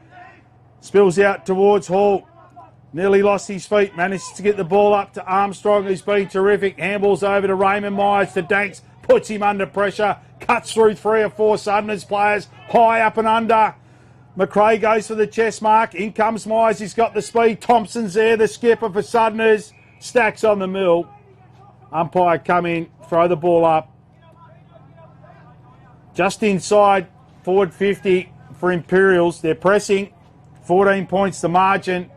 A: Spills out towards Hall. Nearly lost his feet, manages to get the ball up to Armstrong, who's been terrific. Handballs over to Raymond Myers to Danks, puts him under pressure, cuts through 3 or 4 Southerners players, high up and under. McRae goes for the chest mark. In comes Myers. He's got the speed. Thompson's there, the skipper for Southerners. Stacks on the mill. Umpire come in, throw the ball up. Just inside forward 50 for Imperials. They're pressing. 14 points the margin.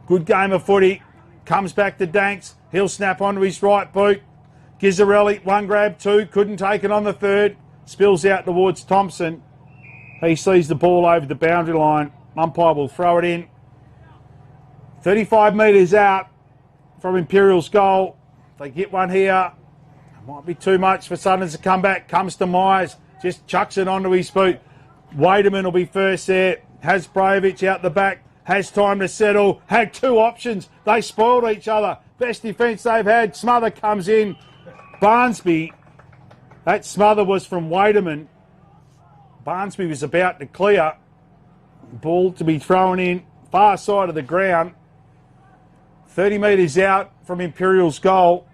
A: Good game of footy. Comes back to Danks. He'll snap onto his right boot. Gizzarelli, 1 grab, 2. Couldn't take it on the 3rd. Spills out towards Thompson. He sees the ball over the boundary line. Umpire will throw it in. 35 metres out from Imperials' goal. If they get one here, it might be too much for Southerners to come back. Comes to Myers. Just chucks it onto his boot. Wademan will be first there. Has Brajovic out the back. Has time to settle. Had 2 options. They spoiled each other. Best defence they've had. Smother comes in. Barnsby. That smother was from Wademan. Barnsby was about to clear. Ball to be thrown in. Far side of the ground. 30 metres out from Imperials' goal.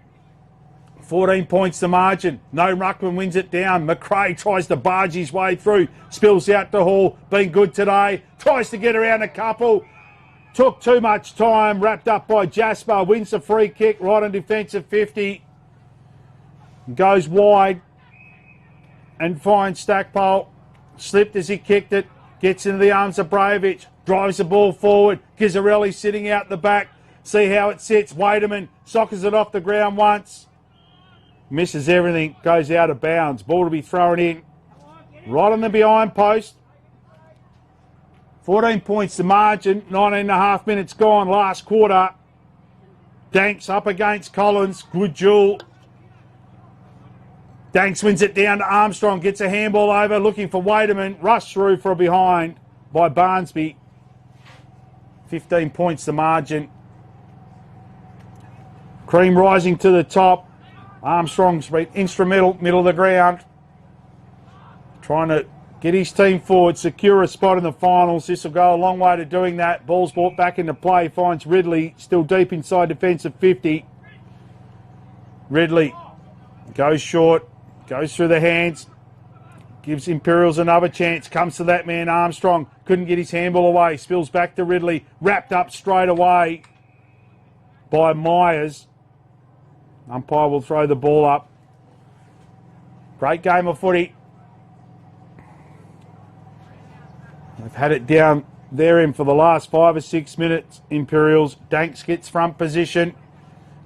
A: 14 points the margin. No ruckman wins it down. McRae tries to barge his way through. Spills out to Hall. Been good today. Tries to get around a couple. Took too much time. Wrapped up by Jasper. Wins the free kick right on defensive 50. Goes wide. And finds Stackpole. Slipped as he kicked it. Gets into the arms of Brajovic. Drives the ball forward. Gizzarelli sitting out the back. See how it sits. Wademan sockers it off the ground once. Misses everything. Goes out of bounds. Ball to be thrown in. Right on the behind post. 14 points the margin. 19.5 minutes gone last quarter. Danks up against Collins. Good duel. Danks wins it down to Armstrong. Gets a handball over. Looking for Wademan. Rushed through for a behind by Barnsby. 15 points the margin. Cream rising to the top. Armstrong's been instrumental, middle of the ground. Trying to get his team forward, secure a spot in the finals. This will go a long way to doing that. Ball's brought back into play. Finds Ridley, still deep inside defensive 50. Ridley Goes short. Goes through the hands. Gives Imperials another chance. Comes to that man Armstrong. Couldn't get his handball away. Spills back to Ridley. Wrapped up straight away by Myers. Umpire will throw the ball up. Great game of footy. They've had it down there in for the last 5 or 6 minutes. Imperials. Danks gets front position.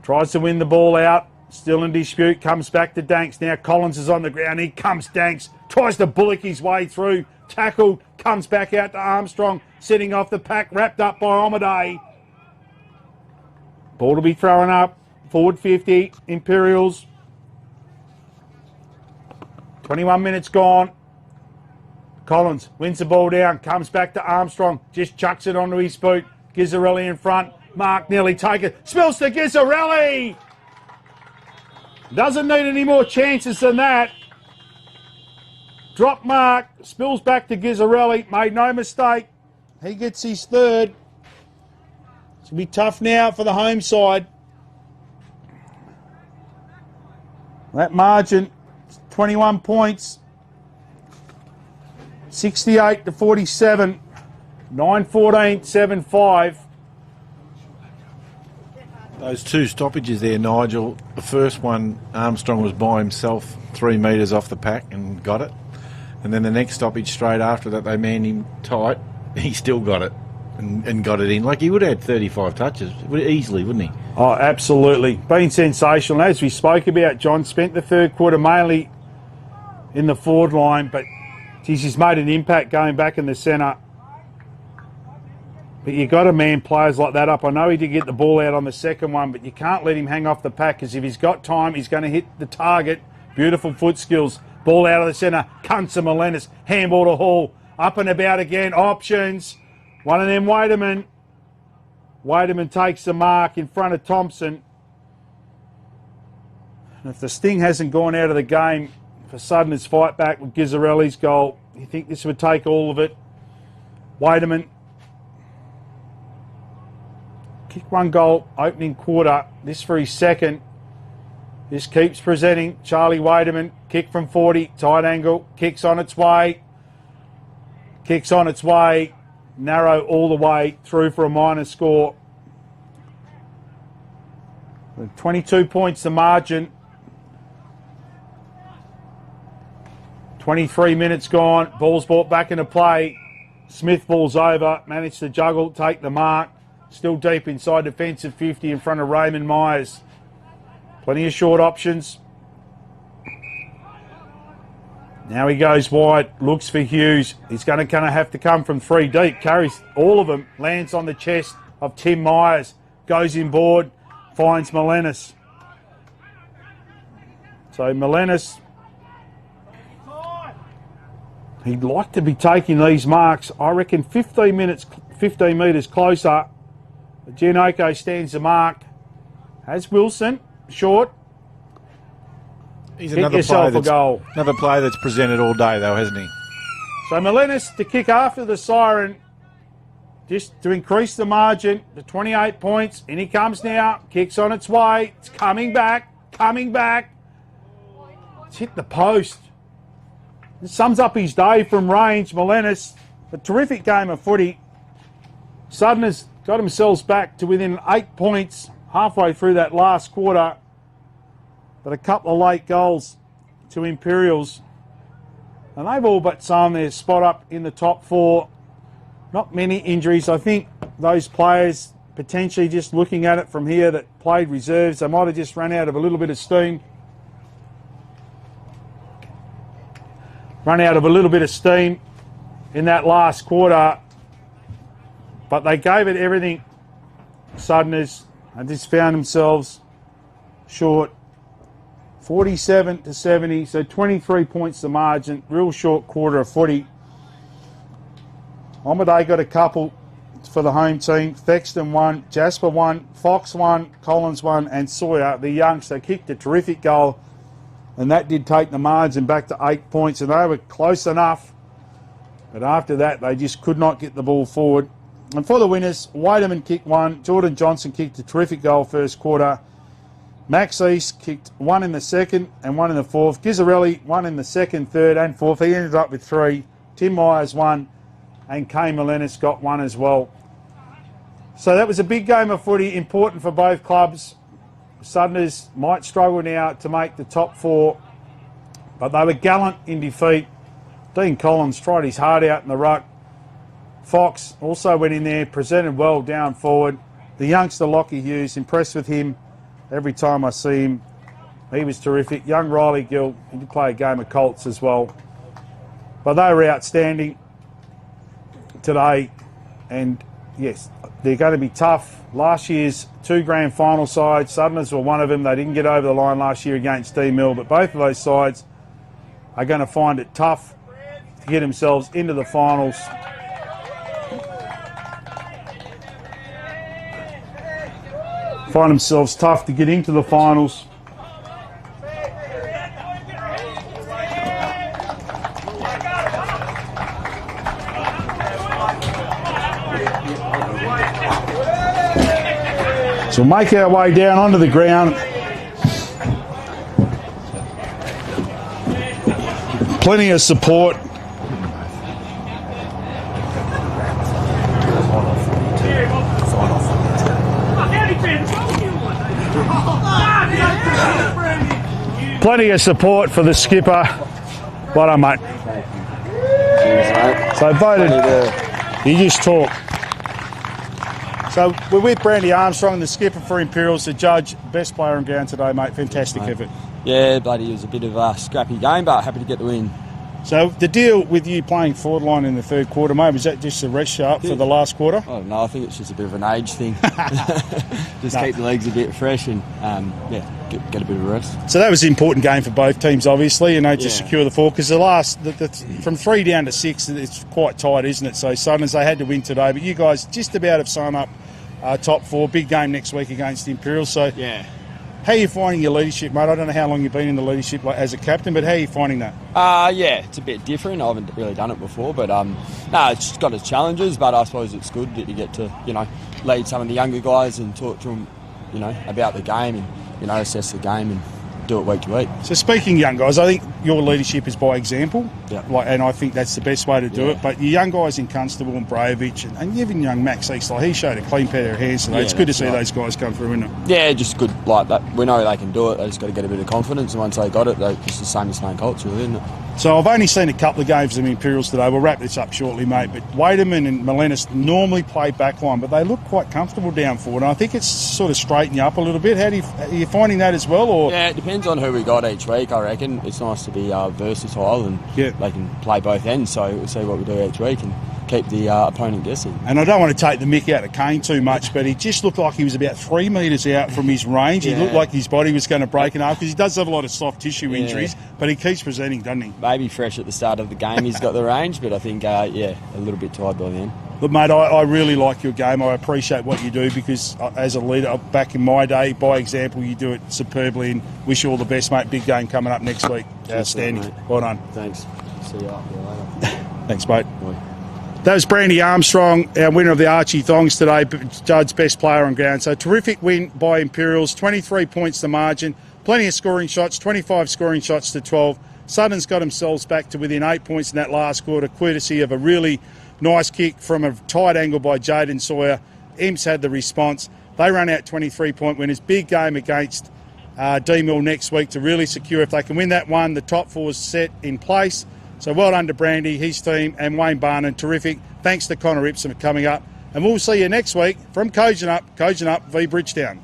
A: Tries to win the ball out. Still in dispute. Comes back to Danks. Now Collins is on the ground. Here comes Danks. Tries to bullock his way through. Tackled. Comes back out to Armstrong. Setting off the pack. Wrapped up by Omaday. Ball to be thrown up. Forward 50. Imperials. 21 minutes gone. Collins wins the ball down. Comes back to Armstrong. Just chucks it onto his boot. Gizzarelli in front. Mark nearly taken. Spills to Gizzarelli. Doesn't need any more chances than that. Drop mark. Spills back to Gizzarelli. Made no mistake. He gets his third. It's going to be tough now for the home side. That margin, 21 points. 68 to 47. 9-14, 7-5.
D: Those two stoppages there, Nigel. The first one, Armstrong was by himself 3 metres off the pack and got it. And then the next stoppage straight after that, they manned him tight. He still got it and got it in. Like, he would have had 35 touches easily, wouldn't he?
A: Oh, absolutely. Been sensational. As we spoke about, John spent the third quarter mainly in the forward line, but geez, he's made an impact going back in the centre. But you've got to man players like that up. I know he did get the ball out on the second one, but you can't let him hang off the pack, because if he's got time, he's going to hit the target. Beautiful foot skills. Ball out of the centre. Comes to Melenis. Handball to Hall. Up and about again. Options. One of them, Waderman. Waderman takes the mark in front of Thompson. And if the sting hasn't gone out of the game for Sudden's fight back with Gizzarelli's goal, you think this would take all of it. Waderman. Kick one goal, opening quarter. This for his second. This keeps presenting. Charlie Waderman, kick from 40, tight angle, kicks on its way. Kicks on its way. Narrow all the way through for a minor score. 22 points the margin. 23 minutes gone. Ball's brought back into play. Smith ball's over. Managed to juggle, take the mark. Still deep inside defensive 50 in front of Raymond Myers. Plenty of short options. Now he goes wide. Looks for Hughes. He's going to have to come from 3 deep. Carries all of them. Lands on the chest of Tim Myers. Goes inboard. Finds Melenis. So Melenis, he'd like to be taking these marks. I reckon 15 metres closer. Giannoco stands the mark. Has Wilson. Short.
D: He's
A: Get
D: another
A: yourself
D: player,
A: a goal.
D: another player that's presented all day, though, hasn't he?
A: So Melenis to kick after the siren, just to increase the margin to 28 points. In he comes now. Kicks on its way. It's coming back. Coming back. It's hit the post. This sums up his day from range. Melenis, a terrific game of footy. Sudden has got themselves back to within 8 points halfway through that last quarter. But a couple of late goals to Imperials. And they've all but sewn their spot up in the top 4. Not many injuries. I think those players, potentially just looking at it from here, that played reserves, they might have just run out of a little bit of steam. Run out of a little bit of steam in that last quarter. But they gave it everything. Southerners, they just found themselves short. 47 to 70, so 23 points the margin. Real short quarter of footy. Omaday got a couple for the home team. Thexton won, Jasper won, Fox won, Collins won, and Sawyer, the youngster, kicked a terrific goal. And that did take the margin back to 8 points, and they were close enough. But after that, they just could not get the ball forward. And for the winners, Waderman kicked one, Jordan Johnson kicked a terrific goal first quarter. Max East kicked 1 in the second and 1 in the fourth. Gizzarelli 1 in the second, third and fourth. He ended up with 3. Tim Myers 1 and Kane Molinas got 1 as well. So that was a big game of footy, important for both clubs. Southerners might struggle now to make the top 4, but they were gallant in defeat. Dean Collins tried his heart out in the ruck. Fox also went in there, presented well down forward. The youngster Lockie Hughes, impressed with him every time I see him. He was terrific. Young Riley Gill, he did play a game of Colts as well. But they were outstanding today, and yes, they're going to be tough. Last year's 2 grand final sides, Southerners were one of them. They didn't get over the line last year against D Mill, but both of those sides are going to find it tough to get themselves into the finals. Find themselves tough to get into the finals. So we'll make our way down onto the ground. Plenty of support. Plenty of support for the skipper. Well done, mate. So voted. You just talk. So we're with Brandy Armstrong, the skipper for Imperials, the judge. Best player on ground today, mate. Fantastic effort.
Q: Yeah, bloody, it was a bit of a scrappy game, but happy to get the win.
A: So the deal with you playing forward line in the third quarter, mate, was that just a rest sharp for the last quarter?
Q: Oh no, I think it's just a bit of an age thing. Just keep the legs a bit fresh and get a bit of a rest.
A: So that was an important game for both teams, obviously, to secure the 4, because from 3 down to 6, it's quite tight, isn't it? So Southerners, they had to win today, but you guys just about have sewn up top 4. Big game next week against the Imperials. So
Q: yeah.
A: How are you finding your leadership, mate? I don't know how long you've been in the leadership as a captain, but how are you finding that?
Q: Yeah, it's a bit different. I haven't really done it before, but it's got its challenges, but I suppose it's good that you get to, lead some of the younger guys and talk to them, about the game and, assess the game and do it week to week.
A: So speaking young guys, I think your leadership is by example,
Q: yeah.
A: And I think that's the best way to do it. But your young guys in Constable and Bravich, and even young Max East, he showed a clean pair of hands today. It's good to see those guys come through, isn't it?
Q: Yeah, just good like that. We know they can do it. They just got to get a bit of confidence, and once they got it, it's the same culture, really, isn't it?
A: So I've only seen a couple of games of the Imperials today. We'll wrap this up shortly, mate. But Wademan and Molinas normally play backline, but they look quite comfortable down forward. And I think it's sort of straightened you up a little bit. Are you finding that as well? Or?
Q: Yeah, it depends on who we got each week, I reckon. It's nice to be versatile and they can play both ends. So we'll see what we do each week and keep the opponent guessing.
A: And I don't want to take the mick out of Kane too much, but he just looked like he was about 3 metres out from his range. He looked like his body was going to break in half because he does have a lot of soft tissue injuries, but he keeps presenting, doesn't he?
Q: Maybe fresh at the start of the game he's got the range, but I think, a little bit tired by the end.
A: Look, mate, I really like your game. I appreciate what you do because as a leader, back in my day, by example, you do it superbly and wish you all the best, mate. Big game coming up next week. Outstanding. Well done.
Q: Thanks. See you later.
A: Thanks, mate. Bye. That was Brandy Armstrong, our winner of the Archie Thongs today, judged best player on ground. So terrific win by Imperials, 23 points the margin, plenty of scoring shots, 25 scoring shots to 12. Southern's got themselves back to within 8 points in that last quarter, courtesy of a really nice kick from a tight angle by Jaden Sawyer. Imps had the response. They run out 23-point winners. Big game against D-Mill next week to really secure. If they can win that one, the top 4's set in place. So well done to Brandy, his team, and Wayne Barnon. Terrific. Thanks to Connor Ipsum for coming up. And we'll see you next week from Cogen Up v Bridgetown.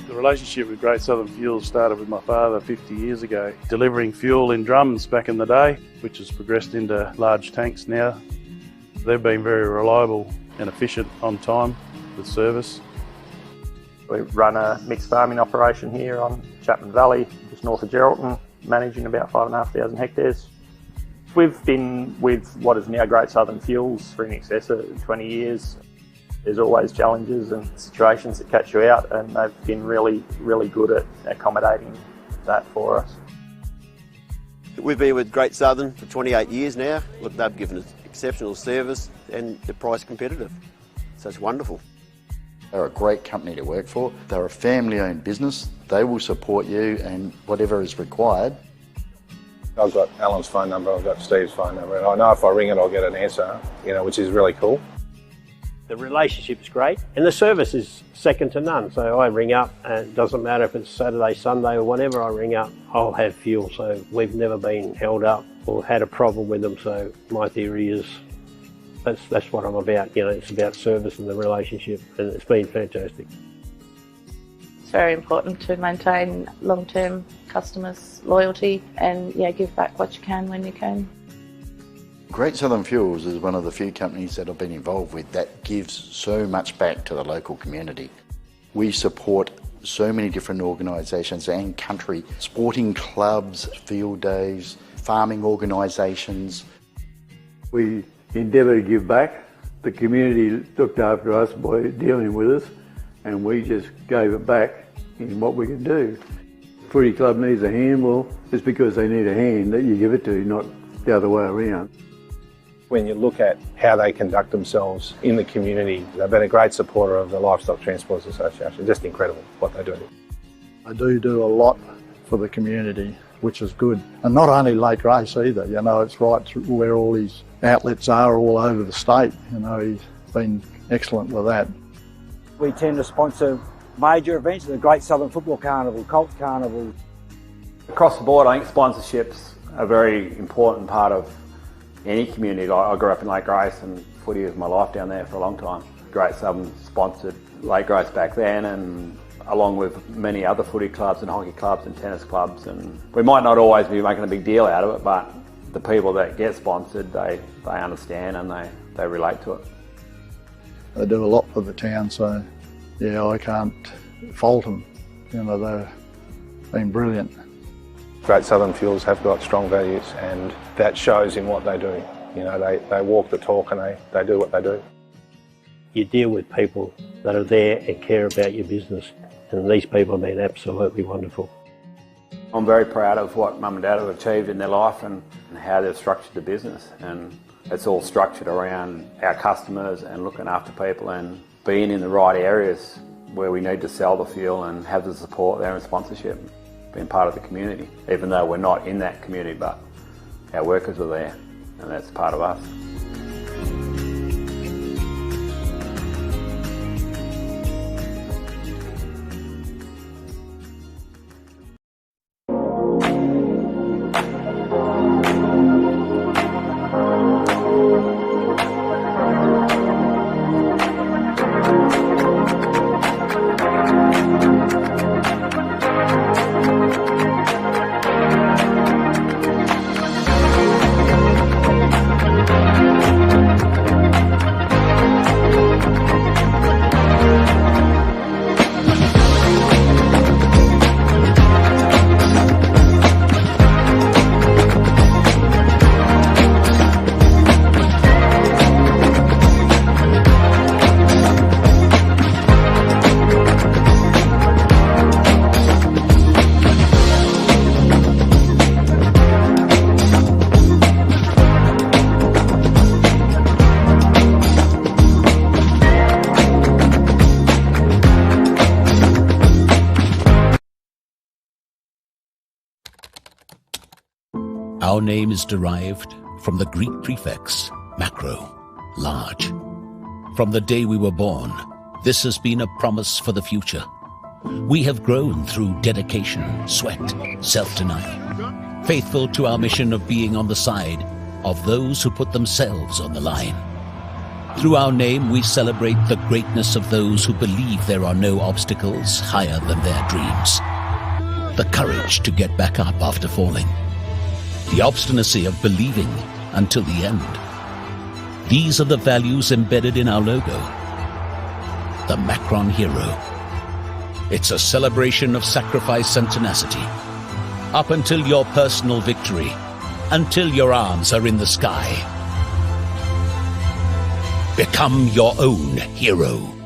E: The relationship with Great Southern Fuels started with my father 50 years ago, delivering fuel in drums back in the day, which has progressed into large tanks now. They've been very reliable and efficient on time with service.
F: We run a mixed farming operation here on Chapman Valley, just north of Geraldton, managing about 5,500 hectares. We've been with what is now Great Southern Fuels for in excess of 20 years. There's always challenges and situations that catch you out, and they've been really, really good at accommodating that for us.
G: We've been with Great Southern for 28 years now. Look, they've given us exceptional service and they're price competitive. So it's wonderful.
H: They're a great company to work for. They're a family-owned business. They will support you and whatever is required.
I: I've got Alan's phone number, I've got Steve's phone number, and I know if I ring it I'll get an answer, which is really cool.
J: The relationship's great and the service is second to none. So I ring up and it doesn't matter if it's Saturday, Sunday or whenever I ring up, I'll have fuel. So we've never been held up or had a problem with them. So my theory is that's what I'm about. It's about service and the relationship, and it's been fantastic.
K: It's very important to maintain long-term customers' loyalty and give back what you can when you can.
H: Great Southern Fuels is one of the few companies that I've been involved with that gives so much back to the local community. We support so many different organisations and country, sporting clubs, field days, farming organisations.
L: We endeavour to give back. The community looked after us by dealing with us, and we just gave it back in what we could do. Footy club needs a hand, well, it's because they need a hand that you give it to, not the other way around.
I: When you look at how they conduct themselves in the community, they've been a great supporter of the Livestock Transporters Association. Just incredible what they do.
M: They do a lot for the community, which is good. And not only Lake Race either, it's right through where all these outlets are all over the state. He's been excellent with that.
N: We tend to sponsor major events, the Great Southern Football Carnival, Colt Carnival.
O: Across the board, I think sponsorships are a very important part of any community. I grew up in Lake Grace and footy was my life down there for a long time. Great Southern sponsored Lake Grace back then, and along with many other footy clubs and hockey clubs and tennis clubs, and we might not always be making a big deal out of it, but the people that get sponsored, they understand and they relate to it.
M: They do a lot for the town, so I can't fault them. They've been brilliant.
I: Great Southern Fuels have got strong values, and that shows in what they do. They walk the talk and they do what they do.
J: You deal with people that are there and care about your business, and these people have been absolutely wonderful.
O: I'm very proud of what Mum and Dad have achieved in their life and how they've structured the business, and it's all structured around our customers and looking after people and being in the right areas where we need to sell the fuel and have the support there and sponsorship. Being part of the community, even though we're not in that community, but our workers are there and that's part of us.
C: Our name is derived from the Greek prefix, macro, large. From the day we were born, this has been a promise for the future. We have grown through dedication, sweat, self-denial, faithful to our mission of being on the side of those who put themselves on the line. Through our name, we celebrate the greatness of those who believe there are no obstacles higher than their dreams. The courage to get back up after falling. The obstinacy of believing until the end. These are the values embedded in our logo. The Macron Hero. It's a celebration of sacrifice and tenacity. up until your personal victory, until your arms are in the sky. Become your own hero.